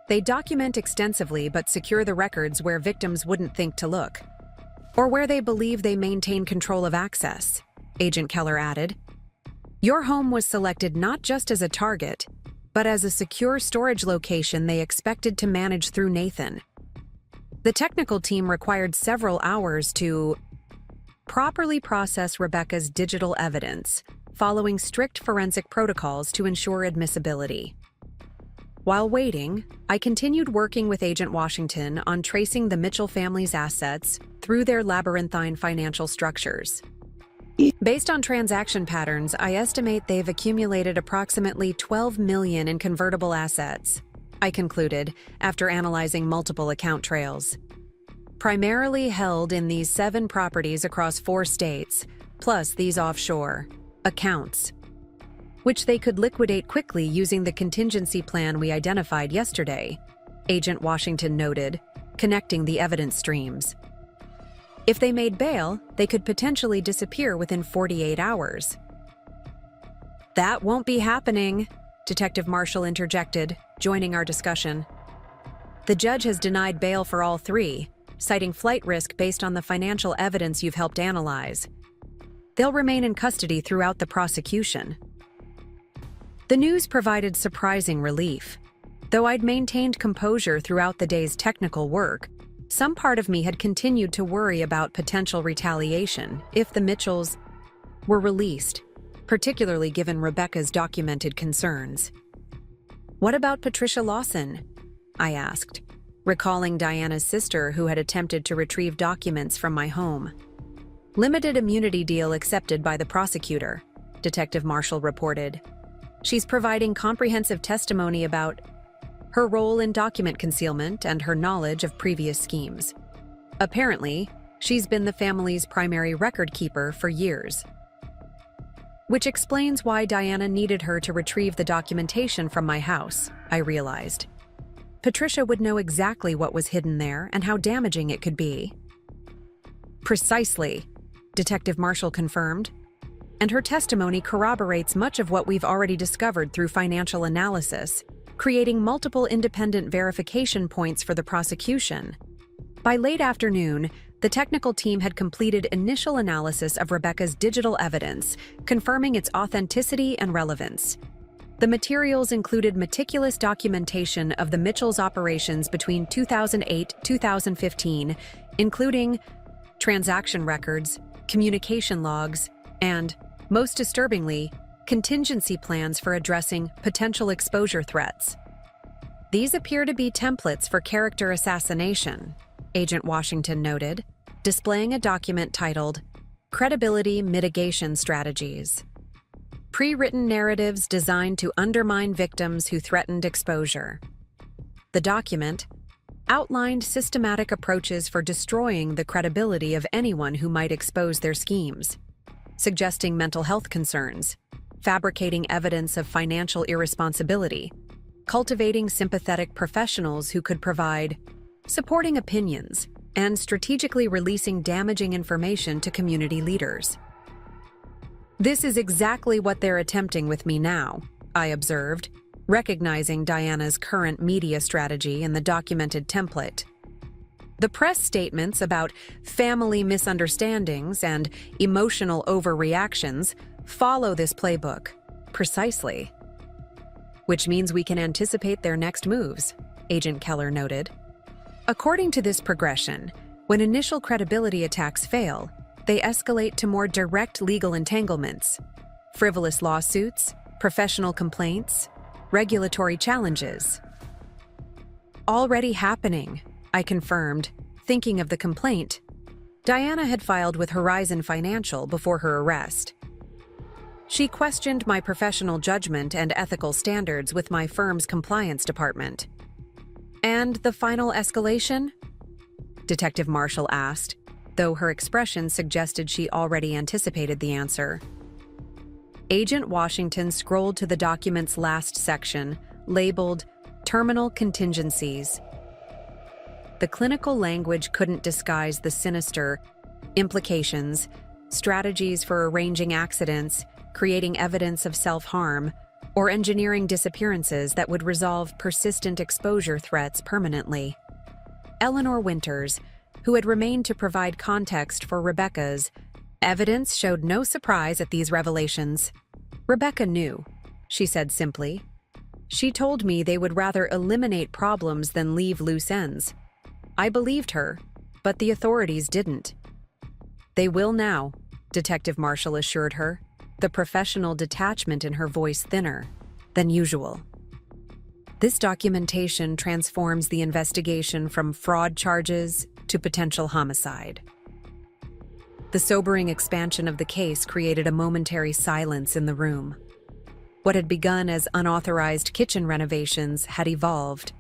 They document extensively but secure the records where victims wouldn't think to look. Or where they believe they maintain control of access, Agent Keller added. Your home was selected not just as a target, but as a secure storage location they expected to manage through Nathan. The technical team required several hours to properly process Rebecca's digital evidence, following strict forensic protocols to ensure admissibility. While waiting, I continued working with Agent Washington on tracing the Mitchell family's assets through their labyrinthine financial structures. Based on transaction patterns, I estimate they've accumulated approximately $12 million in convertible assets, I concluded after analyzing multiple account trails. Primarily held in these 7 properties across 4 states, plus these offshore accounts, which they could liquidate quickly using the contingency plan we identified yesterday, Agent Washington noted, connecting the evidence streams. If they made bail, they could potentially disappear within 48 hours. That won't be happening, Detective Marshall interjected, joining our discussion. The judge has denied bail for all 3, citing flight risk based on the financial evidence you've helped analyze. They'll remain in custody throughout the prosecution. The news provided surprising relief. Though I'd maintained composure throughout the day's technical work, some part of me had continued to worry about potential retaliation if the Mitchells were released, particularly given Rebecca's documented concerns. "What about Patricia Lawson?" I asked, recalling Diana's sister who had attempted to retrieve documents from my home. Limited immunity deal accepted by the prosecutor, Detective Marshall reported. She's providing comprehensive testimony about her role in document concealment and her knowledge of previous schemes. Apparently, she's been the family's primary record keeper for years. Which explains why Diana needed her to retrieve the documentation from my house, I realized. Patricia would know exactly what was hidden there and how damaging it could be. Precisely, Detective Marshall confirmed. And her testimony corroborates much of what we've already discovered through financial analysis, creating multiple independent verification points for the prosecution. By late afternoon, the technical team had completed initial analysis of Rebecca's digital evidence, confirming its authenticity and relevance. The materials included meticulous documentation of the Mitchells' operations between 2008-2015, including transaction records, communication logs, and, most disturbingly, contingency plans for addressing potential exposure threats. These appear to be templates for character assassination, Agent Washington noted, displaying a document titled Credibility Mitigation Strategies. Pre-written narratives designed to undermine victims who threatened exposure. The document outlined systematic approaches for destroying the credibility of anyone who might expose their schemes, suggesting mental health concerns, fabricating evidence of financial irresponsibility, cultivating sympathetic professionals who could provide supporting opinions, and strategically releasing damaging information to community leaders. This is exactly what they're attempting with me now, I observed, recognizing Diana's current media strategy in the documented template. The press statements about family misunderstandings and emotional overreactions follow this playbook, precisely. Which means we can anticipate their next moves, Agent Keller noted. According to this progression, when initial credibility attacks fail, they escalate to more direct legal entanglements, frivolous lawsuits, professional complaints, regulatory challenges. Already happening, I confirmed, thinking of the complaint Diana had filed with Horizon Financial before her arrest. She questioned my professional judgment and ethical standards with my firm's compliance department. And the final escalation? Detective Marshall asked, though her expression suggested she already anticipated the answer. Agent Washington scrolled to the document's last section, labeled Terminal Contingencies. The clinical language couldn't disguise the sinister implications, strategies for arranging accidents, creating evidence of self-harm, or engineering disappearances that would resolve persistent exposure threats permanently. Eleanor Winters, who had remained to provide context for Rebecca's evidence, showed no surprise at these revelations. Rebecca knew, she said simply. She told me they would rather eliminate problems than leave loose ends. I believed her, but the authorities didn't. They will now, Detective Marshall assured her, the professional detachment in her voice thinner than usual. This documentation transforms the investigation from fraud charges to potential homicide. The sobering expansion of the case created a momentary silence in the room. What had begun as unauthorized kitchen renovations had evolved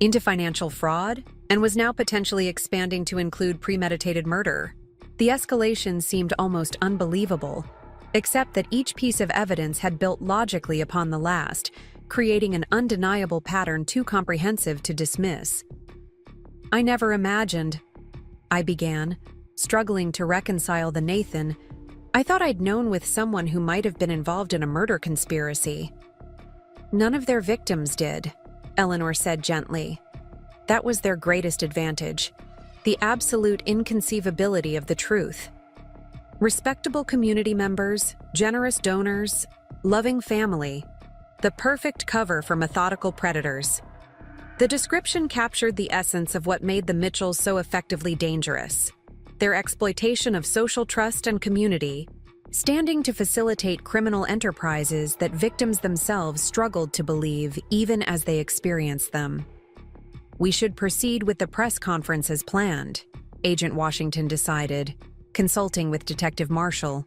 into financial fraud and was now potentially expanding to include premeditated murder. The escalation seemed almost unbelievable, except that each piece of evidence had built logically upon the last, creating an undeniable pattern too comprehensive to dismiss. I never imagined, I began, struggling to reconcile the Nathan. I thought I'd known with someone who might have been involved in a murder conspiracy. None of their victims did, Eleanor said gently. That was their greatest advantage, the absolute inconceivability of the truth. Respectable community members, generous donors, loving family, the perfect cover for methodical predators. The description captured the essence of what made the Mitchells so effectively dangerous. Their exploitation of social trust and community, standing to facilitate criminal enterprises that victims themselves struggled to believe even as they experienced them. We should proceed with the press conference as planned, Agent Washington decided, consulting with Detective Marshall.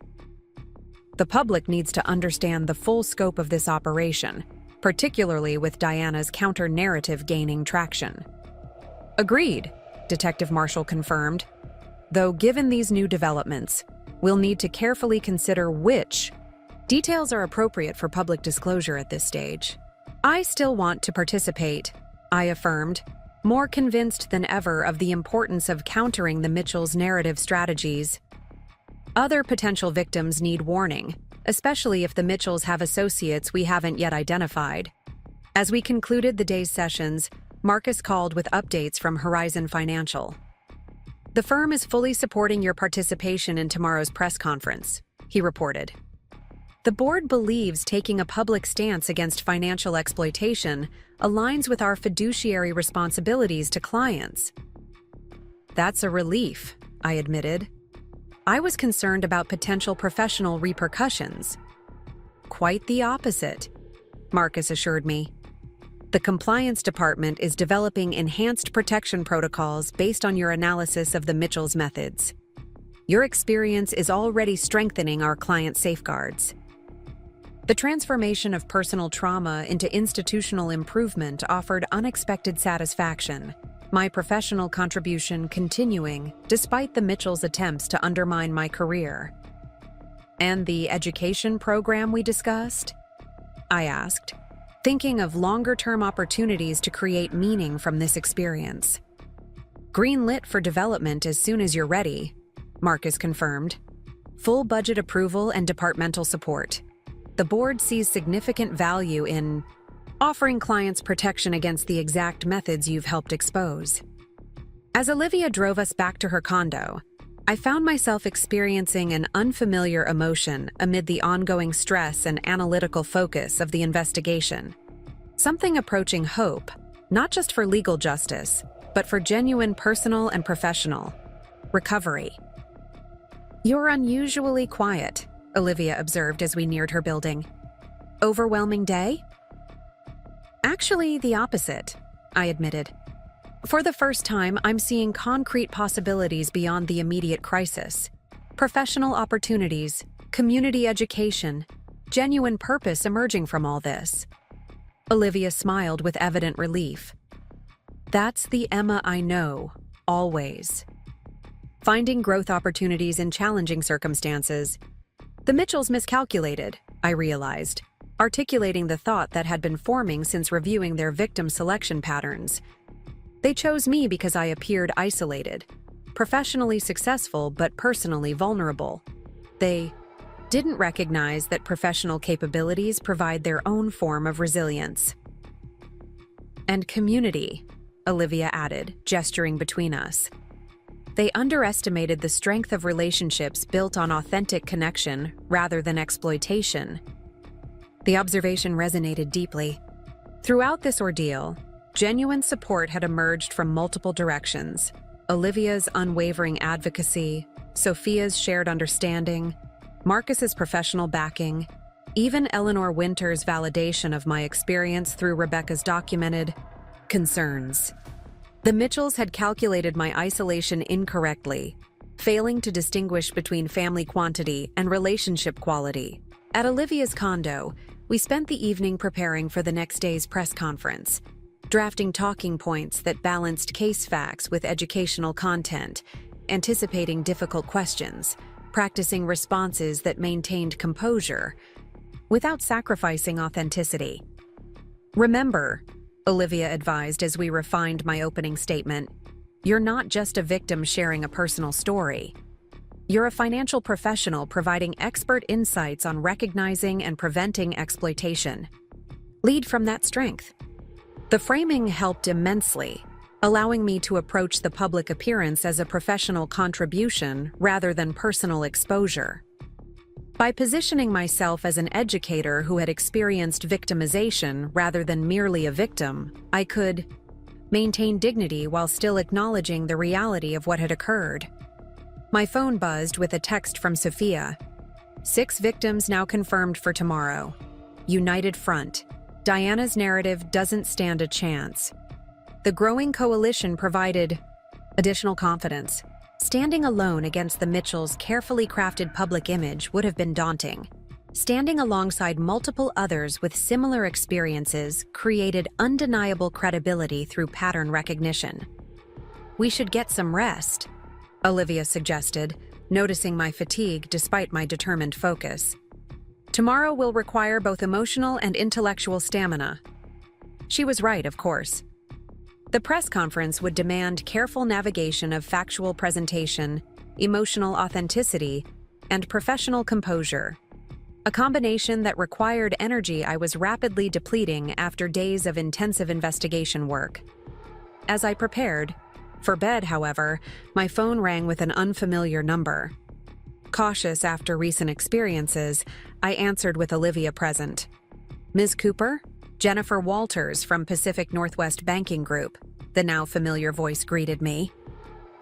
The public needs to understand the full scope of this operation, particularly with Diana's counter-narrative gaining traction. Agreed, Detective Marshall confirmed. Though given these new developments, we'll need to carefully consider which details are appropriate for public disclosure at this stage. I still want to participate, I affirmed, more convinced than ever of the importance of countering the Mitchells' narrative strategies. Other potential victims need warning, especially if the Mitchells have associates we haven't yet identified. As we concluded the day's sessions, Marcus called with updates from Horizon Financial. The firm is fully supporting your participation in tomorrow's press conference, he reported. The board believes taking a public stance against financial exploitation aligns with our fiduciary responsibilities to clients. That's a relief, I admitted. I was concerned about potential professional repercussions. Quite the opposite, Marcus assured me. The compliance department is developing enhanced protection protocols based on your analysis of the Mitchells' methods. Your experience is already strengthening our client safeguards. The transformation of personal trauma into institutional improvement offered unexpected satisfaction, my professional contribution continuing despite the Mitchells' attempts to undermine my career. And the education program we discussed? I asked, thinking of longer-term opportunities to create meaning from this experience. Green-lit for development as soon as you're ready, Marcus confirmed. Full budget approval and departmental support. The board sees significant value in offering clients protection against the exact methods you've helped expose. As Olivia drove us back to her condo, I found myself experiencing an unfamiliar emotion amid the ongoing stress and analytical focus of the investigation. Something approaching hope, not just for legal justice, but for genuine personal and professional recovery. You're unusually quiet, Olivia observed as we neared her building. Overwhelming day? Actually, the opposite, I admitted. For the first time, I'm seeing concrete possibilities beyond the immediate crisis. Professional opportunities, community education, genuine purpose emerging from all this. Olivia smiled with evident relief. That's the Emma I know, always. Finding growth opportunities in challenging circumstances. The Mitchells miscalculated, I realized, articulating the thought that had been forming since reviewing their victim selection patterns. They chose me because I appeared isolated, professionally successful but personally vulnerable. They didn't recognize that professional capabilities provide their own form of resilience. And community, Olivia added, gesturing between us. They underestimated the strength of relationships built on authentic connection rather than exploitation. The observation resonated deeply. Throughout this ordeal, genuine support had emerged from multiple directions. Olivia's unwavering advocacy, Sophia's shared understanding, Marcus's professional backing, even Eleanor Winter's validation of my experience through Rebecca's documented concerns. The Mitchells had calculated my isolation incorrectly, failing to distinguish between family quantity and relationship quality. At Olivia's condo, we spent the evening preparing for the next day's press conference, drafting talking points that balanced case facts with educational content, anticipating difficult questions, practicing responses that maintained composure, without sacrificing authenticity. Remember, Olivia advised as we refined my opening statement, you're not just a victim sharing a personal story. You're a financial professional providing expert insights on recognizing and preventing exploitation. Lead from that strength. The framing helped immensely, allowing me to approach the public appearance as a professional contribution rather than personal exposure. By positioning myself as an educator who had experienced victimization rather than merely a victim, I could maintain dignity while still acknowledging the reality of what had occurred. My phone buzzed with a text from Sophia. 6 victims now confirmed for tomorrow. United front. Diana's narrative doesn't stand a chance. The growing coalition provided additional confidence. Standing alone against the Mitchells' carefully crafted public image would have been daunting. Standing alongside multiple others with similar experiences created undeniable credibility through pattern recognition. "We should get some rest," Olivia suggested, noticing my fatigue despite my determined focus. "Tomorrow will require both emotional and intellectual stamina." She was right, of course. The press conference would demand careful navigation of factual presentation, emotional authenticity, and professional composure. A combination that required energy I was rapidly depleting after days of intensive investigation work. As I prepared for bed, however, my phone rang with an unfamiliar number. Cautious after recent experiences, I answered with Olivia present. "Ms. Cooper? Jennifer Walters from Pacific Northwest Banking Group," the now familiar voice greeted me.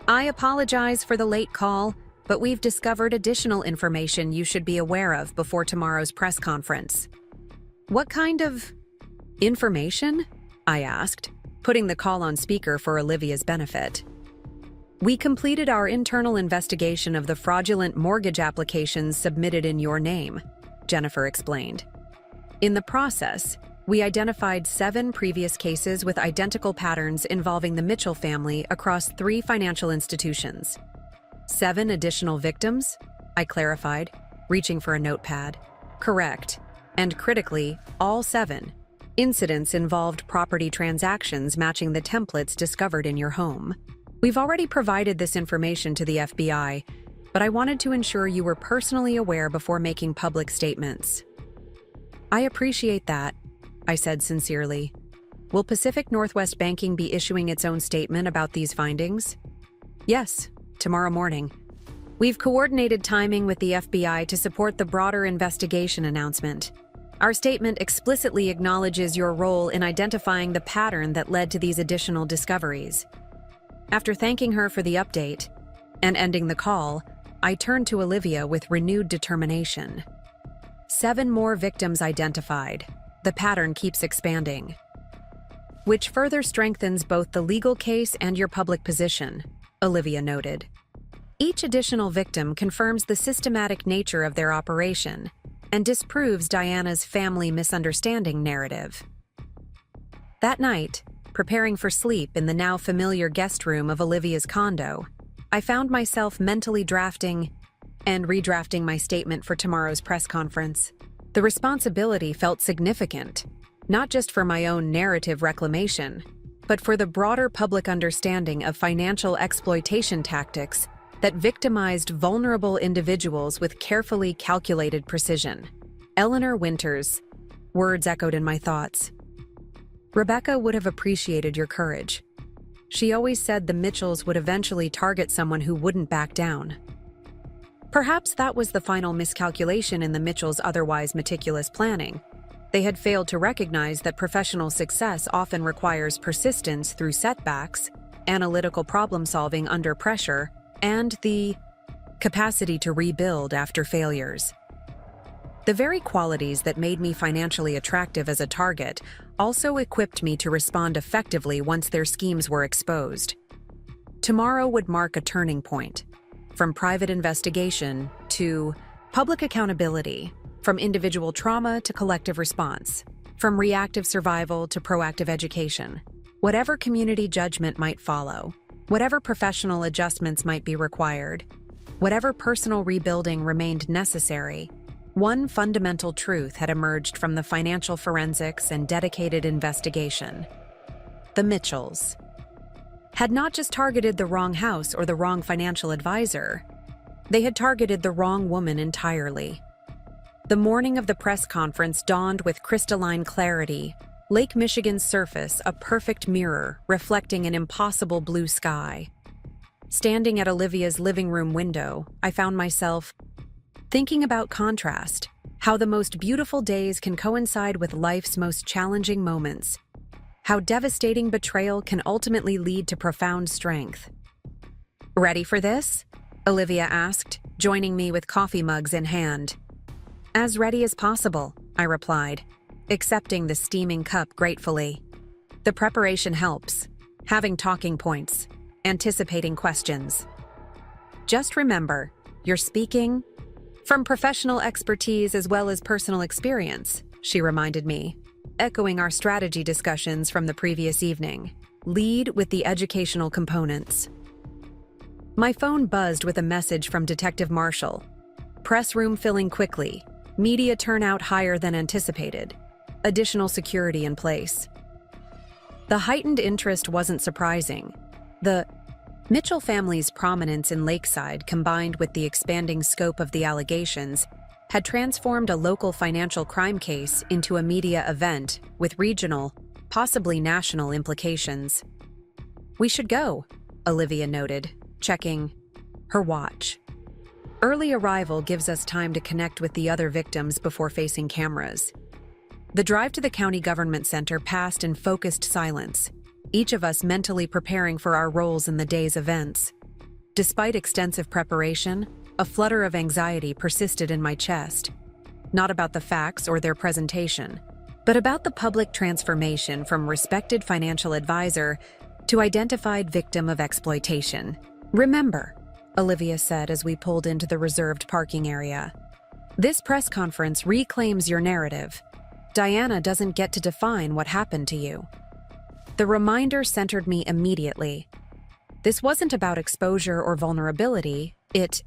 "I apologize for the late call, but we've discovered additional information you should be aware of before tomorrow's press conference." "What kind of information?" I asked, putting the call on speaker for Olivia's benefit. "We completed our internal investigation of the fraudulent mortgage applications submitted in your name," Jennifer explained. "In the process, we identified 7 previous cases with identical patterns involving the Mitchell family across 3 financial institutions." 7 additional victims? I clarified, reaching for a notepad. "Correct. And critically, all 7 incidents involved property transactions matching the templates discovered in your home. We've already provided this information to the FBI, but I wanted to ensure you were personally aware before making public statements." "I appreciate that," I said sincerely. "Will Pacific Northwest Banking be issuing its own statement about these findings?" "Yes, tomorrow morning. We've coordinated timing with the FBI to support the broader investigation announcement. Our statement explicitly acknowledges your role in identifying the pattern that led to these additional discoveries." After thanking her for the update and ending the call, I turned to Olivia with renewed determination. 7 more victims identified. The pattern keeps expanding. "Which further strengthens both the legal case and your public position," Olivia noted. "Each additional victim confirms the systematic nature of their operation and disproves Diana's family misunderstanding narrative." That night, preparing for sleep in the now familiar guest room of Olivia's condo, I found myself mentally drafting and redrafting my statement for tomorrow's press conference. The responsibility felt significant, not just for my own narrative reclamation, but for the broader public understanding of financial exploitation tactics that victimized vulnerable individuals with carefully calculated precision. Eleanor Winters. Words echoed in my thoughts. "Rebecca would have appreciated your courage. She always said the Mitchells would eventually target someone who wouldn't back down." Perhaps that was the final miscalculation in the Mitchells' otherwise meticulous planning. They had failed to recognize that professional success often requires persistence through setbacks, analytical problem-solving under pressure, and the capacity to rebuild after failures. The very qualities that made me financially attractive as a target also equipped me to respond effectively once their schemes were exposed. Tomorrow would mark a turning point. From private investigation to public accountability, from individual trauma to collective response, from reactive survival to proactive education. Whatever community judgment might follow, whatever professional adjustments might be required, whatever personal rebuilding remained necessary, one fundamental truth had emerged from the financial forensics and dedicated investigation. The Mitchells had not just targeted the wrong house or the wrong financial advisor, they had targeted the wrong woman entirely. The morning of the press conference dawned with crystalline clarity, Lake Michigan's surface a perfect mirror reflecting an impossible blue sky. Standing at Olivia's living room window, I found myself thinking about contrast, how the most beautiful days can coincide with life's most challenging moments, how devastating betrayal can ultimately lead to profound strength. "Ready for this?" Olivia asked, joining me with coffee mugs in hand. "As ready as possible," I replied, accepting the steaming cup gratefully. "The preparation helps. having talking points, anticipating questions. Just remember, you're speaking from professional expertise as well as personal experience, she reminded me, echoing our strategy discussions from the previous evening. Lead with the educational components. My phone buzzed with a message from Detective Marshall. Press room filling quickly. Media turnout higher than anticipated. Additional security in place. The heightened interest wasn't surprising. The Mitchell family's prominence in Lakeside, combined with the expanding scope of the allegations, had transformed a local financial crime case into a media event with regional, possibly national implications. "We should go," Olivia noted, checking her watch. Early arrival gives us time to connect with the other victims before facing cameras. The drive to the county government center passed in focused silence, each of us mentally preparing for our roles in the day's events. Despite extensive preparation, a flutter of anxiety persisted in my chest. Not about the facts or their presentation, but about the public transformation from respected financial advisor to identified victim of exploitation. "Remember," Olivia said as we pulled into the reserved parking area, "this press conference reclaims your narrative. Diana doesn't get to define what happened to you." The reminder centered me immediately. This wasn't about exposure or vulnerability, it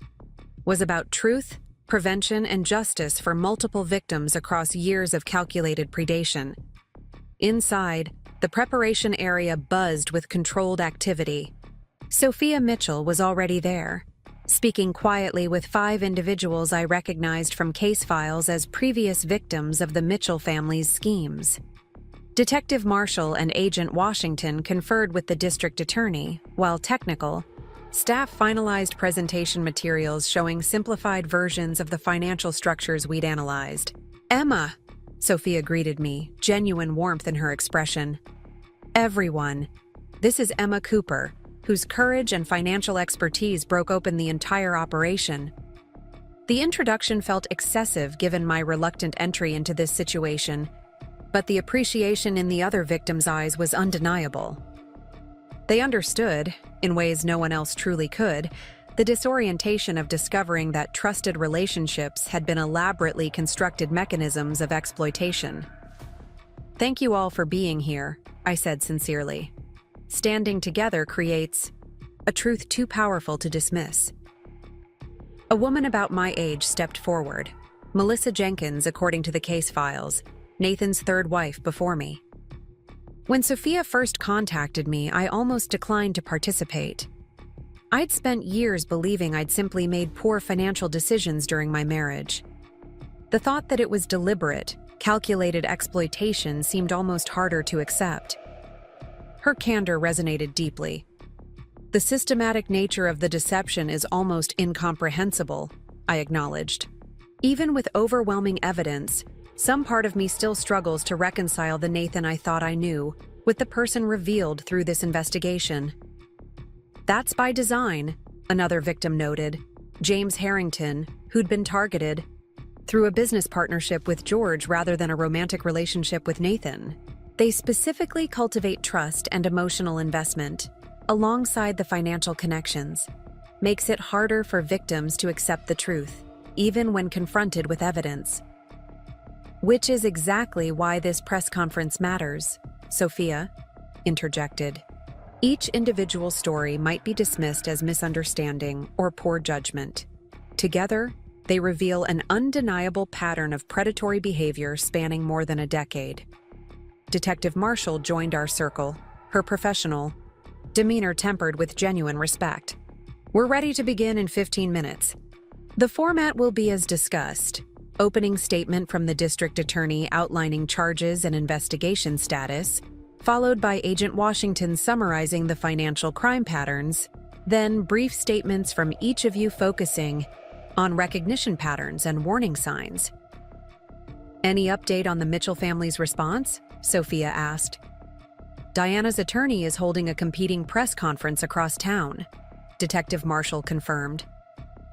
was about truth, prevention, and justice for multiple victims across years of calculated predation. Inside, the preparation area buzzed with controlled activity. Sophia Mitchell was already there, speaking quietly with 5 individuals I recognized from case files as previous victims of the Mitchell family's schemes. Detective Marshall and Agent Washington conferred with the district attorney, while technical staff finalized presentation materials showing simplified versions of the financial structures we'd analyzed. "Emma," Sophia greeted me, genuine warmth in her expression. "Everyone, this is Emma Cooper, whose courage and financial expertise broke open the entire operation." The introduction felt excessive given my reluctant entry into this situation, but the appreciation in the other victims' eyes was undeniable. They understood, in ways no one else truly could, the disorientation of discovering that trusted relationships had been elaborately constructed mechanisms of exploitation. "Thank you all for being here," I said sincerely. "Standing together creates a truth too powerful to dismiss." A woman about my age stepped forward, Melissa Jenkins, according to the case files, Nathan's 3rd wife before me. When Sophia first contacted me, I almost declined to participate. I'd spent years believing I'd simply made poor financial decisions during my marriage. The thought that it was deliberate, calculated exploitation seemed almost harder to accept. Her candor resonated deeply. "The systematic nature of the deception is almost incomprehensible," I acknowledged. "Even with overwhelming evidence, some part of me still struggles to reconcile the Nathan I thought I knew with the person revealed through this investigation." "That's by design," another victim noted, James Harrington, who'd been targeted through a business partnership with George rather than a romantic relationship with Nathan. "They specifically cultivate trust and emotional investment, alongside the financial connections. Makes it harder for victims to accept the truth, even when confronted with evidence." "Which is exactly why this press conference matters," Sophia interjected. "Each individual story might be dismissed as misunderstanding or poor judgment. Together, they reveal an undeniable pattern of predatory behavior spanning more than a decade." Detective Marshall joined our circle, her professional demeanor tempered with genuine respect. "We're ready to begin in 15 minutes. The format will be as discussed. Opening statement from the district attorney outlining charges and investigation status, followed by Agent Washington summarizing the financial crime patterns, then brief statements from each of you focusing on recognition patterns and warning signs." "Any update on the Mitchell family's response?" Sophia asked. "Diana's attorney is holding a competing press conference across town," Detective Marshall confirmed.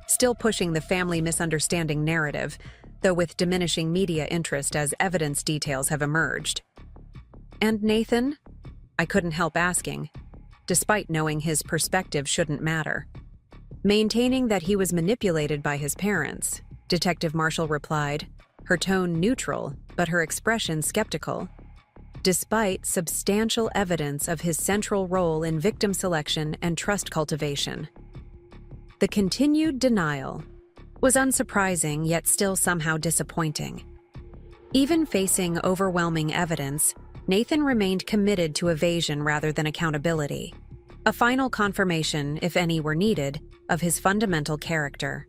"Still pushing the family misunderstanding narrative, though with diminishing media interest as evidence details have emerged." "And Nathan?" I couldn't help asking. despite knowing his perspective shouldn't matter. Maintaining that he was manipulated by his parents, Detective Marshall replied, her tone neutral, but her expression skeptical, despite substantial evidence of his central role in victim selection and trust cultivation. The continued denial was unsurprising yet still somehow disappointing. Even facing overwhelming evidence, Nathan remained committed to evasion rather than accountability, a final confirmation, if any were needed, of his fundamental character.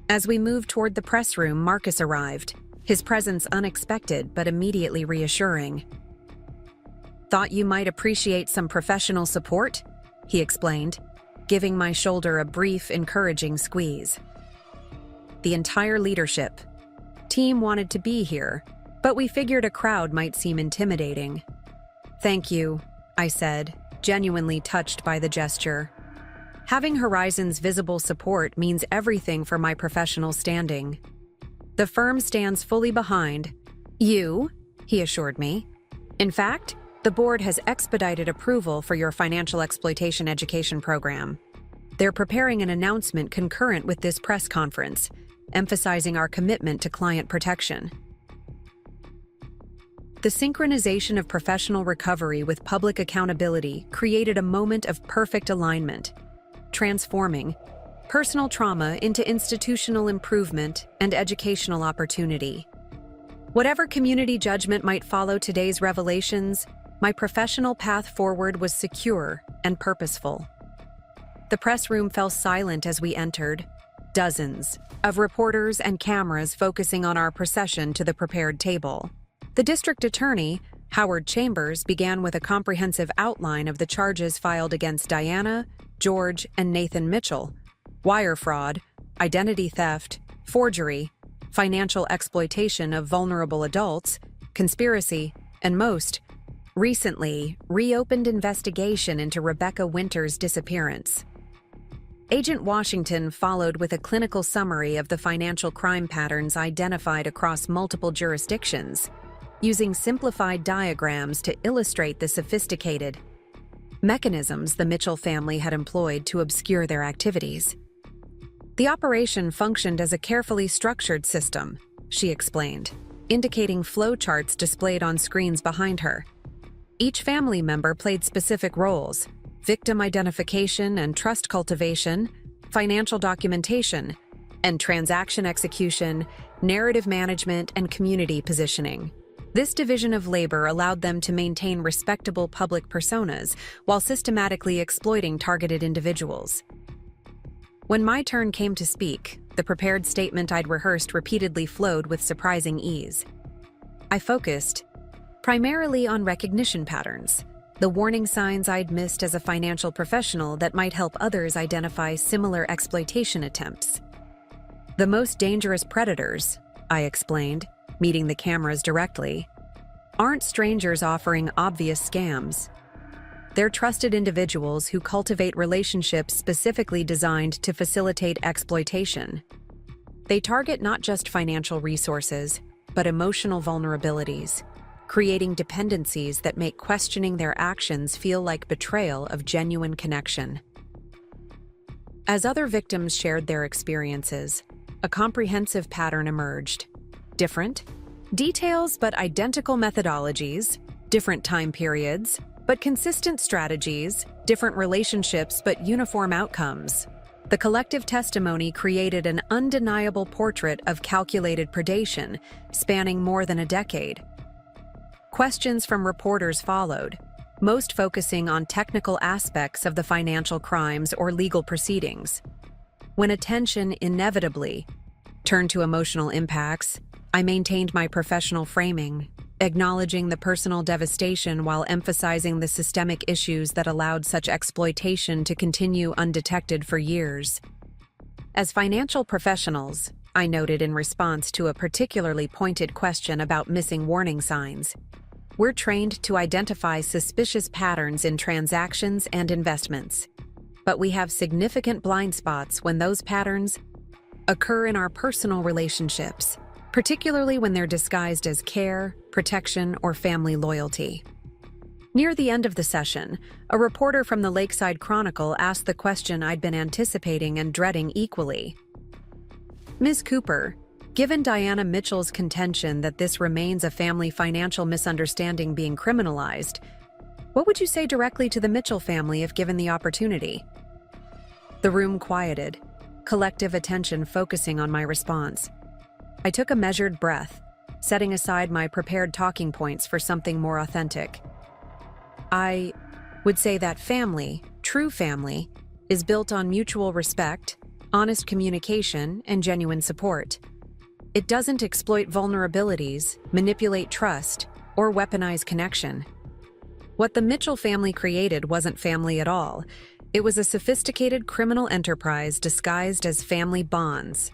As we moved toward the press room, Marcus arrived, his presence unexpected but immediately reassuring. "Thought you might appreciate some professional support?" he explained, giving my shoulder a brief, encouraging squeeze. The entire leadership team wanted to be here, but we figured a crowd might seem intimidating. "Thank you," I said, genuinely touched by the gesture. Having Horizon's visible support means everything for my professional standing. "The firm stands fully behind you," he assured me. "In fact, the board has expedited approval for your financial exploitation education program. They're preparing an announcement concurrent with this press conference, emphasizing our commitment to client protection." The synchronization of professional recovery with public accountability created a moment of perfect alignment, transforming personal trauma into institutional improvement and educational opportunity. Whatever community judgment might follow today's revelations, my professional path forward was secure and purposeful. The press room fell silent as we entered, dozens of reporters and cameras focusing on our procession to the prepared table. The district attorney, Howard Chambers, began with a comprehensive outline of the charges filed against Diana, George, and Nathan Mitchell: wire fraud, identity theft, forgery, financial exploitation of vulnerable adults, conspiracy, and most recently, reopened investigation into Rebecca Winter's disappearance. Agent Washington followed with a clinical summary of the financial crime patterns identified across multiple jurisdictions, using simplified diagrams to illustrate the sophisticated mechanisms the Mitchell family had employed to obscure their activities. The operation functioned as a carefully structured system, she explained, indicating flowcharts displayed on screens behind her. Each family member played specific roles: victim identification and trust cultivation, financial documentation, and transaction execution, narrative management, and community positioning. This division of labor allowed them to maintain respectable public personas while systematically exploiting targeted individuals. When my turn came to speak, the prepared statement I'd rehearsed repeatedly flowed with surprising ease. I focused primarily on recognition patterns, the warning signs I'd missed as a financial professional that might help others identify similar exploitation attempts. The most dangerous predators, I explained, meeting the cameras directly, aren't strangers offering obvious scams. They're trusted individuals who cultivate relationships specifically designed to facilitate exploitation. They target not just financial resources, but emotional vulnerabilities, creating dependencies that make questioning their actions feel like betrayal of genuine connection. As other victims shared their experiences, a comprehensive pattern emerged. Different details but identical methodologies, different time periods, but consistent strategies, different relationships but uniform outcomes. The collective testimony created an undeniable portrait of calculated predation, spanning more than a decade. Questions from reporters followed, most focusing on technical aspects of the financial crimes or legal proceedings. When attention inevitably turned to emotional impacts, I maintained my professional framing, acknowledging the personal devastation while emphasizing the systemic issues that allowed such exploitation to continue undetected for years. As financial professionals, I noted in response to a particularly pointed question about missing warning signs, we're trained to identify suspicious patterns in transactions and investments, but we have significant blind spots when those patterns occur in our personal relationships, particularly when they're disguised as care, protection, or family loyalty. Near the end of the session, a reporter from the Lakeside Chronicle asked the question I'd been anticipating and dreading equally. Ms. Cooper, given Diana Mitchell's contention that this remains a family financial misunderstanding being criminalized, what would you say directly to the Mitchell family if given the opportunity? The room quieted, collective attention focusing on my response. I took a measured breath, setting aside my prepared talking points for something more authentic. I would say that family, true family, is built on mutual respect, honest communication, and genuine support. It doesn't exploit vulnerabilities, manipulate trust, or weaponize connection. What the Mitchell family created wasn't family at all. It was a sophisticated criminal enterprise disguised as family bonds.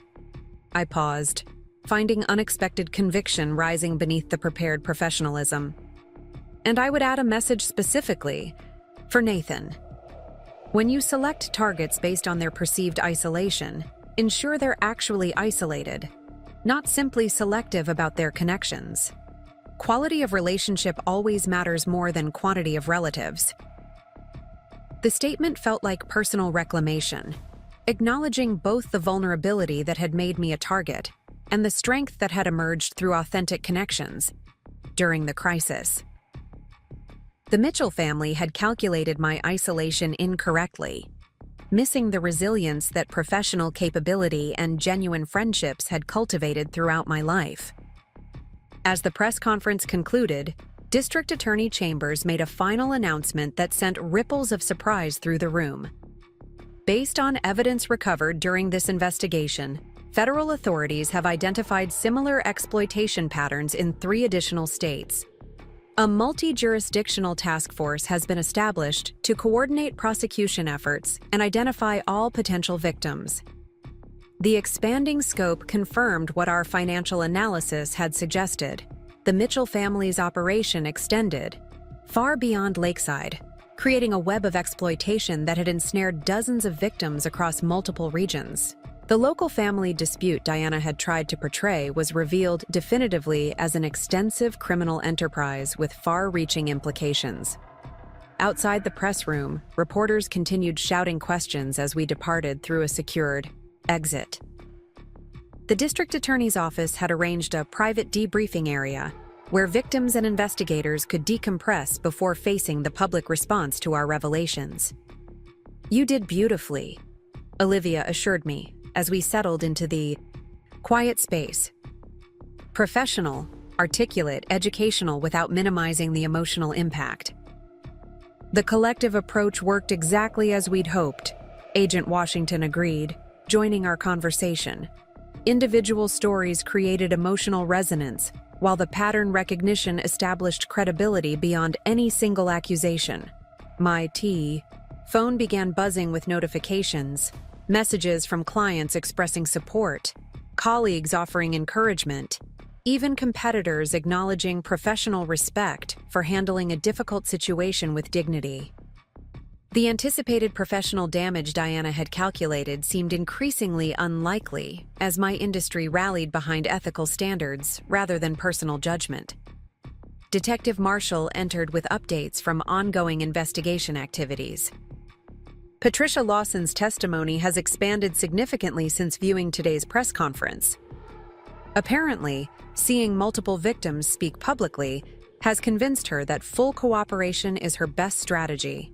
I paused, finding unexpected conviction rising beneath the prepared professionalism. And I would add a message specifically for Nathan. When you select targets based on their perceived isolation, ensure they're actually isolated, not simply selective about their connections. Quality of relationship always matters more than quantity of relatives. The statement felt like personal reclamation, acknowledging both the vulnerability that had made me a target and the strength that had emerged through authentic connections during the crisis. The Mitchell family had calculated my isolation incorrectly, missing the resilience that professional capability and genuine friendships had cultivated throughout my life. As the press conference concluded, District Attorney Chambers made a final announcement that sent ripples of surprise through the room. Based on evidence recovered during this investigation, federal authorities have identified similar exploitation patterns in 3 additional states. A multi-jurisdictional task force has been established to coordinate prosecution efforts and identify all potential victims. The expanding scope confirmed what our financial analysis had suggested. The Mitchell family's operation extended far beyond Lakeside, creating a web of exploitation that had ensnared dozens of victims across multiple regions. The local family dispute Diana had tried to portray was revealed definitively as an extensive criminal enterprise with far-reaching implications. Outside the press room, reporters continued shouting questions as we departed through a secured exit. The district attorney's office had arranged a private debriefing area where victims and investigators could decompress before facing the public response to our revelations. "You did beautifully," Olivia assured me as we settled into the quiet space. Professional, articulate, educational without minimizing the emotional impact. The collective approach worked exactly as we'd hoped, Agent Washington agreed, joining our conversation. Individual stories created emotional resonance, while the pattern recognition established credibility beyond any single accusation. My phone began buzzing with notifications, messages from clients expressing support, colleagues offering encouragement, even competitors acknowledging professional respect for handling a difficult situation with dignity. The anticipated professional damage Diana had calculated seemed increasingly unlikely as my industry rallied behind ethical standards rather than personal judgment. Detective Marshall entered with updates from ongoing investigation activities. Patricia Lawson's testimony has expanded significantly since viewing today's press conference. Apparently, seeing multiple victims speak publicly has convinced her that full cooperation is her best strategy.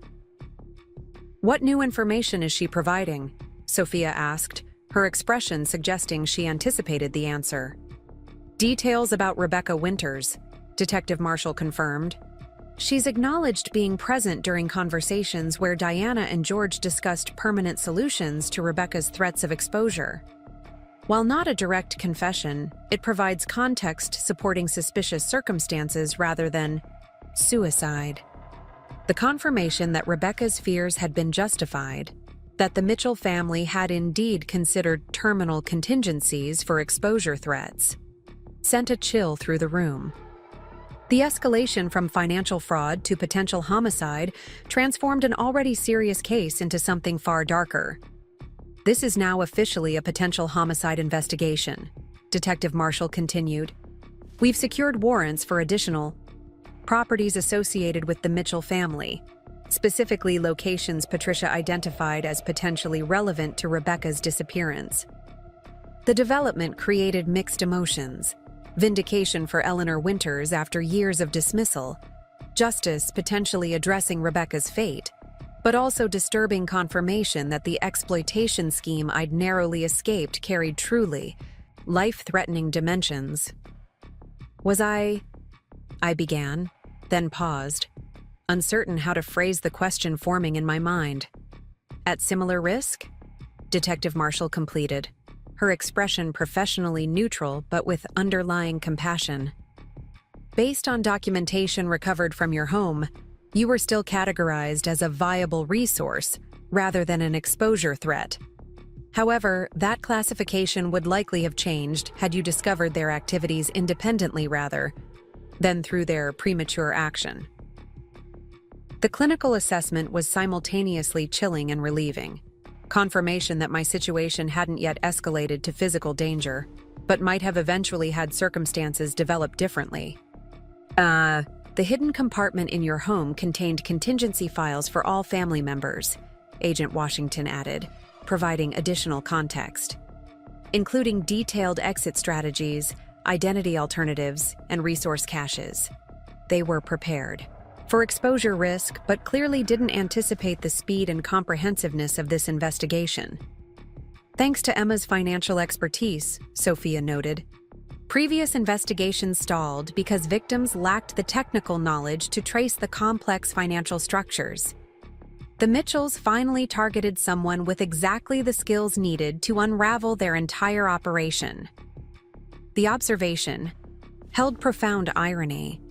"What new information is she providing?" Sophia asked, her expression suggesting she anticipated the answer. "Details about Rebecca Winters," Detective Marshall confirmed. "She's acknowledged being present during conversations where Diana and George discussed permanent solutions to Rebecca's threats of exposure. While not a direct confession, it provides context supporting suspicious circumstances rather than suicide. The confirmation that Rebecca's fears had been justified, that the Mitchell family had indeed considered terminal contingencies for exposure threats, sent a chill through the room. The escalation from financial fraud to potential homicide transformed an already serious case into something far darker. "This is now officially a potential homicide investigation," Detective Marshall continued. "We've secured warrants for additional..." properties associated with the Mitchell family, specifically locations Patricia identified as potentially relevant to Rebecca's disappearance. The development created mixed emotions: vindication for Eleanor Winters after years of dismissal, justice potentially addressing Rebecca's fate, but also disturbing confirmation that the exploitation scheme I'd narrowly escaped carried truly life-threatening dimensions. I began, then paused, uncertain how to phrase the question forming in my mind. At similar risk? Detective Marshall completed, her expression professionally neutral but with underlying compassion. Based on documentation recovered from your home, you were still categorized as a viable resource rather than an exposure threat. However, that classification would likely have changed had you discovered their activities independently rather than through their premature action. The clinical assessment was simultaneously chilling and relieving. Confirmation that my situation hadn't yet escalated to physical danger, but might have eventually had circumstances develop differently. The hidden compartment in your home contained contingency files for all family members, Agent Washington added, providing additional context, including detailed exit strategies, identity alternatives, and resource caches. They were prepared for exposure risk, but clearly didn't anticipate the speed and comprehensiveness of this investigation. Thanks to Emma's financial expertise, Sophia noted, previous investigations stalled because victims lacked the technical knowledge to trace the complex financial structures. The Mitchells finally targeted someone with exactly the skills needed to unravel their entire operation. The observation held profound irony.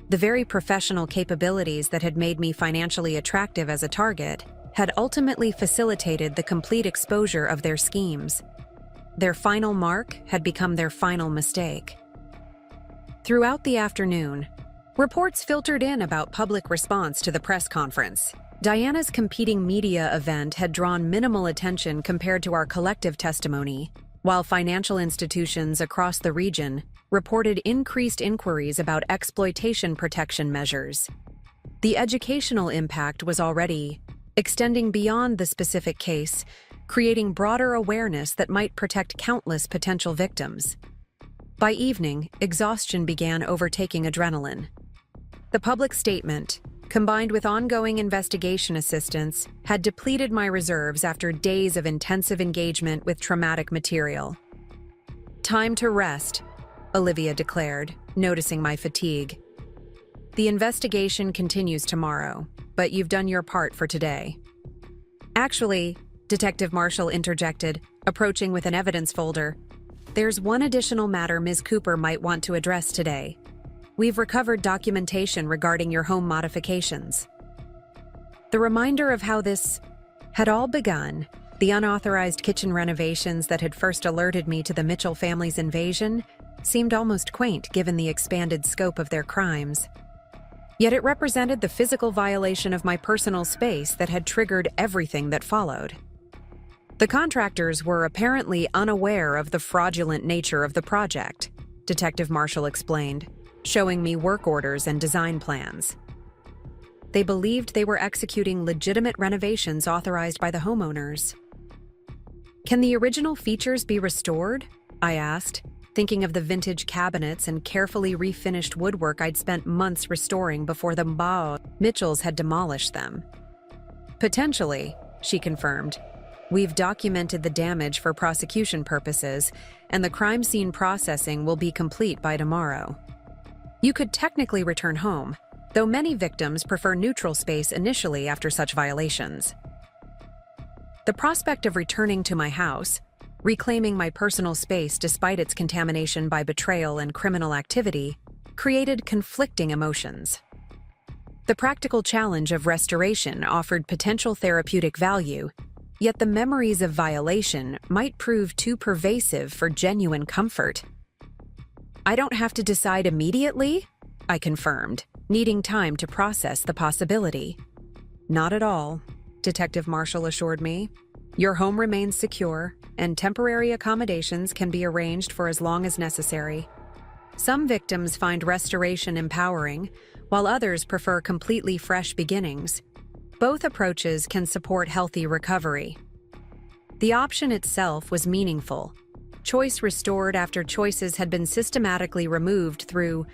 The very professional capabilities that had made me financially attractive as a target had ultimately facilitated the complete exposure of their schemes. Their final mark had become their final mistake. Throughout the afternoon, reports filtered in about public response to the press conference. Diana's competing media event had drawn minimal attention compared to our collective testimony, while financial institutions across the region reported increased inquiries about exploitation protection measures. The educational impact was already extending beyond the specific case, creating broader awareness that might protect countless potential victims. By evening, exhaustion began overtaking adrenaline. The public statement, combined with ongoing investigation assistance, had depleted my reserves after days of intensive engagement with traumatic material. "Time to rest," Olivia declared, noticing my fatigue. "The investigation continues tomorrow, but you've done your part for today." "Actually," Detective Marshall interjected, approaching with an evidence folder, "there's one additional matter Ms. Cooper might want to address today. We've recovered documentation regarding your home modifications." The reminder of how this had all begun, the unauthorized kitchen renovations that had first alerted me to the Mitchell family's invasion, seemed almost quaint given the expanded scope of their crimes. Yet it represented the physical violation of my personal space that had triggered everything that followed. The contractors were apparently unaware of the fraudulent nature of the project, Detective Marshall explained, showing me work orders and design plans. They believed they were executing legitimate renovations authorized by the homeowners. "Can the original features be restored?" I asked, thinking of the vintage cabinets and carefully refinished woodwork I'd spent months restoring before the Mitchells had demolished them. "Potentially," she confirmed. "We've documented the damage for prosecution purposes, and the crime scene processing will be complete by tomorrow. You could technically return home, though many victims prefer neutral space initially after such violations." The prospect of returning to my house, reclaiming my personal space despite its contamination by betrayal and criminal activity, created conflicting emotions. The practical challenge of restoration offered potential therapeutic value, yet the memories of violation might prove too pervasive for genuine comfort. "I don't have to decide immediately," I confirmed, needing time to process the possibility. "Not at all," Detective Marshall assured me. "Your home remains secure, and temporary accommodations can be arranged for as long as necessary. Some victims find restoration empowering, while others prefer completely fresh beginnings. Both approaches can support healthy recovery. The option itself was meaningful. Choice restored after choices had been systematically removed through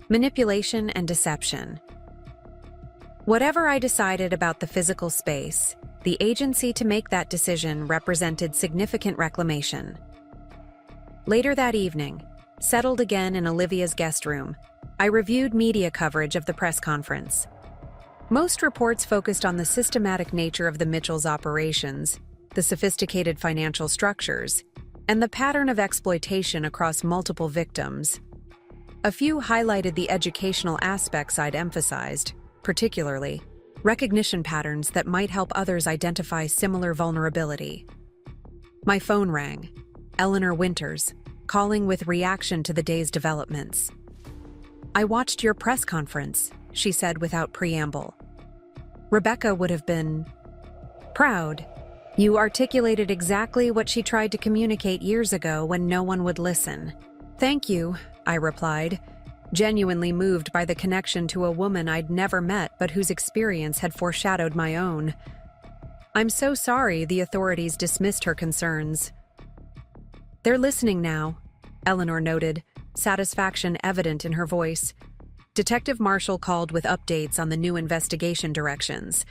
manipulation and deception. Whatever I decided about the physical space, the agency to make that decision represented significant reclamation. Later that evening, settled again in Olivia's guest room, I reviewed media coverage of the press conference. Most reports focused on the systematic nature of the Mitchells' operations, the sophisticated financial structures, and the pattern of exploitation across multiple victims. A few highlighted the educational aspects I'd emphasized, particularly recognition patterns that might help others identify similar vulnerability. My phone rang. Eleanor Winters, calling with reaction to the day's developments. "I watched your press conference," she said without preamble. "Rebecca would have been proud. You articulated exactly what she tried to communicate years ago when no one would listen." "Thank you," I replied, genuinely moved by the connection to a woman I'd never met but whose experience had foreshadowed my own. "I'm so sorry the authorities dismissed her concerns." "They're listening now," Eleanor noted, satisfaction evident in her voice. Detective Marshall called with updates on the new investigation directions.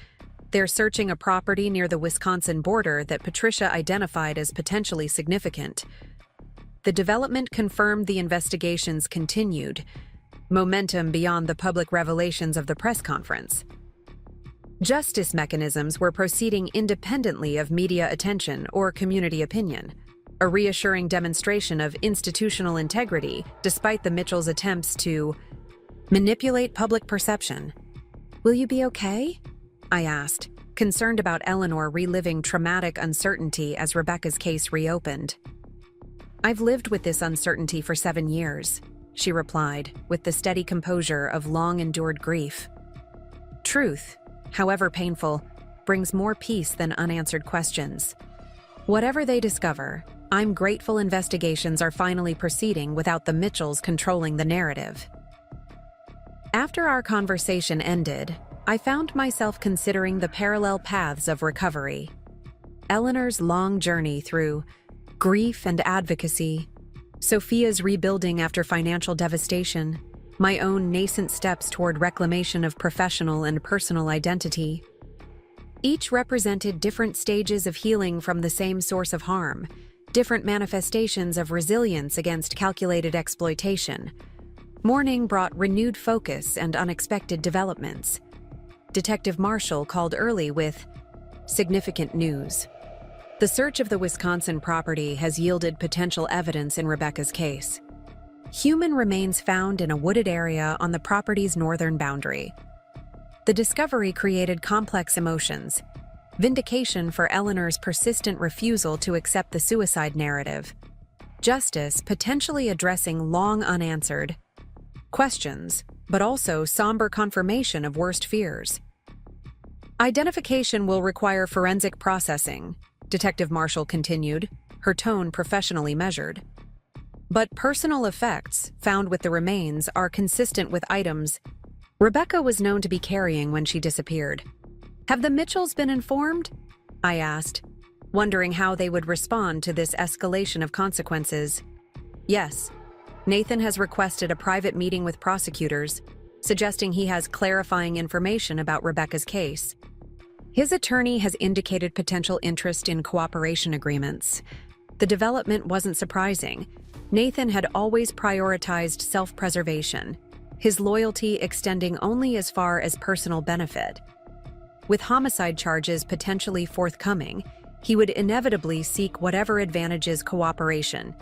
They're searching a property near the Wisconsin border that Patricia identified as potentially significant. The development confirmed the investigations continued, momentum beyond the public revelations of the press conference. Justice mechanisms were proceeding independently of media attention or community opinion, a reassuring demonstration of institutional integrity despite the Mitchells' attempts to manipulate public perception. "Will you be okay?" I asked, concerned about Eleanor reliving traumatic uncertainty as Rebecca's case reopened. "I've lived with this uncertainty for 7 years," she replied, with the steady composure of long-endured grief. "Truth, however painful, brings more peace than unanswered questions. Whatever they discover, I'm grateful investigations are finally proceeding without the Mitchells controlling the narrative." After our conversation ended, I found myself considering the parallel paths of recovery. Eleanor's long journey through grief and advocacy, Sophia's rebuilding after financial devastation, my own nascent steps toward reclamation of professional and personal identity. Each represented different stages of healing from the same source of harm, different manifestations of resilience against calculated exploitation. Morning brought renewed focus and unexpected developments. Detective Marshall called early with significant news. The search of the Wisconsin property has yielded potential evidence in Rebecca's case. Human remains found in a wooded area on the property's northern boundary. The discovery created complex emotions: vindication for Eleanor's persistent refusal to accept the suicide narrative, justice potentially addressing long unanswered questions, but also somber confirmation of worst fears. "Identification will require forensic processing," Detective Marshall continued, her tone professionally measured. "But personal effects found with the remains are consistent with items Rebecca was known to be carrying when she disappeared." "Have the Mitchells been informed?" I asked, wondering how they would respond to this escalation of consequences. "Yes. Nathan has requested a private meeting with prosecutors, suggesting he has clarifying information about Rebecca's case. His attorney has indicated potential interest in cooperation agreements." The development wasn't surprising. Nathan had always prioritized self-preservation, his loyalty extending only as far as personal benefit. With homicide charges potentially forthcoming, he would inevitably seek whatever advantages cooperation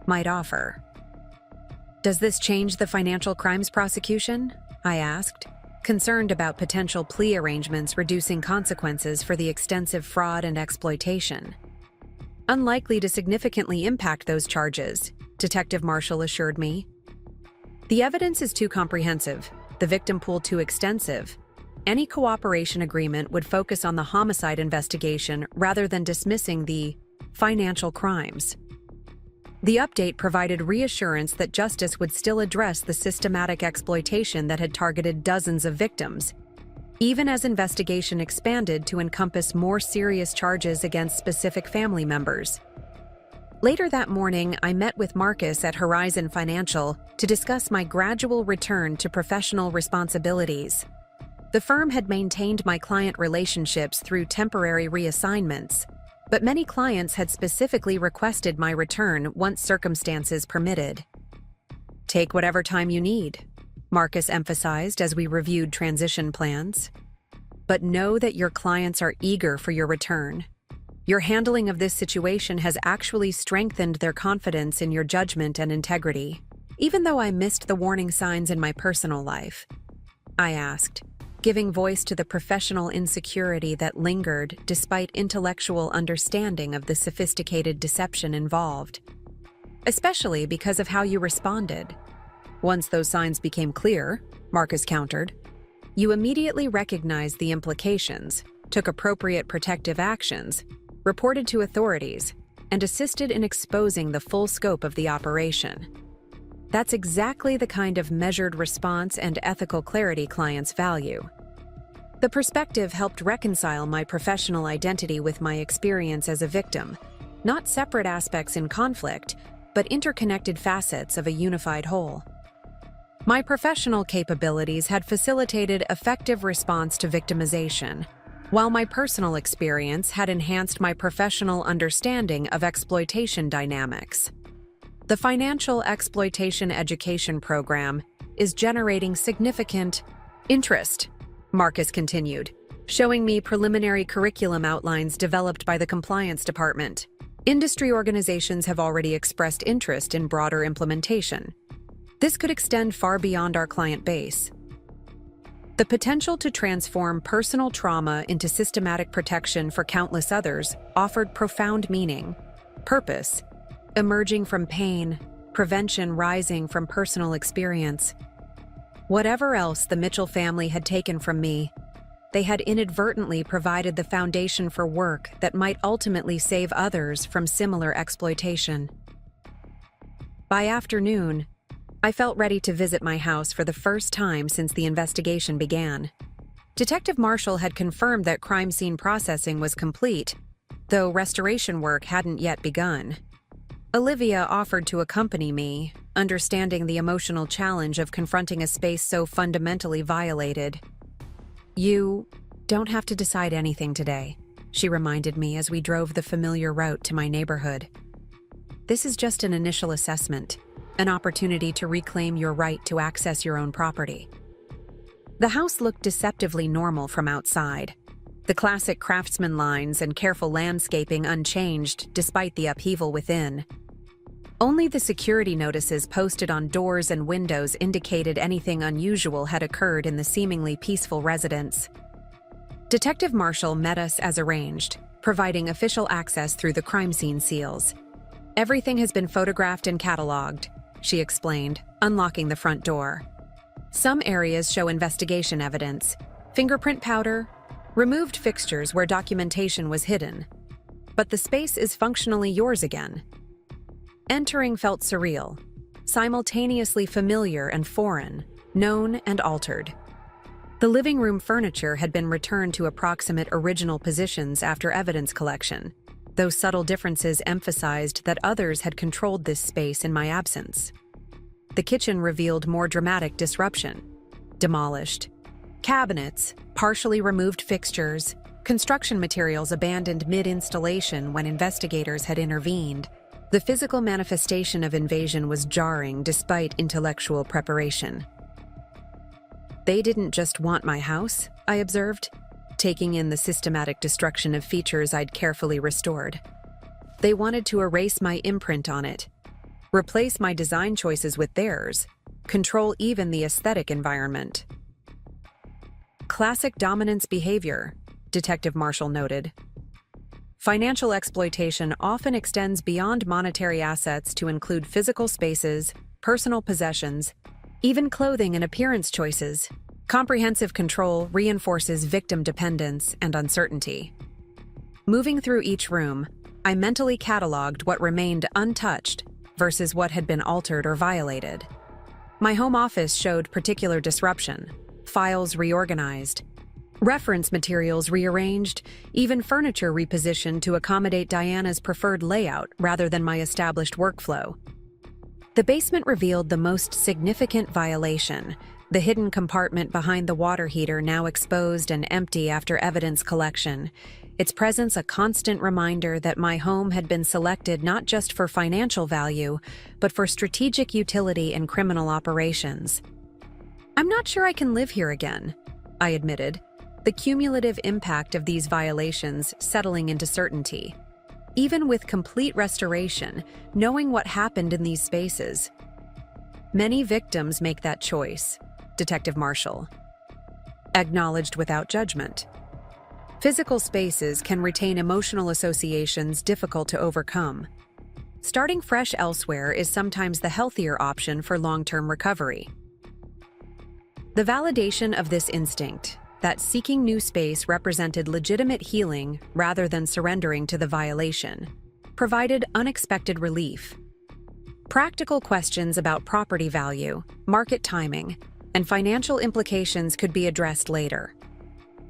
might offer. "Does this change the financial crimes prosecution?" I asked, concerned about potential plea arrangements reducing consequences for the extensive fraud and exploitation. "Unlikely to significantly impact those charges," Detective Marshall assured me. "The evidence is too comprehensive, the victim pool too extensive. Any cooperation agreement would focus on the homicide investigation rather than dismissing the financial crimes." The update provided reassurance that justice would still address the systematic exploitation that had targeted dozens of victims, even as investigation expanded to encompass more serious charges against specific family members. Later that morning, I met with Marcus at Horizon Financial to discuss my gradual return to professional responsibilities. The firm had maintained my client relationships through temporary reassignments, but many clients had specifically requested my return once circumstances permitted. "Take whatever time you need," Marcus emphasized as we reviewed transition plans. "But know that your clients are eager for your return. Your handling of this situation has actually strengthened their confidence in your judgment and integrity." Even though I missed the warning signs in my personal life, I asked, giving voice to the professional insecurity that lingered despite intellectual understanding of the sophisticated deception involved. "Especially because of how you responded. Once those signs became clear," Marcus countered, "you immediately recognized the implications, took appropriate protective actions, reported to authorities, and assisted in exposing the full scope of the operation. That's exactly the kind of measured response and ethical clarity clients value." The perspective helped reconcile my professional identity with my experience as a victim, not separate aspects in conflict, but interconnected facets of a unified whole. My professional capabilities had facilitated effective response to victimization, while my personal experience had enhanced my professional understanding of exploitation dynamics. The Financial Exploitation Education Program is generating significant interest, Marcus continued, showing me preliminary curriculum outlines developed by the Compliance Department. Industry organizations have already expressed interest in broader implementation. This could extend far beyond our client base. The potential to transform personal trauma into systematic protection for countless others offered profound meaning, purpose, emerging from pain, prevention rising from personal experience. Whatever else the Mitchell family had taken from me, they had inadvertently provided the foundation for work that might ultimately save others from similar exploitation. By afternoon, I felt ready to visit my house for the first time since the investigation began. Detective Marshall had confirmed that crime scene processing was complete, though restoration work hadn't yet begun. Olivia offered to accompany me, understanding the emotional challenge of confronting a space so fundamentally violated. "You don't have to decide anything today," she reminded me as we drove the familiar route to my neighborhood. "This is just an initial assessment, an opportunity to reclaim your right to access your own property." The house looked deceptively normal from outside, the classic craftsman lines and careful landscaping unchanged despite the upheaval within. Only the security notices posted on doors and windows indicated anything unusual had occurred in the seemingly peaceful residence. Detective Marshall met us as arranged, providing official access through the crime scene seals. "Everything has been photographed and cataloged," she explained, unlocking the front door. "Some areas show investigation evidence, fingerprint powder, removed fixtures where documentation was hidden. But the space is functionally yours again." Entering felt surreal, simultaneously familiar and foreign, known and altered. The living room furniture had been returned to approximate original positions after evidence collection, though subtle differences emphasized that others had controlled this space in my absence. The kitchen revealed more dramatic disruption. Demolished cabinets, partially removed fixtures, construction materials abandoned mid-installation when investigators had intervened. The physical manifestation of invasion was jarring despite intellectual preparation. "They didn't just want my house," I observed, taking in the systematic destruction of features I'd carefully restored. "They wanted to erase my imprint on it, replace my design choices with theirs, control even the aesthetic environment." "Classic dominance behavior," Detective Marshall noted. "Financial exploitation often extends beyond monetary assets to include physical spaces, personal possessions, even clothing and appearance choices. Comprehensive control reinforces victim dependence and uncertainty." Moving through each room, I mentally cataloged what remained untouched, versus what had been altered or violated. My home office showed particular disruption, files reorganized, reference materials rearranged, even furniture repositioned to accommodate Diana's preferred layout rather than my established workflow. The basement revealed the most significant violation, the hidden compartment behind the water heater now exposed and empty after evidence collection, its presence a constant reminder that my home had been selected not just for financial value, but for strategic utility in criminal operations. "I'm not sure I can live here again," I admitted, the cumulative impact of these violations settling into certainty. Even with complete restoration, knowing what happened in these spaces. "Many victims make that choice," Detective Marshall acknowledged without judgment. "Physical spaces can retain emotional associations difficult to overcome. Starting fresh elsewhere is sometimes the healthier option for long-term recovery." The validation of this instinct, that seeking new space represented legitimate healing rather than surrendering to the violation, provided unexpected relief. Practical questions about property value, market timing, and financial implications could be addressed later.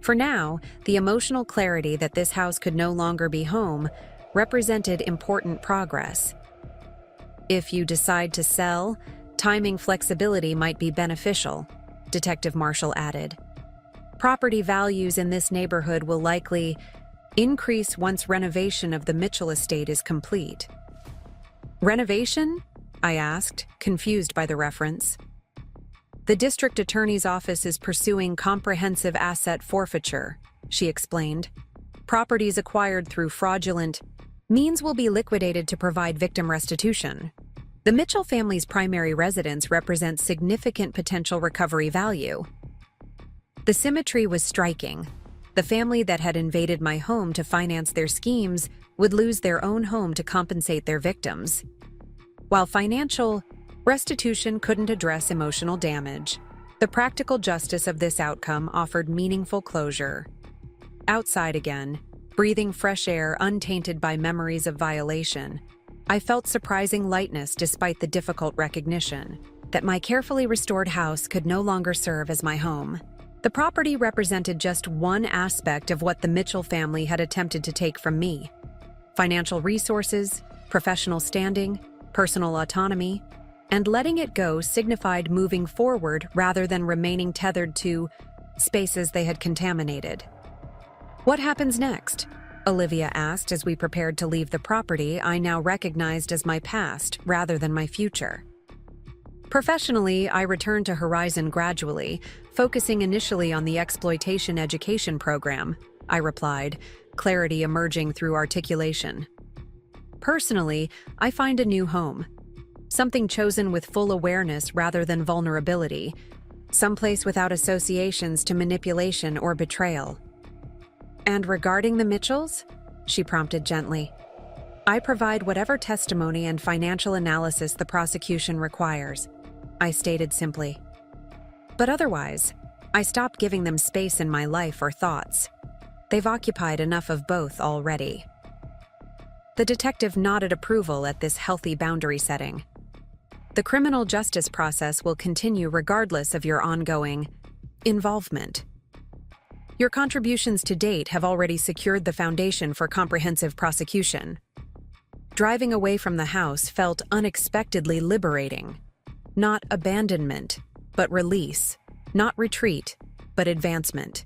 For now, the emotional clarity that this house could no longer be home represented important progress. "If you decide to sell, timing flexibility might be beneficial," Detective Marshall added. "Property values in this neighborhood will likely increase once renovation of the Mitchell estate is complete." "Renovation?" I asked, confused by the reference. "The district attorney's office is pursuing comprehensive asset forfeiture," she explained. "Properties acquired through fraudulent means will be liquidated to provide victim restitution. The Mitchell family's primary residence represents significant potential recovery value." The symmetry was striking. The family that had invaded my home to finance their schemes would lose their own home to compensate their victims. While financial restitution couldn't address emotional damage, the practical justice of this outcome offered meaningful closure. Outside again, breathing fresh air untainted by memories of violation, I felt surprising lightness despite the difficult recognition that my carefully restored house could no longer serve as my home. The property represented just one aspect of what the Mitchell family had attempted to take from me: financial resources, professional standing, personal autonomy, and letting it go signified moving forward rather than remaining tethered to spaces they had contaminated. "What happens next?" Olivia asked as we prepared to leave the property I now recognized as my past rather than my future. Professionally, I returned to Horizon gradually, focusing initially on the exploitation education program, I replied, clarity emerging through articulation. Personally, I find a new home. Something chosen with full awareness rather than vulnerability. Someplace without associations to manipulation or betrayal. "And regarding the Mitchells?" she prompted gently. "I provide whatever testimony and financial analysis the prosecution requires," I stated simply. "But otherwise, I stopped giving them space in my life or thoughts. They've occupied enough of both already." The detective nodded approval at this healthy boundary setting. "The criminal justice process will continue regardless of your ongoing involvement. Your contributions to date have already secured the foundation for comprehensive prosecution." Driving away from the house felt unexpectedly liberating. Not abandonment, but release. Not retreat, but advancement.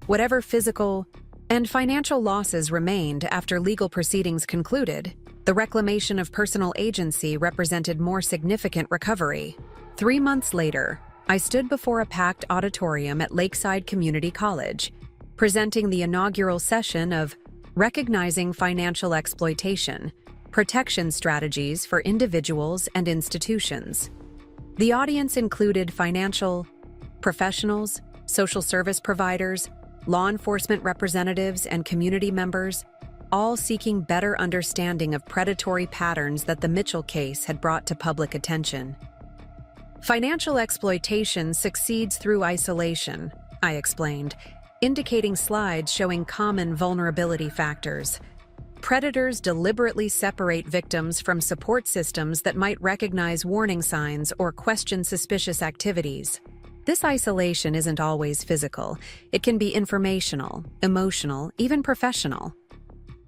Whatever physical and financial losses remained after legal proceedings concluded, the reclamation of personal agency represented more significant recovery. 3 months later, I stood before a packed auditorium at Lakeside Community College, presenting the inaugural session of Recognizing Financial Exploitation, Protection Strategies for Individuals and Institutions. The audience included financial professionals, social service providers, law enforcement representatives, and community members, all seeking better understanding of predatory patterns that the Mitchell case had brought to public attention. "Financial exploitation succeeds through isolation," I explained, indicating slides showing common vulnerability factors. Predators deliberately separate victims from support systems that might recognize warning signs or question suspicious activities. This isolation isn't always physical. It can be informational, emotional, even professional.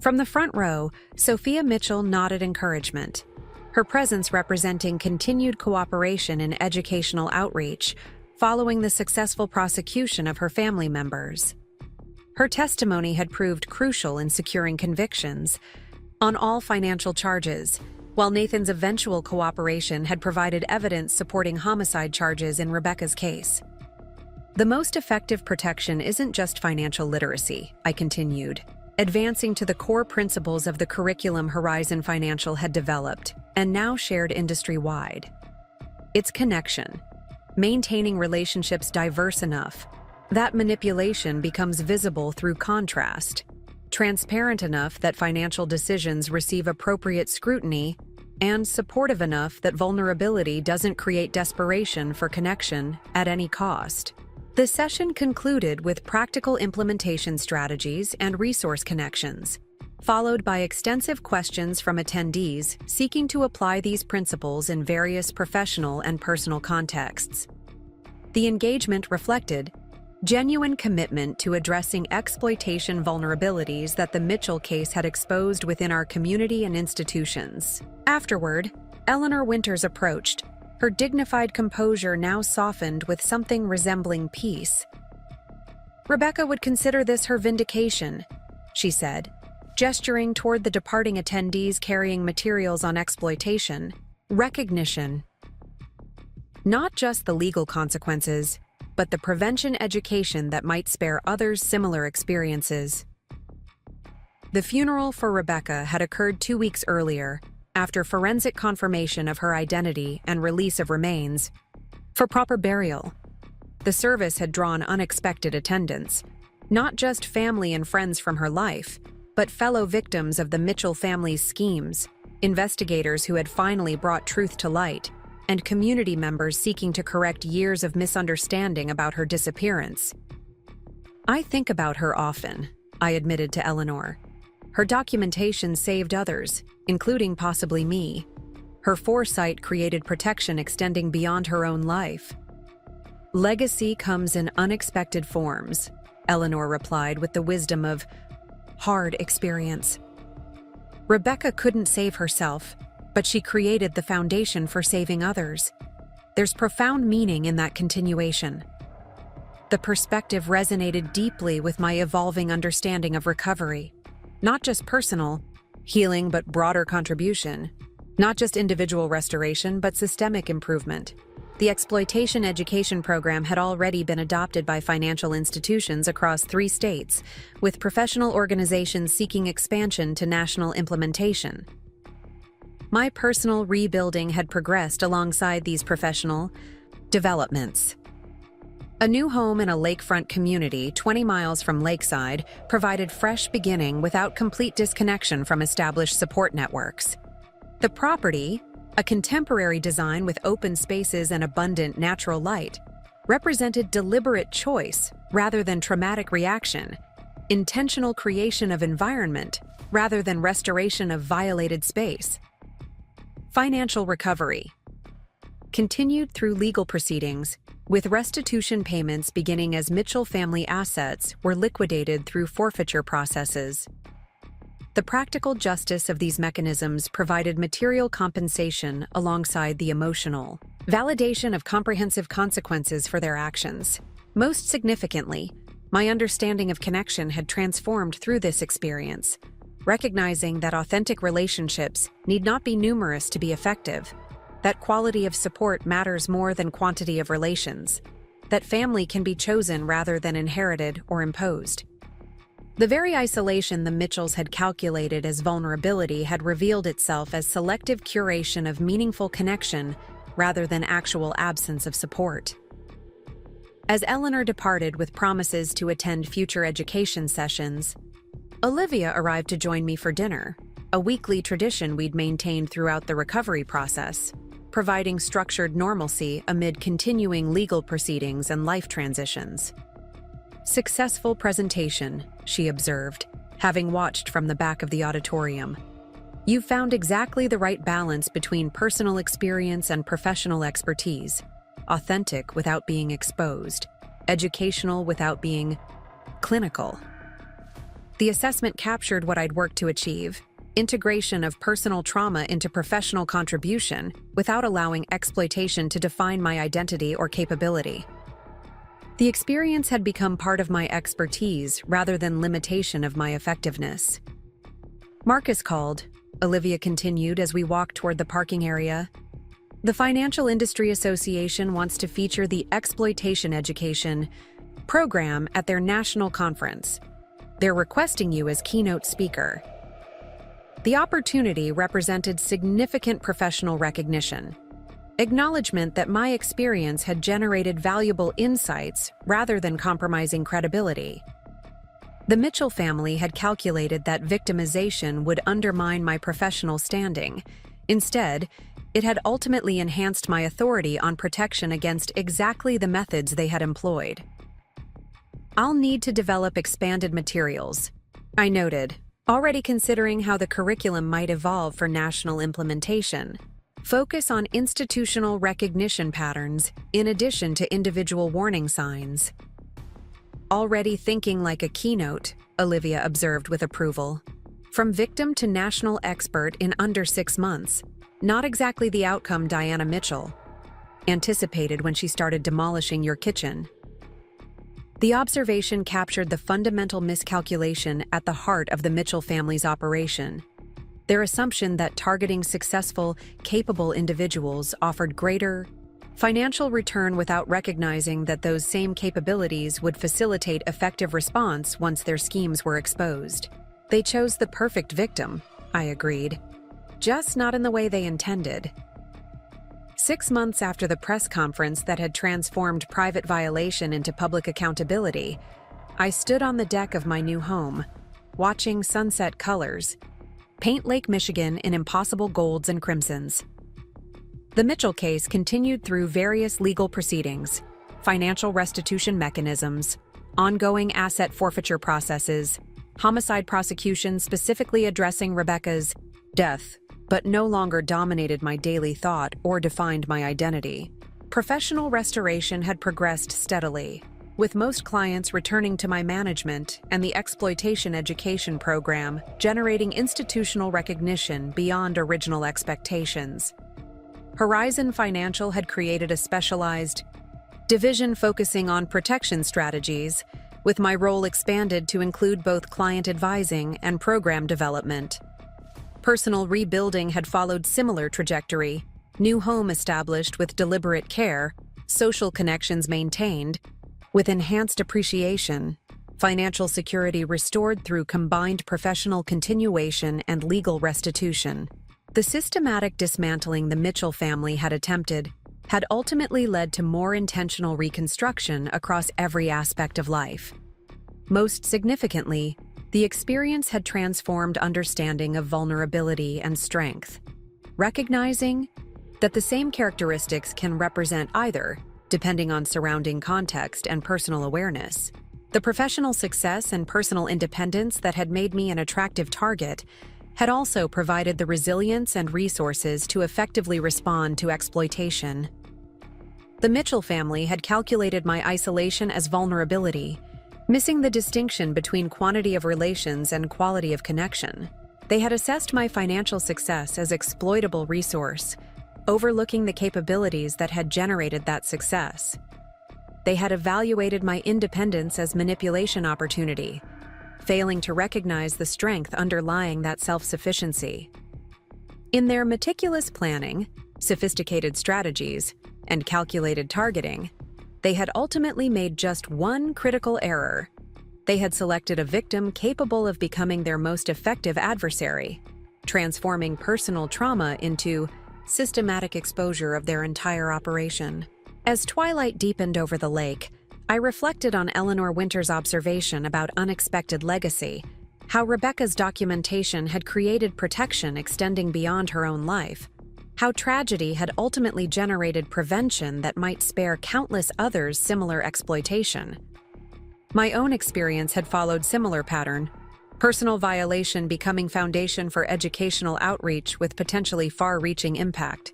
From the front row, Sophia Mitchell nodded encouragement, her presence representing continued cooperation in educational outreach following the successful prosecution of her family members. Her testimony had proved crucial in securing convictions on all financial charges, while Nathan's eventual cooperation had provided evidence supporting homicide charges in Rebecca's case. The most effective protection isn't just financial literacy, I continued, advancing to the core principles of the curriculum Horizon Financial had developed and now shared industry-wide. It's connection, maintaining relationships diverse enough that manipulation becomes visible through contrast, transparent enough that financial decisions receive appropriate scrutiny, and supportive enough that vulnerability doesn't create desperation for connection at any cost. The session concluded with practical implementation strategies and resource connections, followed by extensive questions from attendees seeking to apply these principles in various professional and personal contexts. The engagement reflected genuine commitment to addressing exploitation vulnerabilities that the Mitchell case had exposed within our community and institutions. Afterward, Eleanor Winters approached, her dignified composure now softened with something resembling peace. "Rebecca would consider this her vindication," she said, gesturing toward the departing attendees carrying materials on exploitation. "Recognition. Not just the legal consequences, but the prevention education that might spare others similar experiences." The funeral for Rebecca had occurred 2 weeks earlier, after forensic confirmation of her identity and release of remains for proper burial. The service had drawn unexpected attendance, not just family and friends from her life, but fellow victims of the Mitchell family's schemes, investigators who had finally brought truth to light, and community members seeking to correct years of misunderstanding about her disappearance. "I think about her often," I admitted to Eleanor. "Her documentation saved others, including possibly me. Her foresight created protection extending beyond her own life." "Legacy comes in unexpected forms," Eleanor replied with the wisdom of hard experience. "Rebecca couldn't save herself, but she created the foundation for saving others. There's profound meaning in that continuation." The perspective resonated deeply with my evolving understanding of recovery. Not just personal healing, but broader contribution. Not just individual restoration, but systemic improvement. The exploitation education program had already been adopted by financial institutions across 3 states, with professional organizations seeking expansion to national implementation. My personal rebuilding had progressed alongside these professional developments. A new home in a lakefront community 20 miles from Lakeside provided fresh beginning without complete disconnection from established support networks. The property, a contemporary design with open spaces and abundant natural light, represented deliberate choice rather than traumatic reaction, intentional creation of environment rather than restoration of violated space. Financial recovery continued through legal proceedings, with restitution payments beginning as Mitchell family assets were liquidated through forfeiture processes. The practical justice of these mechanisms provided material compensation alongside the emotional validation of comprehensive consequences for their actions. Most significantly, my understanding of connection had transformed through this experience, recognizing that authentic relationships need not be numerous to be effective, that quality of support matters more than quantity of relations, that family can be chosen rather than inherited or imposed. The very isolation the Mitchells had calculated as vulnerability had revealed itself as selective curation of meaningful connection rather than actual absence of support. As Eleanor departed with promises to attend future education sessions, Olivia arrived to join me for dinner, a weekly tradition we'd maintained throughout the recovery process, providing structured normalcy amid continuing legal proceedings and life transitions. "Successful presentation," she observed, having watched from the back of the auditorium. You've found exactly the right balance between personal experience and professional expertise, authentic without being exposed, educational without being clinical. The assessment captured what I'd worked to achieve: integration of personal trauma into professional contribution without allowing exploitation to define my identity or capability. The experience had become part of my expertise rather than limitation of my effectiveness. Marcus called, Olivia continued as we walked toward the parking area. The Financial Industry Association wants to feature the Exploitation Education program at their national conference. They're requesting you as keynote speaker. The opportunity represented significant professional recognition, acknowledgement that my experience had generated valuable insights rather than compromising credibility. The Mitchell family had calculated that victimization would undermine my professional standing. Instead, it had ultimately enhanced my authority on protection against exactly the methods they had employed. I'll need to develop expanded materials, I noted, already considering how the curriculum might evolve for national implementation. Focus on institutional recognition patterns in addition to individual warning signs. Already thinking like a keynote, Olivia observed with approval. From victim to national expert in under 6 months. Not exactly the outcome Diana Mitchell anticipated when she started demolishing your kitchen. The observation captured the fundamental miscalculation at the heart of the Mitchell family's operation. Their assumption that targeting successful, capable individuals offered greater financial return without recognizing that those same capabilities would facilitate effective response once their schemes were exposed. They chose the perfect victim, I agreed. Just not in the way they intended. 6 months after the press conference that had transformed private violation into public accountability, I stood on the deck of my new home, watching sunset colors paint Lake Michigan in impossible golds and crimsons. The Mitchell case continued through various legal proceedings, financial restitution mechanisms, ongoing asset forfeiture processes, homicide prosecutions specifically addressing Rebecca's death, but no longer dominated my daily thought or defined my identity. Professional restoration had progressed steadily, with most clients returning to my management and the exploitation education program generating institutional recognition beyond original expectations. Horizon Financial had created a specialized division focusing on protection strategies, with my role expanded to include both client advising and program development. Personal rebuilding had followed similar trajectory, new home established with deliberate care, social connections maintained, with enhanced appreciation, financial security restored through combined professional continuation and legal restitution. The systematic dismantling the Mitchell family had attempted had ultimately led to more intentional reconstruction across every aspect of life. Most significantly, the experience had transformed understanding of vulnerability and strength, recognizing that the same characteristics can represent either, depending on surrounding context and personal awareness. The professional success and personal independence that had made me an attractive target had also provided the resilience and resources to effectively respond to exploitation. The Mitchell family had calculated my isolation as vulnerability, missing the distinction between quantity of relations and quality of connection. They had assessed my financial success as exploitable resource, overlooking the capabilities that had generated that success. They had evaluated my independence as manipulation opportunity, failing to recognize the strength underlying that self-sufficiency. In their meticulous planning, sophisticated strategies, and calculated targeting, they had ultimately made just one critical error. They had selected a victim capable of becoming their most effective adversary, transforming personal trauma into systematic exposure of their entire operation. As twilight deepened over the lake, I reflected on Eleanor Winter's observation about unexpected legacy, how Rebecca's documentation had created protection extending beyond her own life, how tragedy had ultimately generated prevention that might spare countless others similar exploitation. My own experience had followed similar pattern, Personal violation becoming foundation for educational outreach with potentially far-reaching impact.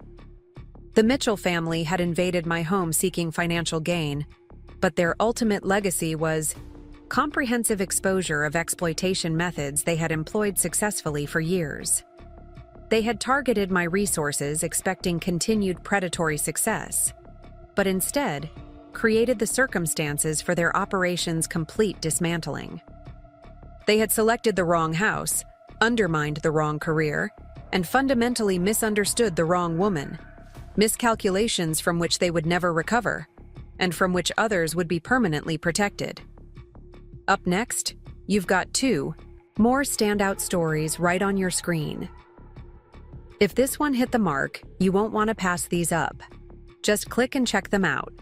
The Mitchell family had invaded my home seeking financial gain, but their ultimate legacy was comprehensive exposure of exploitation methods they had employed successfully for years. They had targeted my resources expecting continued predatory success, but instead created the circumstances for their operation's complete dismantling. They had selected the wrong house, undermined the wrong career, and fundamentally misunderstood the wrong woman, miscalculations from which they would never recover, and from which others would be permanently protected. Up next, you've got 2 more standout stories right on your screen. If this one hit the mark, you won't want to pass these up. Just click and check them out.